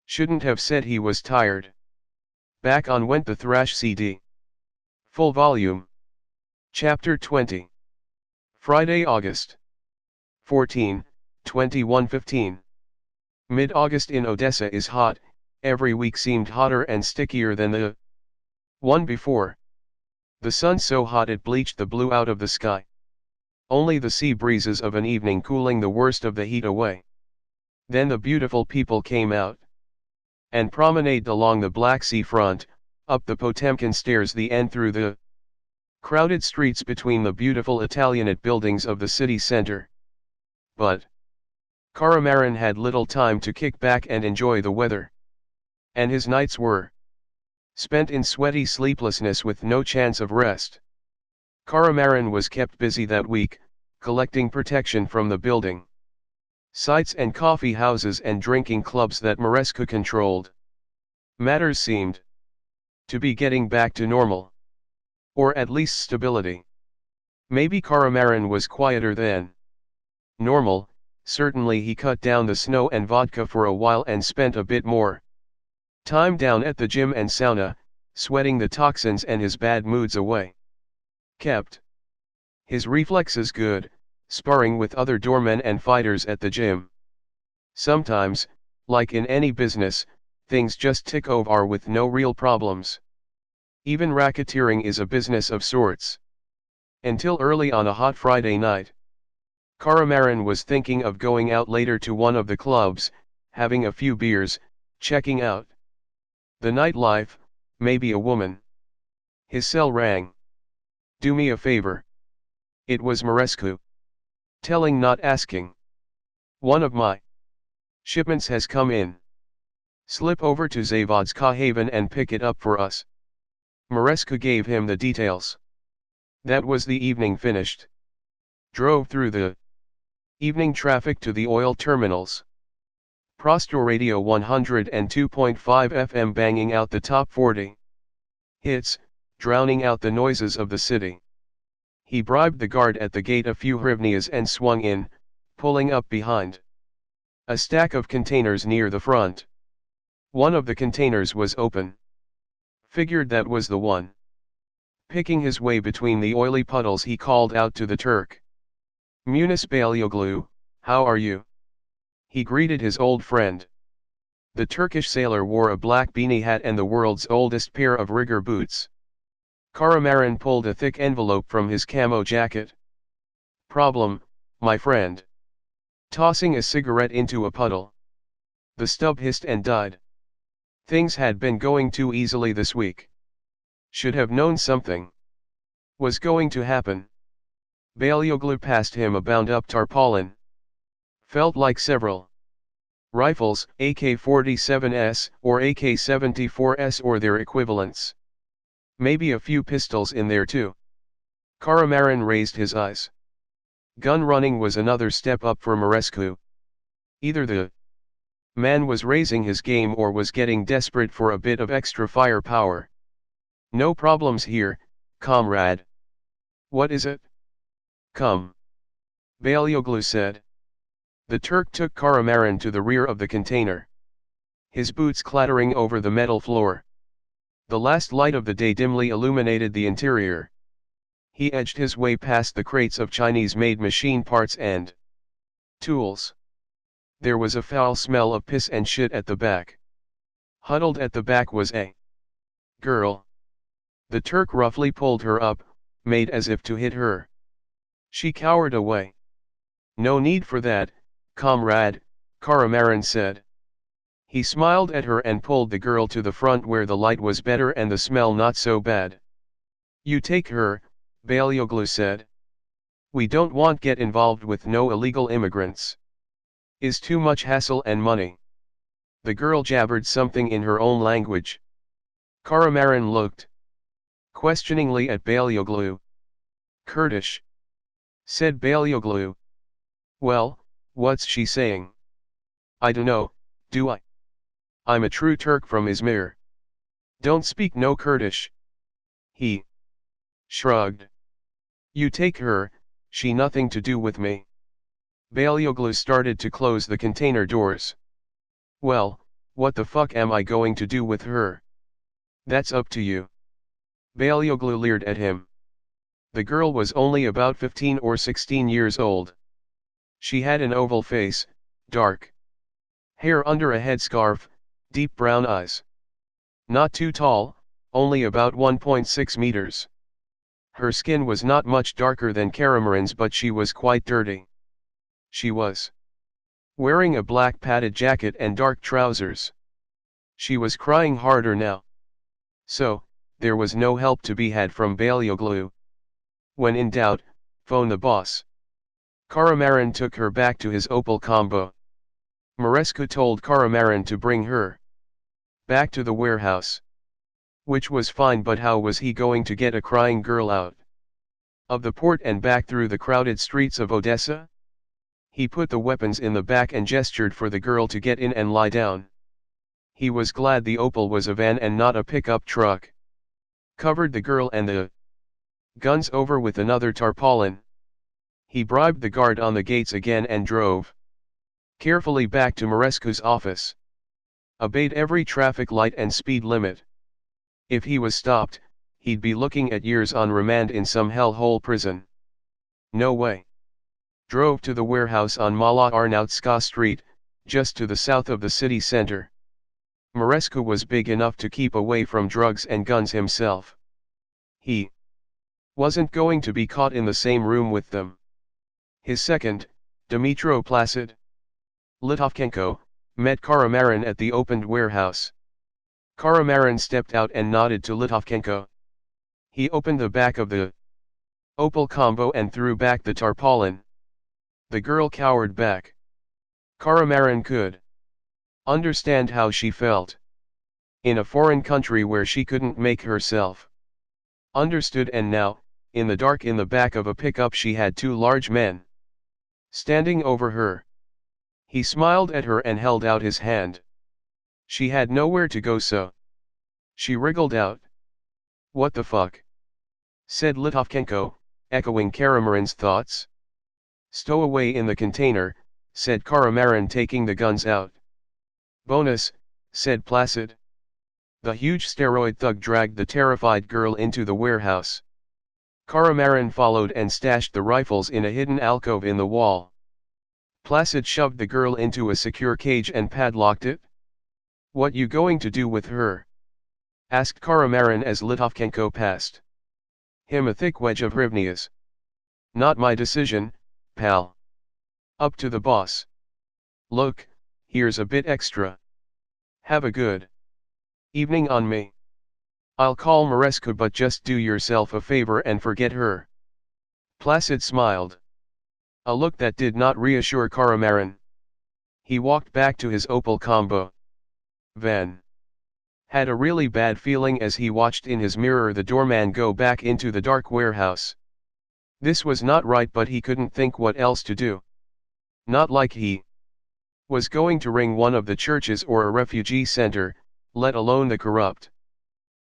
Shouldn't have said he was tired. Back on went the thrash CD. Full volume. Chapter 20. Friday, August 14, 2115. Mid-August in Odessa is hot. Every week seemed hotter and stickier than the one before. The sun so hot it bleached the blue out of the sky. Only the sea breezes of an evening cooling the worst of the heat away. Then the beautiful people came out and promenaded along the Black Sea front, up the Potemkin stairs and through the crowded streets between the beautiful Italianate buildings of the city center. But Caramarin had little time to kick back and enjoy the weather. And his nights were spent in sweaty sleeplessness with no chance of rest. Caramarin was kept busy that week, collecting protection from the building sites and coffee houses and drinking clubs that Maresca controlled. Matters seemed to be getting back to normal. Or at least stability. Maybe Caramarin was quieter than normal. Certainly he cut down the snow and vodka for a while and spent a bit more time down at the gym and sauna, sweating the toxins and his bad moods away. Kept his reflexes good, sparring with other doormen and fighters at the gym. Sometimes, like in any business, things just tick over with no real problems. Even racketeering is a business of sorts. Until early on a hot Friday night, Caramarin was thinking of going out later to one of the clubs, having a few beers, checking out the nightlife, maybe a woman. His cell rang. "Do me a favor." It was Marescu. Telling not asking. "One of my shipments has come in. Slip over to Zavodska Haven and pick it up for us." Marescu gave him the details. That was the evening finished. Drove through the evening traffic to the oil terminals. Prostor Radio 102.5 FM banging out the top 40 hits, drowning out the noises of the city. He bribed the guard at the gate a few hryvnias and swung in, pulling up behind a stack of containers near the front. One of the containers was open. Figured that was the one. Picking his way between the oily puddles he called out to the Turk. "Munis Balioglu, how are you?" He greeted his old friend. The Turkish sailor wore a black beanie hat and the world's oldest pair of rigger boots. Caramarin pulled a thick envelope from his camo jacket. "Problem, my friend." Tossing a cigarette into a puddle. The stub hissed and died. Things had been going too easily this week. Should have known something was going to happen. Balioglu passed him a bound-up tarpaulin. Felt like several rifles, AK-47s, or AK-74s or their equivalents. Maybe a few pistols in there too. Caramarin raised his eyes. Gun running was another step up for Mărescu. Either the man was raising his game or was getting desperate for a bit of extra firepower. No problems here, comrade. What is it? Come. Balioglu said. The Turk took Caramarin to the rear of the container. His boots clattering over the metal floor. The last light of the day dimly illuminated the interior. He edged his way past the crates of Chinese-made machine parts and tools. There was a foul smell of piss and shit at the back. Huddled at the back was a girl. The Turk roughly pulled her up, made as if to hit her. She cowered away. No need for that, comrade, Caramarin said. He smiled at her and pulled the girl to the front where the light was better and the smell not so bad. You take her, Balioglu said. We don't want get involved with no illegal immigrants. Is too much hassle and money. The girl jabbered something in her own language. Caramarin looked questioningly at Balioglu. Kurdish, said Balioglu. Well, what's she saying? I dunno, do I? I'm a true Turk from Izmir. Don't speak no Kurdish. He shrugged. You take her, she nothing to do with me. Balioglu started to close the container doors. Well, what the fuck am I going to do with her? That's up to you. Balioglu leered at him. The girl was only about 15 or 16 years old. She had an oval face, dark hair under a headscarf, deep brown eyes. Not too tall, only about 1.6 meters. Her skin was not much darker than Caramarin's, but she was quite dirty. She was wearing a black padded jacket and dark trousers. She was crying harder now. So, there was no help to be had from Balioglu. When in doubt, phone the boss. Caramarin took her back to his Opel Combo. Mărescu told Caramarin to bring her back to the warehouse. Which was fine, but how was he going to get a crying girl out of the port and back through the crowded streets of Odessa? He put the weapons in the back and gestured for the girl to get in and lie down. He was glad the Opel was a van and not a pickup truck. Covered the girl and the guns over with another tarpaulin. He bribed the guard on the gates again and drove carefully back to Mărescu's office. Obeyed every traffic light and speed limit. If he was stopped, he'd be looking at years on remand in some hellhole prison. No way. Drove to the warehouse on Mala Arnautska Street, just to the south of the city center. Mărescu was big enough to keep away from drugs and guns himself. He wasn't going to be caught in the same room with them. His second, Dmitro Placid Litovchenko, met Caramarin at the opened warehouse. Caramarin stepped out and nodded to Litovchenko. He opened the back of the Opel Combo and threw back the tarpaulin. The girl cowered back. Caramarin could understand how she felt. In a foreign country where she couldn't make herself understood, and now, in the dark in the back of a pickup, she had two large men standing over her. He smiled at her and held out his hand. She had nowhere to go, so she wriggled out. What the fuck? Said Litovchenko, echoing Caramarin's thoughts. Stow away in the container, said Caramarin, taking the guns out. Bonus, said Placid. The huge steroid thug dragged the terrified girl into the warehouse. Caramarin followed and stashed the rifles in a hidden alcove in the wall. Placid shoved the girl into a secure cage and padlocked it. What you going to do with her? Asked Caramarin as Litovchenko passed him a thick wedge of hryvnias. Not my decision, pal. Up to the boss. Look, here's a bit extra. Have a good evening on me. I'll call Mărescu, but just do yourself a favor and forget her. Placid smiled. A look that did not reassure Caramarin. He walked back to his Opel Combo van. Had a really bad feeling as he watched in his mirror the doorman go back into the dark warehouse. This was not right, but he couldn't think what else to do. Not like he was going to ring one of the churches or a refugee center, let alone the corrupt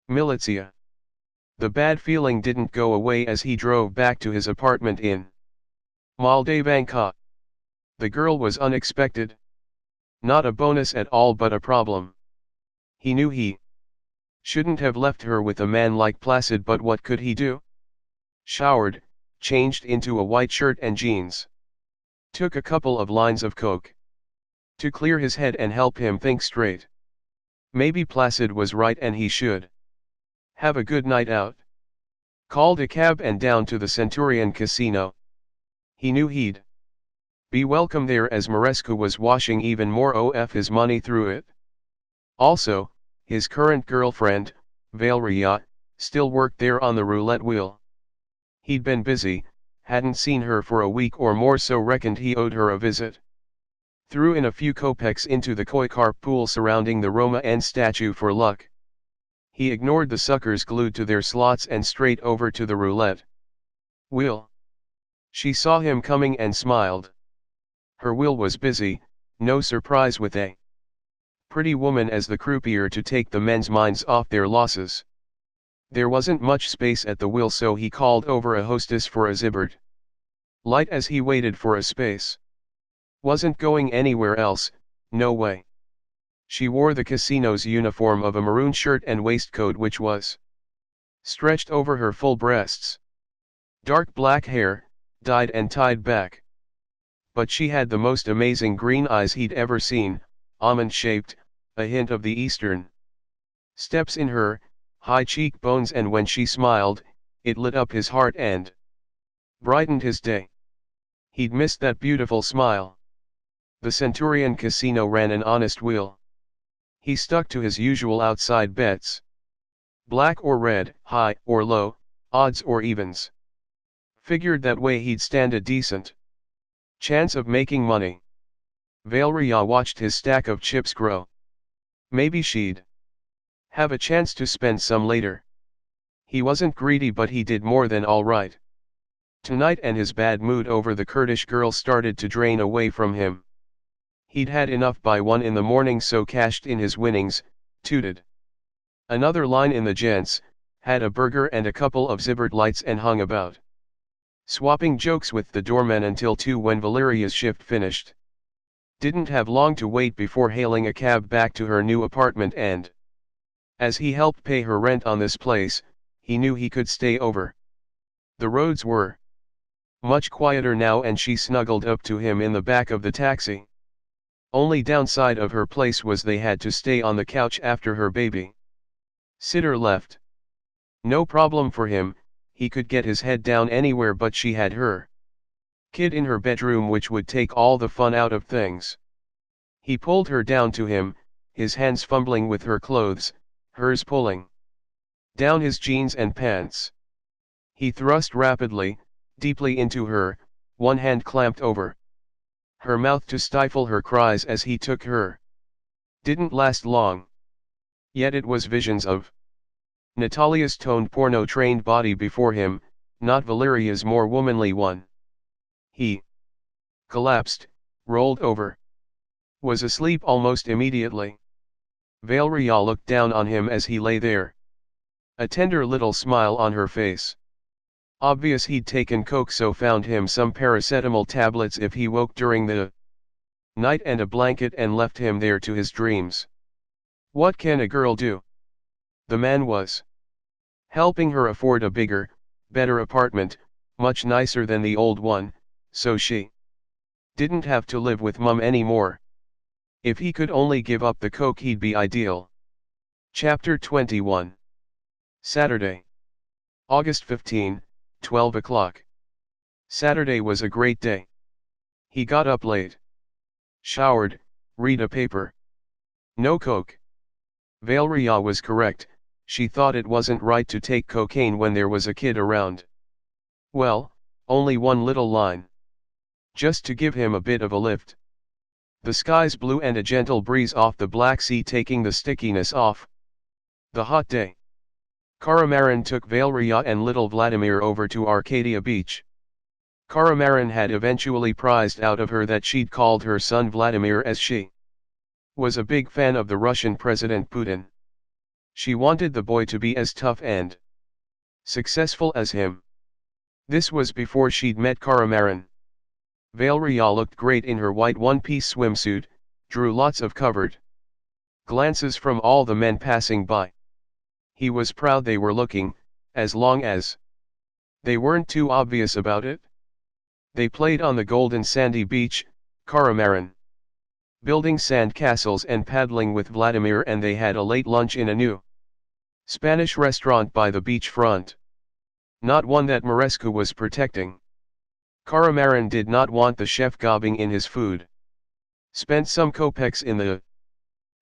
militia. The bad feeling didn't go away as he drove back to his apartment in Moldavanka. The girl was unexpected. Not a bonus at all, but a problem. He knew he shouldn't have left her with a man like Placid, but what could he do? Showered, changed into a white shirt and jeans. Took a couple of lines of coke to clear his head and help him think straight. Maybe Placid was right and he should have a good night out. Called a cab and down to the Centurion Casino. He knew he'd be welcome there as Marescu was washing even more of his money through it. Also, his current girlfriend, Valeria, still worked there on the roulette wheel. He'd been busy, hadn't seen her for a week or more, so reckoned he owed her a visit. Threw in a few kopecks into the koi carp pool surrounding the Roma N statue for luck. He ignored the suckers glued to their slots and straight over to the roulette wheel. She saw him coming and smiled. Her wheel was busy, no surprise, with a pretty woman as the croupier to take the men's minds off their losses. There wasn't much space at the wheel, so he called over a hostess for a zibbert light as he waited for a space. Wasn't going anywhere else, no way. She wore the casino's uniform of a maroon shirt and waistcoat which was stretched over her full breasts. Dark black hair, dyed and tied back. But she had the most amazing green eyes he'd ever seen, almond-shaped, a hint of the Eastern steps in her, high cheekbones, and when she smiled, it lit up his heart and brightened his day. He'd missed that beautiful smile. The Centurion Casino ran an honest wheel. He stuck to his usual outside bets. Black or red, high or low, odds or evens. Figured that way he'd stand a decent chance of making money. Valeria watched his stack of chips grow. Maybe she'd have a chance to spend some later. He wasn't greedy, but he did more than all right tonight, and his bad mood over the Kurdish girl started to drain away from him. He'd had enough by 1 in the morning, so cashed in his winnings, tooted another line in the gents, had a burger and a couple of zibbert lights and hung about, swapping jokes with the doorman until 2 when Valeria's shift finished. Didn't have long to wait before hailing a cab back to her new apartment, and as he helped pay her rent on this place, he knew he could stay over. The roads were much quieter now and she snuggled up to him in the back of the taxi. Only downside of her place was they had to stay on the couch after her baby sitter left. No problem for him, he could get his head down anywhere, but she had her kid in her bedroom, which would take all the fun out of things. He pulled her down to him, his hands fumbling with her clothes, hers pulling down his jeans and pants. He thrust rapidly, deeply into her, one hand clamped over her mouth to stifle her cries as he took her. Didn't last long. Yet it was visions of Natalia's toned porno-trained body before him, not Valeria's more womanly one. He collapsed, rolled over, was asleep almost immediately. Valeria looked down on him as he lay there. A tender little smile on her face. Obvious he'd taken coke, so found him some paracetamol tablets if he woke during the night and a blanket, and left him there to his dreams. What can a girl do? The man was helping her afford a bigger, better apartment, much nicer than the old one, so she didn't have to live with mum anymore. If he could only give up the coke, he'd be ideal. Chapter 21. Saturday, August 15, 12 o'clock. Saturday was a great day. He got up late, showered, read a paper. No coke. Valeria was correct, she thought it wasn't right to take cocaine when there was a kid around. Well, only one little line. Just to give him a bit of a lift. The sky's blue and a gentle breeze off the Black Sea taking the stickiness off. The hot day. Caramarin took Valeria and little Vladimir over to Arcadia Beach. Caramarin had eventually prized out of her that she'd called her son Vladimir, as she was a big fan of the Russian President Putin. She wanted the boy to be as tough and successful as him. This was before she'd met Caramarin. Valeria looked great in her white one-piece swimsuit, drew lots of covered glances from all the men passing by. He was proud they were looking, as long as they weren't too obvious about it. They played on the golden sandy beach, Caramarin building sand castles and paddling with Vladimir, and they had a late lunch in a new Spanish restaurant by the beach front. Not one that Mărescu was protecting. Caramarin did not want the chef gobbing in his food. Spent some kopecks in the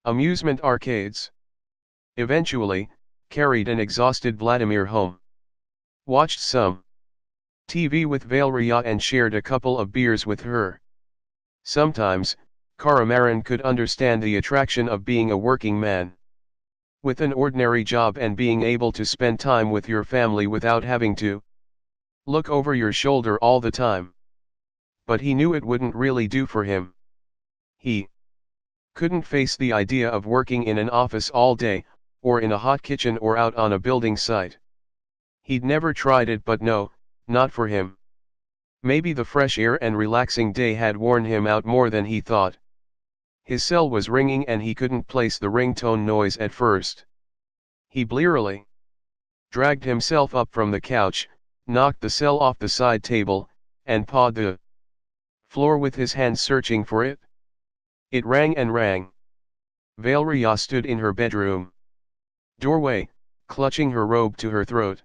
amusement arcades. Eventually, carried an exhausted Vladimir home. Watched some TV with Valeria and shared a couple of beers with her. Sometimes, Caramarin could understand the attraction of being a working man with an ordinary job and being able to spend time with your family without having to look over your shoulder all the time. But he knew it wouldn't really do for him. He couldn't face the idea of working in an office all day, or in a hot kitchen or out on a building site. He'd never tried it, but no, not for him. Maybe the fresh air and relaxing day had worn him out more than he thought. His cell was ringing and he couldn't place the ringtone noise at first. He blearily dragged himself up from the couch, knocked the cell off the side table, and pawed the floor with his hands searching for it. It rang and rang. Valeria stood in her bedroom doorway, clutching her robe to her throat.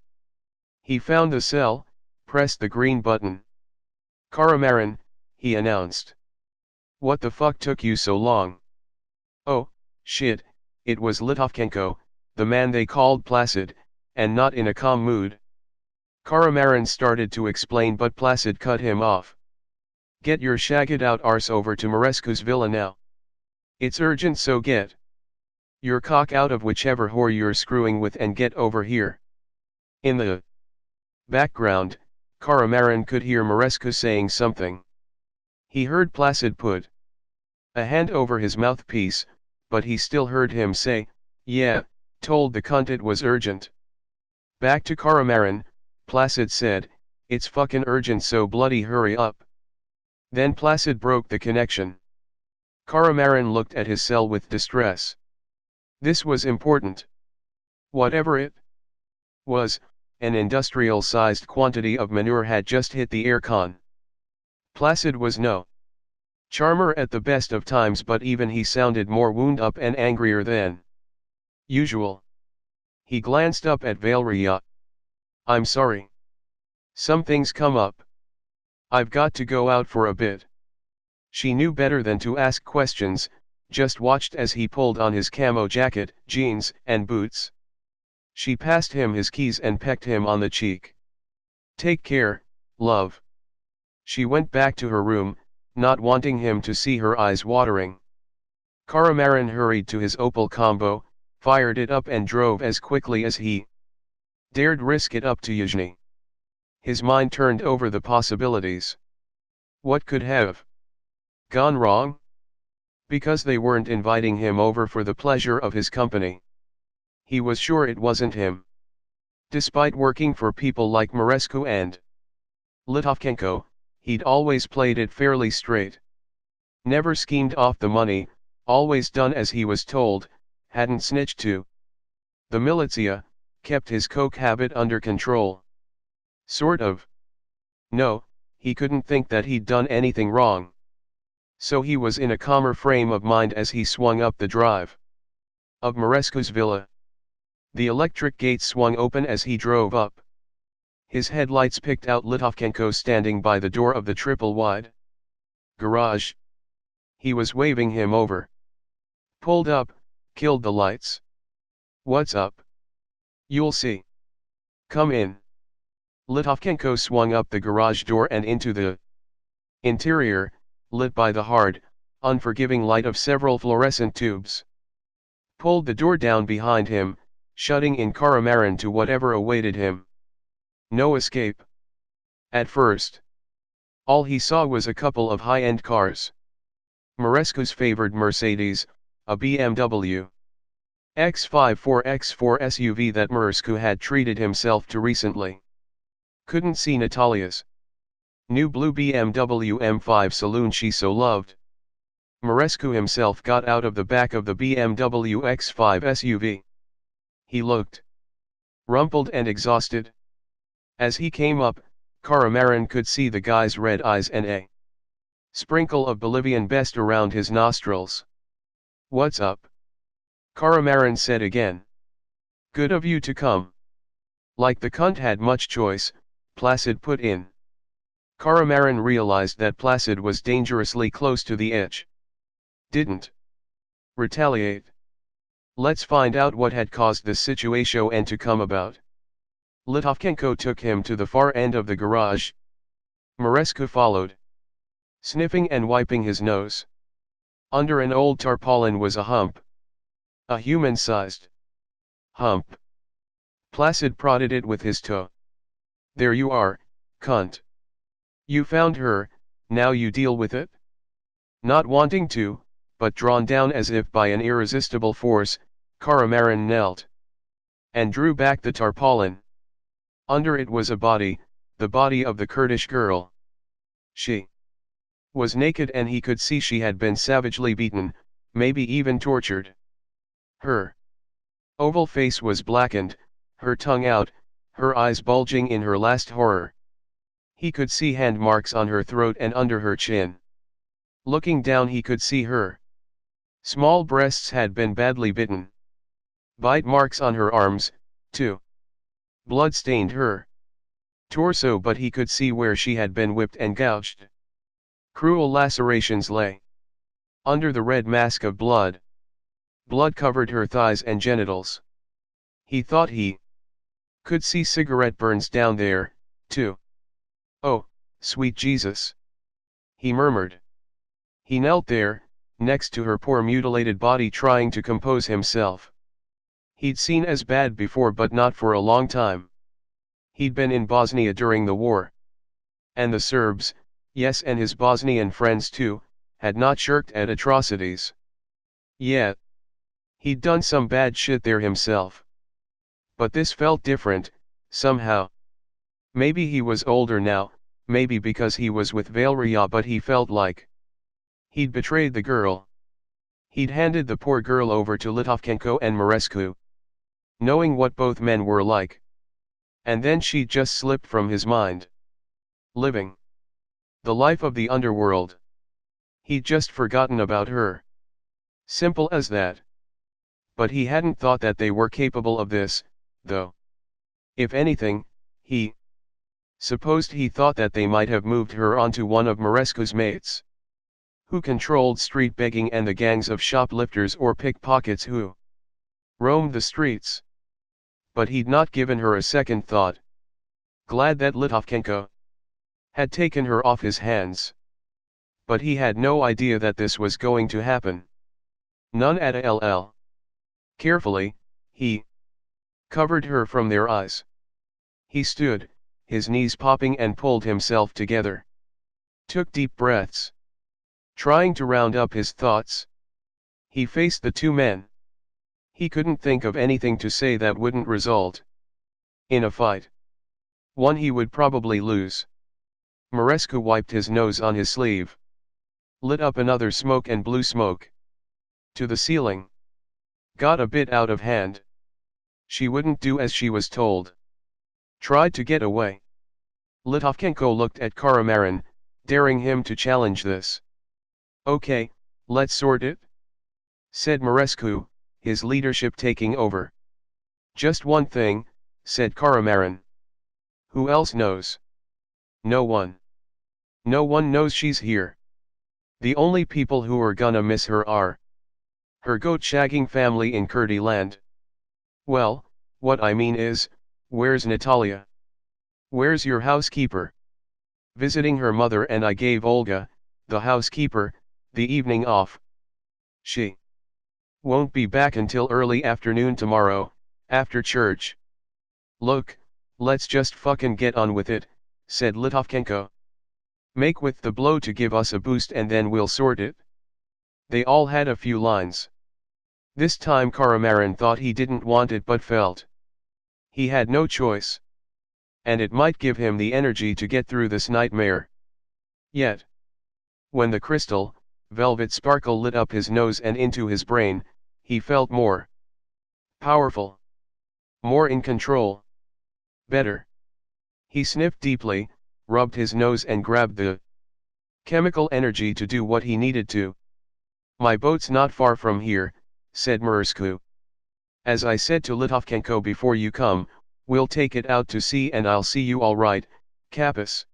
He found the cell, pressed the green button. "Caramarin," he announced. "What the fuck took you so long?" "Oh, shit, it was Litovchenko, the man they called Placid, and not in a calm mood." Caramarin started to explain, but Placid cut him off. "Get your shagged out arse over to Mărescu's villa now. It's urgent, so get your cock out of whichever whore you're screwing with and get over here." In the background, Caramarin could hear Mărescu saying something. He heard Placid put a hand over his mouthpiece, but he still heard him say, "Yeah, told the cunt it was urgent." Back to Caramarin, Placid said, "It's fucking urgent, so bloody hurry up." Then Placid broke the connection. Caramarin looked at his cell with distress. This was important. Whatever it was, an industrial-sized quantity of manure had just hit the aircon. Placid was no charmer at the best of times, but even he sounded more wound up and angrier than usual. He glanced up at Valeria. "I'm sorry. Some things come up. I've got to go out for a bit." She knew better than to ask questions, just watched as he pulled on his camo jacket, jeans, and boots. She passed him his keys and pecked him on the cheek. "Take care, love." She went back to her room, not wanting him to see her eyes watering. Caramarin hurried to his Opel Combo, fired it up and drove as quickly as he dared risk it up to Yuzhny. His mind turned over the possibilities. What could have gone wrong? Because they weren't inviting him over for the pleasure of his company. He was sure it wasn't him. Despite working for people like Mărescu and Litovchenko, he'd always played it fairly straight. Never schemed off the money, always done as he was told, hadn't snitched to the militia, kept his coke habit under control. Sort of. No, he couldn't think that he'd done anything wrong. So he was in a calmer frame of mind as he swung up the drive of Mărescu's villa. The electric gate swung open as he drove up. His headlights picked out Litovchenko standing by the door of the triple-wide garage. He was waving him over. Pulled up, killed the lights. "What's up?" "You'll see. Come in." Litovchenko swung up the garage door and into the interior, lit by the hard, unforgiving light of several fluorescent tubes. Pulled the door down behind him, shutting in Caramarin to whatever awaited him. No escape. At first. All he saw was a couple of high-end cars. Marescu's favored Mercedes, a BMW X5 4x4 SUV that Marescu had treated himself to recently. Couldn't see Natalia's new blue BMW M5 saloon she so loved. Marescu himself got out of the back of the BMW X5 SUV. He looked rumpled and exhausted. As he came up, Caramarin could see the guy's red eyes and a sprinkle of Bolivian best around his nostrils. "What's up?" Caramarin said again. "Good of you to come." Like the cunt had much choice, Placid put in. Caramarin realized that Placid was dangerously close to the edge. Didn't retaliate. Let's find out what had caused this situation and to come about. Litovchenko took him to the far end of the garage. Marescu followed, sniffing and wiping his nose. Under an old tarpaulin was a hump. A human-sized hump. Placid prodded it with his toe. "There you are, cunt. You found her, now you deal with it?" Not wanting to, but drawn down as if by an irresistible force, Caramarin knelt and drew back the tarpaulin. Under it was a body, the body of the Kurdish girl. She was naked and he could see she had been savagely beaten, maybe even tortured. Her oval face was blackened, her tongue out, her eyes bulging in her last horror. He could see hand marks on her throat and under her chin. Looking down he could see her small breasts had been badly bitten. Bite marks on her arms, too. Blood stained her torso, but he could see where she had been whipped and gouged. Cruel lacerations lay under the red mask of blood. Blood covered her thighs and genitals. He thought he could see cigarette burns down there, too. "Oh, sweet Jesus," he murmured. He knelt there, next to her poor mutilated body, trying to compose himself. He'd seen as bad before, but not for a long time. He'd been in Bosnia during the war. And the Serbs, yes, and his Bosnian friends too, had not shirked at atrocities. Yet he'd done some bad shit there himself. But this felt different, somehow. Maybe he was older now, maybe because he was with Valeria, but he felt like he'd betrayed the girl. He'd handed the poor girl over to Litovchenko and Marescu, knowing what both men were like. And then she'd just slipped from his mind. Living the life of the underworld. He'd just forgotten about her. Simple as that. But he hadn't thought that they were capable of this, though. If anything, he supposed he thought that they might have moved her onto one of Marescu's mates, who controlled street begging and the gangs of shoplifters or pickpockets who roamed the streets. But he'd not given her a second thought. Glad that Litovchenko had taken her off his hands. But he had no idea that this was going to happen. None at all. Carefully, he covered her from their eyes. He stood, his knees popping, and pulled himself together. Took deep breaths, trying to round up his thoughts. He faced the two men. He couldn't think of anything to say that wouldn't result in a fight. One he would probably lose. Marescu wiped his nose on his sleeve. Lit up another smoke and blew smoke to the ceiling. Got a bit out of hand. She wouldn't do as she was told. Tried to get away. Litovchenko looked at Caramarin, daring him to challenge this. "Okay, let's sort it," said Marescu, his leadership taking over. "Just one thing," said Caramarin. "Who else knows?" "No one. No one knows she's here. The only people who are gonna miss her are her goat-shagging family in Kurdi land." "Well, what I mean is, where's Natalia? Where's your housekeeper?" "Visiting her mother, and I gave Olga, the housekeeper, The evening off. She won't be back until early afternoon tomorrow, after church. Look, let's just fucking get on with it, said Litovchenko. Make with the blow to give us a boost and then we'll sort it. They all had a few lines. This time Caramarin thought he didn't want it but felt he had no choice. And it might give him the energy to get through this nightmare. Yet, when the crystal, velvet sparkle lit up his nose and into his brain, he felt more powerful, more in control. Better. He sniffed deeply, rubbed his nose and grabbed the chemical energy to do what he needed to. My boat's not far from here, said Murescu. As I said to Litovchenko before you come, we'll take it out to sea and I'll see you all right, Kapis.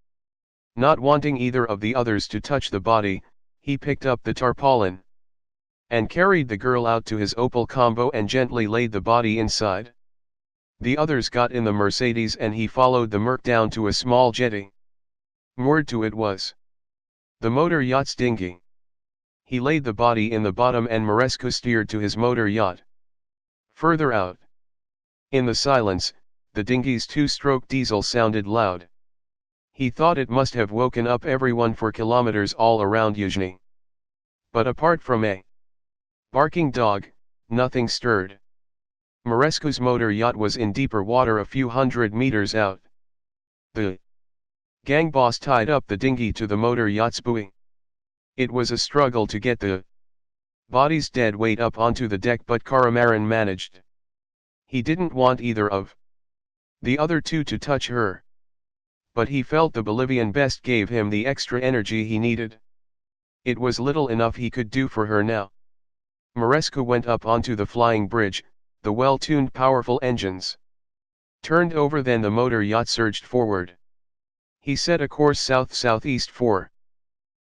Not wanting either of the others to touch the body, he picked up the tarpaulin and carried the girl out to his Opel Combo and gently laid the body inside. The others got in the Mercedes and he followed the Merc down to a small jetty. Moored to it was the motor yacht's dinghy. He laid the body in the bottom and Murescu steered to his motor yacht. Further out, in the silence, the dinghy's two-stroke diesel sounded loud. He thought it must have woken up everyone for kilometers all around Yuzhny. But apart from a barking dog, nothing stirred. Murescu's motor yacht was in deeper water a few hundred meters out. The gang boss tied up the dinghy to the motor yacht's buoy. It was a struggle to get the body's dead weight up onto the deck, but Caramarin managed. He didn't want either of the other two to touch her. But he felt the Bolivian best gave him the extra energy he needed. It was little enough he could do for her now. Murescu went up onto the flying bridge, the well-tuned powerful engines turned over, then the motor yacht surged forward. He set a course south-southeast for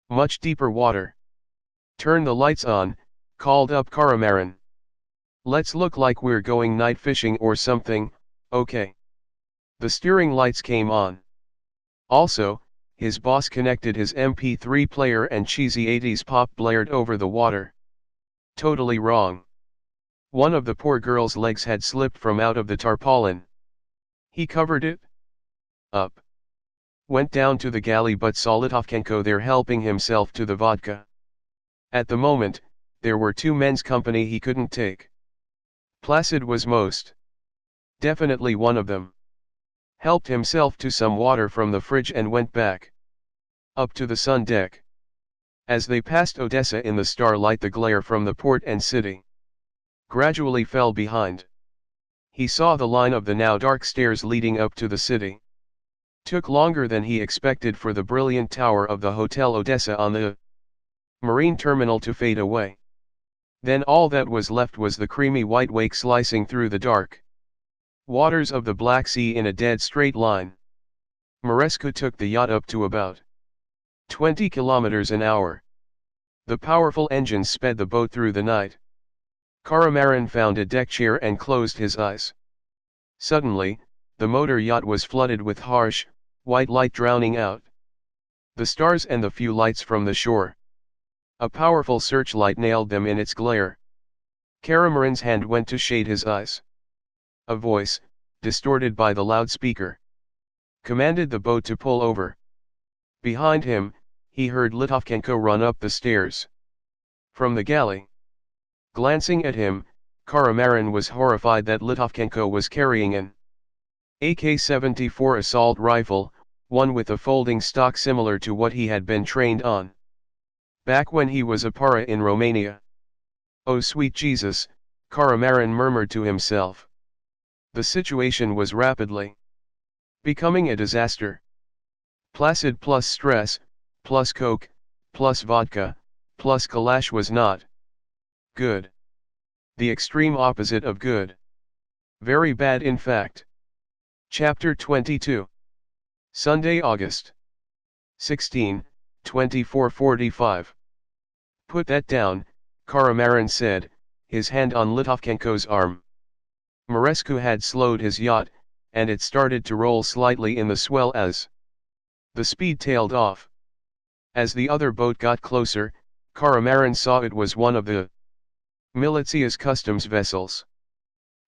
much deeper water. Turn the lights on, called up Caramarin. Let's look like we're going night fishing or something, okay? The steering lights came on. Also, his boss connected his MP3 player and cheesy 80s pop blared over the water. Totally wrong. One of the poor girl's legs had slipped from out of the tarpaulin. He covered it up. Went down to the galley but saw Litovchenko there helping himself to the vodka. At the moment, there were two men's company he couldn't take. Placid was most definitely one of them. Helped himself to some water from the fridge and went back up to the sun deck. As they passed Odessa in the starlight, the glare from the port and city gradually fell behind. He saw the line of the now dark stairs leading up to the city. Took longer than he expected for the brilliant tower of the Hotel Odessa on the marine terminal to fade away. Then all that was left was the creamy white wake slicing through the dark waters of the Black Sea in a dead straight line. Murescu took the yacht up to about 20 kilometers an hour. The powerful engines sped the boat through the night. Caramarin found a deck chair and closed his eyes. Suddenly, the motor yacht was flooded with harsh, white light, drowning out the stars and the few lights from the shore. A powerful searchlight nailed them in its glare. Caramarin's hand went to shade his eyes. A voice, distorted by the loudspeaker, commanded the boat to pull over. Behind him, he heard Litovchenko run up the stairs from the galley. Glancing at him, Caramarin was horrified that Litovchenko was carrying an AK-74 assault rifle, one with a folding stock similar to what he had been trained on back when he was a para in Romania. Oh sweet Jesus, Caramarin murmured to himself. The situation was rapidly becoming a disaster. Placid plus stress, plus coke, plus vodka, plus Kalash was not good. The extreme opposite of good. Very bad, in fact. Chapter 22. Sunday, August 16, 24:45. Put that down, Caramarin said, his hand on Litovchenko's arm. Murescu had slowed his yacht, and it started to roll slightly in the swell as the speed tailed off. As the other boat got closer, Caramarin saw it was one of the Militsia's customs vessels.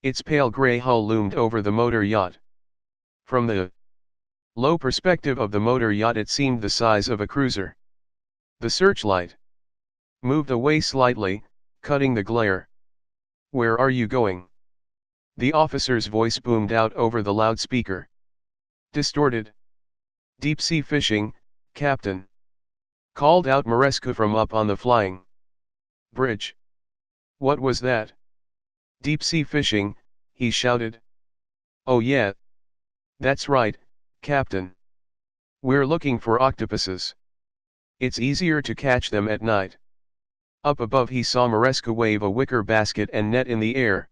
Its pale grey hull loomed over the motor yacht. From the low perspective of the motor yacht it seemed the size of a cruiser. The searchlight moved away slightly, cutting the glare. "Where are you going?" The officer's voice boomed out over the loudspeaker. Distorted. "Deep-sea fishing, Captain," called out Maresca from up on the flying bridge. "What was that?" "Deep-sea fishing," he shouted. "Oh yeah. That's right, Captain. We're looking for octopuses. It's easier to catch them at night." Up above he saw Maresca wave a wicker basket and net in the air.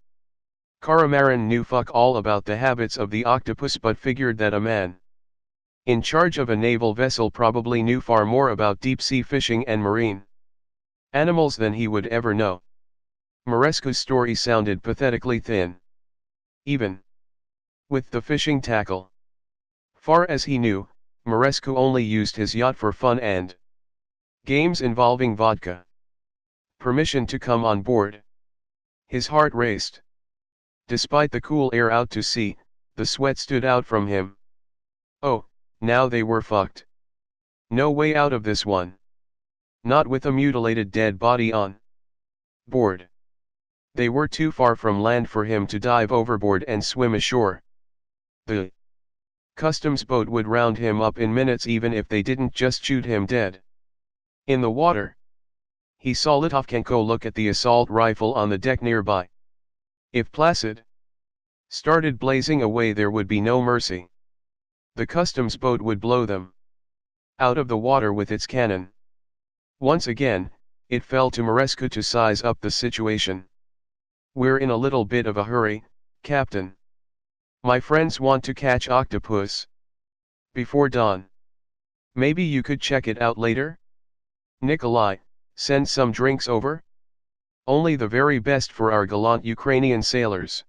Caramarin knew fuck all about the habits of the octopus but figured that a man in charge of a naval vessel probably knew far more about deep-sea fishing and marine animals than he would ever know. Maresca's story sounded pathetically thin. Even with the fishing tackle. Far as he knew, Maresca only used his yacht for fun and games involving vodka. Permission to come on board. His heart raced. Despite the cool air out to sea, the sweat stood out from him. Oh, now they were fucked. No way out of this one. Not with a mutilated dead body on board. They were too far from land for him to dive overboard and swim ashore. The customs boat would round him up in minutes even if they didn't just shoot him dead. In the water, he saw Litovchenko look at the assault rifle on the deck nearby. If Placid started blazing away there would be no mercy. The customs boat would blow them out of the water with its cannon. Once again, it fell to Maresca to size up the situation. "We're in a little bit of a hurry, Captain. My friends want to catch octopus before dawn. Maybe you could check it out later? Nicolae, send some drinks over? Only the very best for our gallant Ukrainian sailors."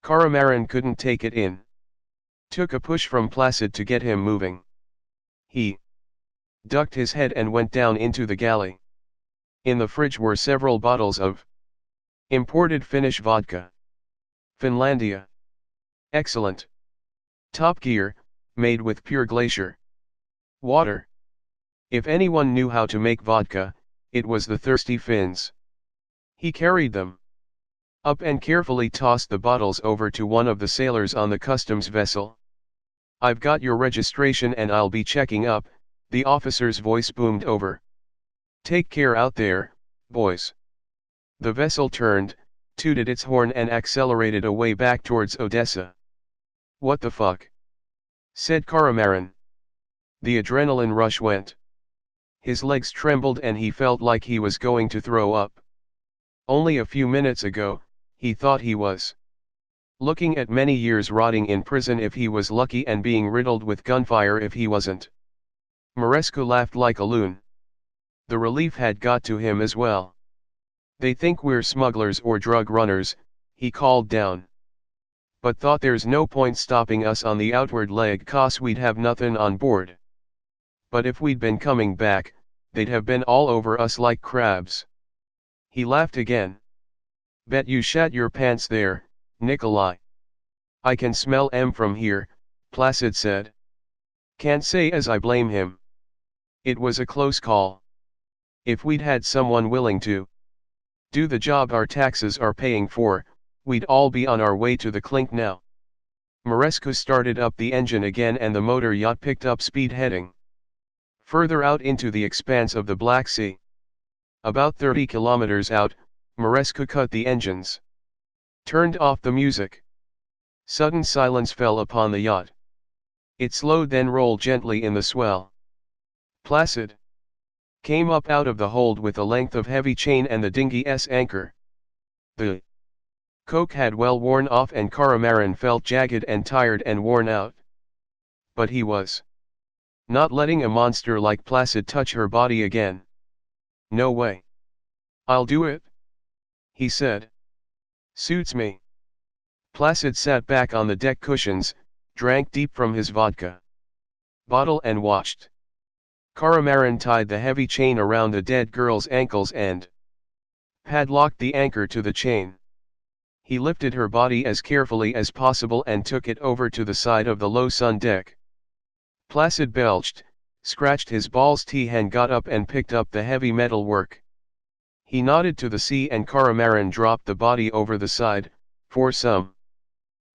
Caramarin couldn't take it in. Took a push from Placid to get him moving. He ducked his head and went down into the galley. In the fridge were several bottles of imported Finnish vodka. Finlandia. Excellent. Top gear, made with pure glacier water. If anyone knew how to make vodka, it was the thirsty Finns. He carried them up and carefully tossed the bottles over to one of the sailors on the customs vessel. "I've got your registration and I'll be checking up," the officer's voice boomed over. "Take care out there, boys." The vessel turned, tooted its horn and accelerated away back towards Odessa. "What the fuck?" said Caramarin. The adrenaline rush went. His legs trembled and he felt like he was going to throw up. Only a few minutes ago, he thought he was looking at many years rotting in prison if he was lucky and being riddled with gunfire if he wasn't. Maresca laughed like a loon. The relief had got to him as well. "They think we're smugglers or drug runners," he called down. "But thought there's no point stopping us on the outward leg 'cause we'd have nothin' on board. But if we'd been coming back, they'd have been all over us like crabs." He laughed again. "Bet you shat your pants there, Nicolae." "I can smell 'em from here," Placid said. "Can't say as I blame him. It was a close call. If we'd had someone willing to do the job our taxes are paying for, we'd all be on our way to the clink now." Maresca started up the engine again and the motor yacht picked up speed heading further out into the expanse of the Black Sea. About 30 kilometers out, Maresca cut the engines. Turned off the music. Sudden silence fell upon the yacht. It slowed then rolled gently in the swell. Placid came up out of the hold with a length of heavy chain and the dinghy's anchor. The coke had well worn off and Caramarin felt jagged and tired and worn out. But he was not letting a monster like Placid touch her body again. "No way. I'll do it," he said. "Suits me." Placid sat back on the deck cushions, drank deep from his vodka bottle and watched Caramarin tied the heavy chain around the dead girl's ankles and padlocked the anchor to the chain. He lifted her body as carefully as possible and took it over to the side of the low sun deck. Placid belched, scratched his balls and got up and picked up the heavy metal work. He nodded to the sea and Caramarin dropped the body over the side, for some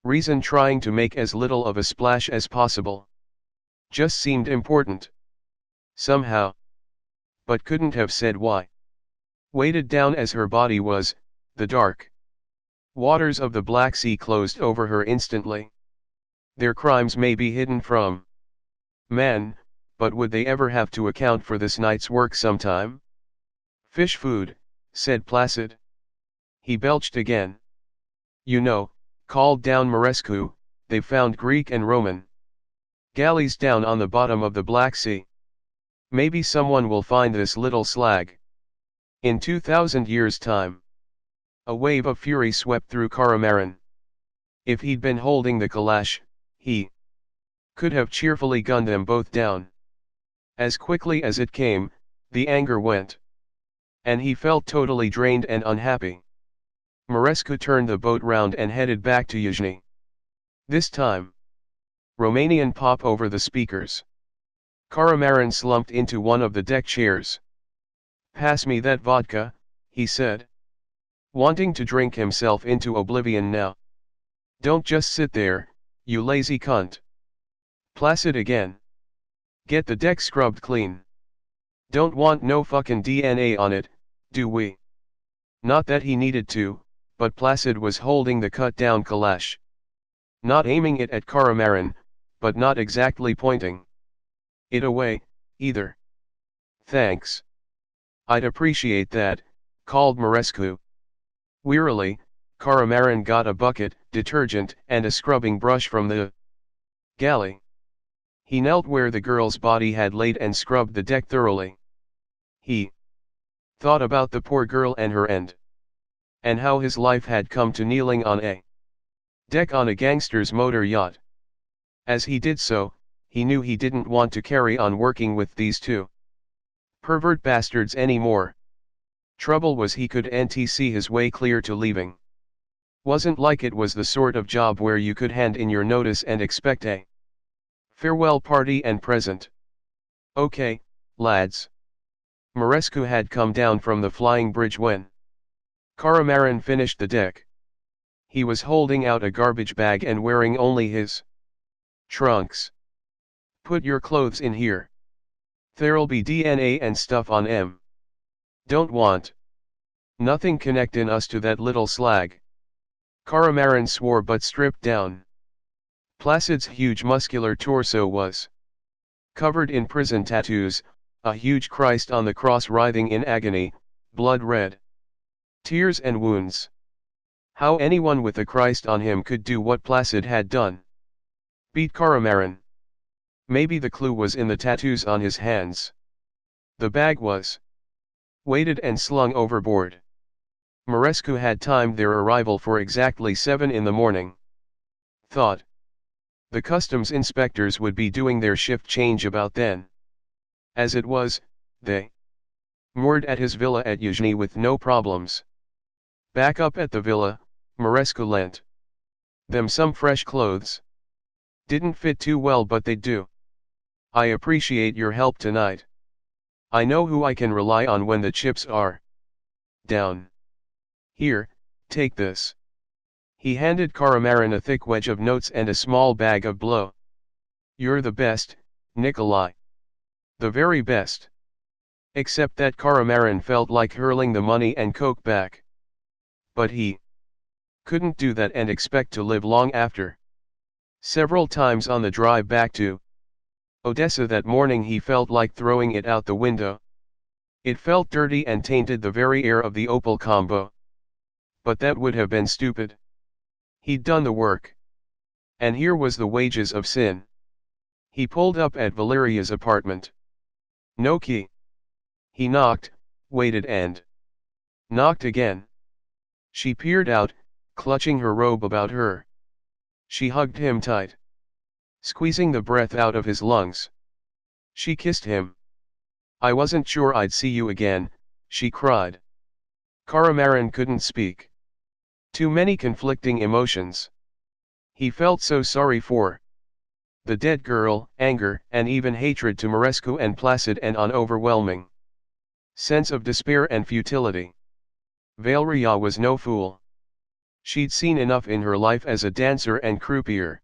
reason trying to make as little of a splash as possible. Just seemed important. Somehow. But couldn't have said why. Weighted down as her body was, the dark waters of the Black Sea closed over her instantly. Their crimes may be hidden from man, but would they ever have to account for this night's work sometime? Fish food, said Placid. He belched again. You know, called down Marescu, they've found Greek and Roman galleys down on the bottom of the Black Sea. Maybe someone will find this little slag. In 2,000 years' time. A wave of fury swept through Caramarin. If he'd been holding the calash, he could have cheerfully gunned them both down. As quickly as it came, the anger went. And he felt totally drained and unhappy. Marescu turned the boat round and headed back to Yuzhny. This time. Romanian pop over the speakers. Caramarin slumped into one of the deck chairs. Pass me that vodka, he said. Wanting to drink himself into oblivion now. Don't just sit there, you lazy cunt. Placid again. Get the deck scrubbed clean. Don't want no fucking DNA on it, do we? Not that he needed to, but Placid was holding the cut-down calash. Not aiming it at Caramarin, but not exactly pointing it away, either. Thanks. I'd appreciate that, called Marescu. Wearily, Caramarin got a bucket, detergent, and a scrubbing brush from the galley. He knelt where the girl's body had laid and scrubbed the deck thoroughly. He thought about the poor girl and her end. And how his life had come to kneeling on a deck on a gangster's motor yacht. As he did so, he knew he didn't want to carry on working with these two pervert bastards anymore. Trouble was he couldn't see his way clear to leaving. Wasn't like it was the sort of job where you could hand in your notice and expect a farewell party and present. Okay, lads. Marescu had come down from the flying bridge when Caramarin finished the deck. He was holding out a garbage bag and wearing only his trunks. Put your clothes in here. There'll be DNA and stuff on 'em. Don't want nothing connectin' us to that little slag. Caramarin swore but stripped down. Placid's huge muscular torso was covered in prison tattoos, a huge Christ on the cross writhing in agony, blood red tears and wounds. How anyone with a Christ on him could do what Placid had done beat Caramarin. Maybe the clue was in the tattoos on his hands. The bag was weighted and slung overboard. Marescu had timed their arrival for exactly 7 in the morning. Thought the customs inspectors would be doing their shift change about then. As it was, they moored at his villa at Yuzhny with no problems. Back up at the villa, Marescu lent them some fresh clothes. Didn't fit too well but they'd do. I appreciate your help tonight. I know who I can rely on when the chips are down. Here, take this. He handed Caramarin a thick wedge of notes and a small bag of blow. You're the best, Nicolae. The very best. Except that Caramarin felt like hurling the money and coke back. But he couldn't do that and expect to live long after. Several times on the drive back to Odessa that morning he felt like throwing it out the window. It felt dirty and tainted the very air of the Opel Combo. But that would have been stupid. He'd done the work. And here was the wages of sin. He pulled up at Valeria's apartment. No key. He knocked, waited and knocked again. She peered out, clutching her robe about her. She hugged him tight, squeezing the breath out of his lungs. She kissed him. I wasn't sure I'd see you again, she cried. Caramarin couldn't speak. Too many conflicting emotions. He felt so sorry for the dead girl, anger, and even hatred to Marescu, and placid and an overwhelming sense of despair and futility. Valeria was no fool. She'd seen enough in her life as a dancer and croupier.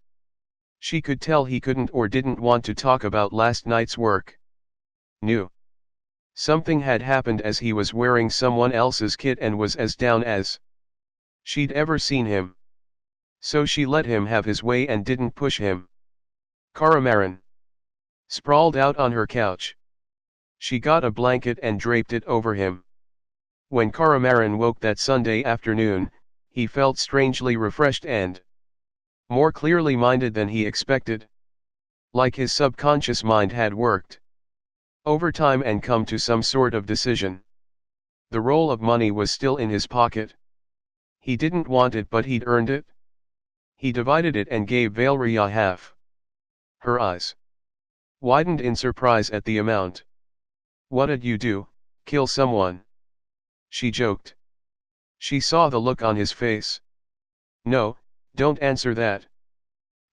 She could tell he couldn't or didn't want to talk about last night's work. Knew something had happened, as he was wearing someone else's kit and was as down as she'd ever seen him. So she let him have his way and didn't push him. Caramarin sprawled out on her couch. She got a blanket and draped it over him. When Caramarin woke that Sunday afternoon, he felt strangely refreshed and more clearly minded than he expected. Like his subconscious mind had worked overtime and come to some sort of decision. The roll of money was still in his pocket. He didn't want it, but he'd earned it. He divided it and gave Valeria half. Her eyes widened in surprise at the amount. "What'd you do, kill someone?" she joked. She saw the look on his face. "No, don't answer that.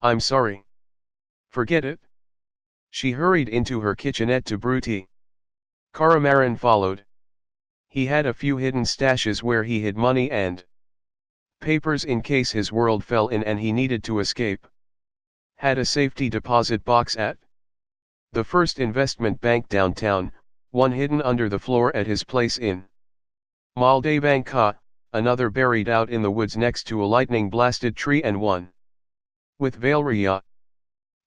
I'm sorry." "Forget it." She hurried into her kitchenette to brew tea. Caramarin followed. He had a few hidden stashes where he hid money and papers in case his world fell in and he needed to escape. Had a safety deposit box at the First Investment Bank downtown, one hidden under the floor at his place in Moldavanka, another buried out in the woods next to a lightning-blasted tree, and one with Valeria.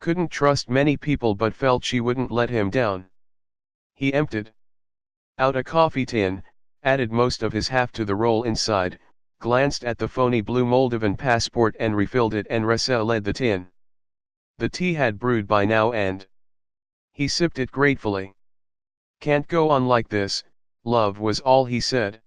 Couldn't trust many people but felt she wouldn't let him down. He emptied out a coffee tin, added most of his half to the roll inside, glanced at the phony blue Moldovan passport and refilled it, and resealed the tin. The tea had brewed by now and he sipped it gratefully. "Can't go on like this, love," was all he said.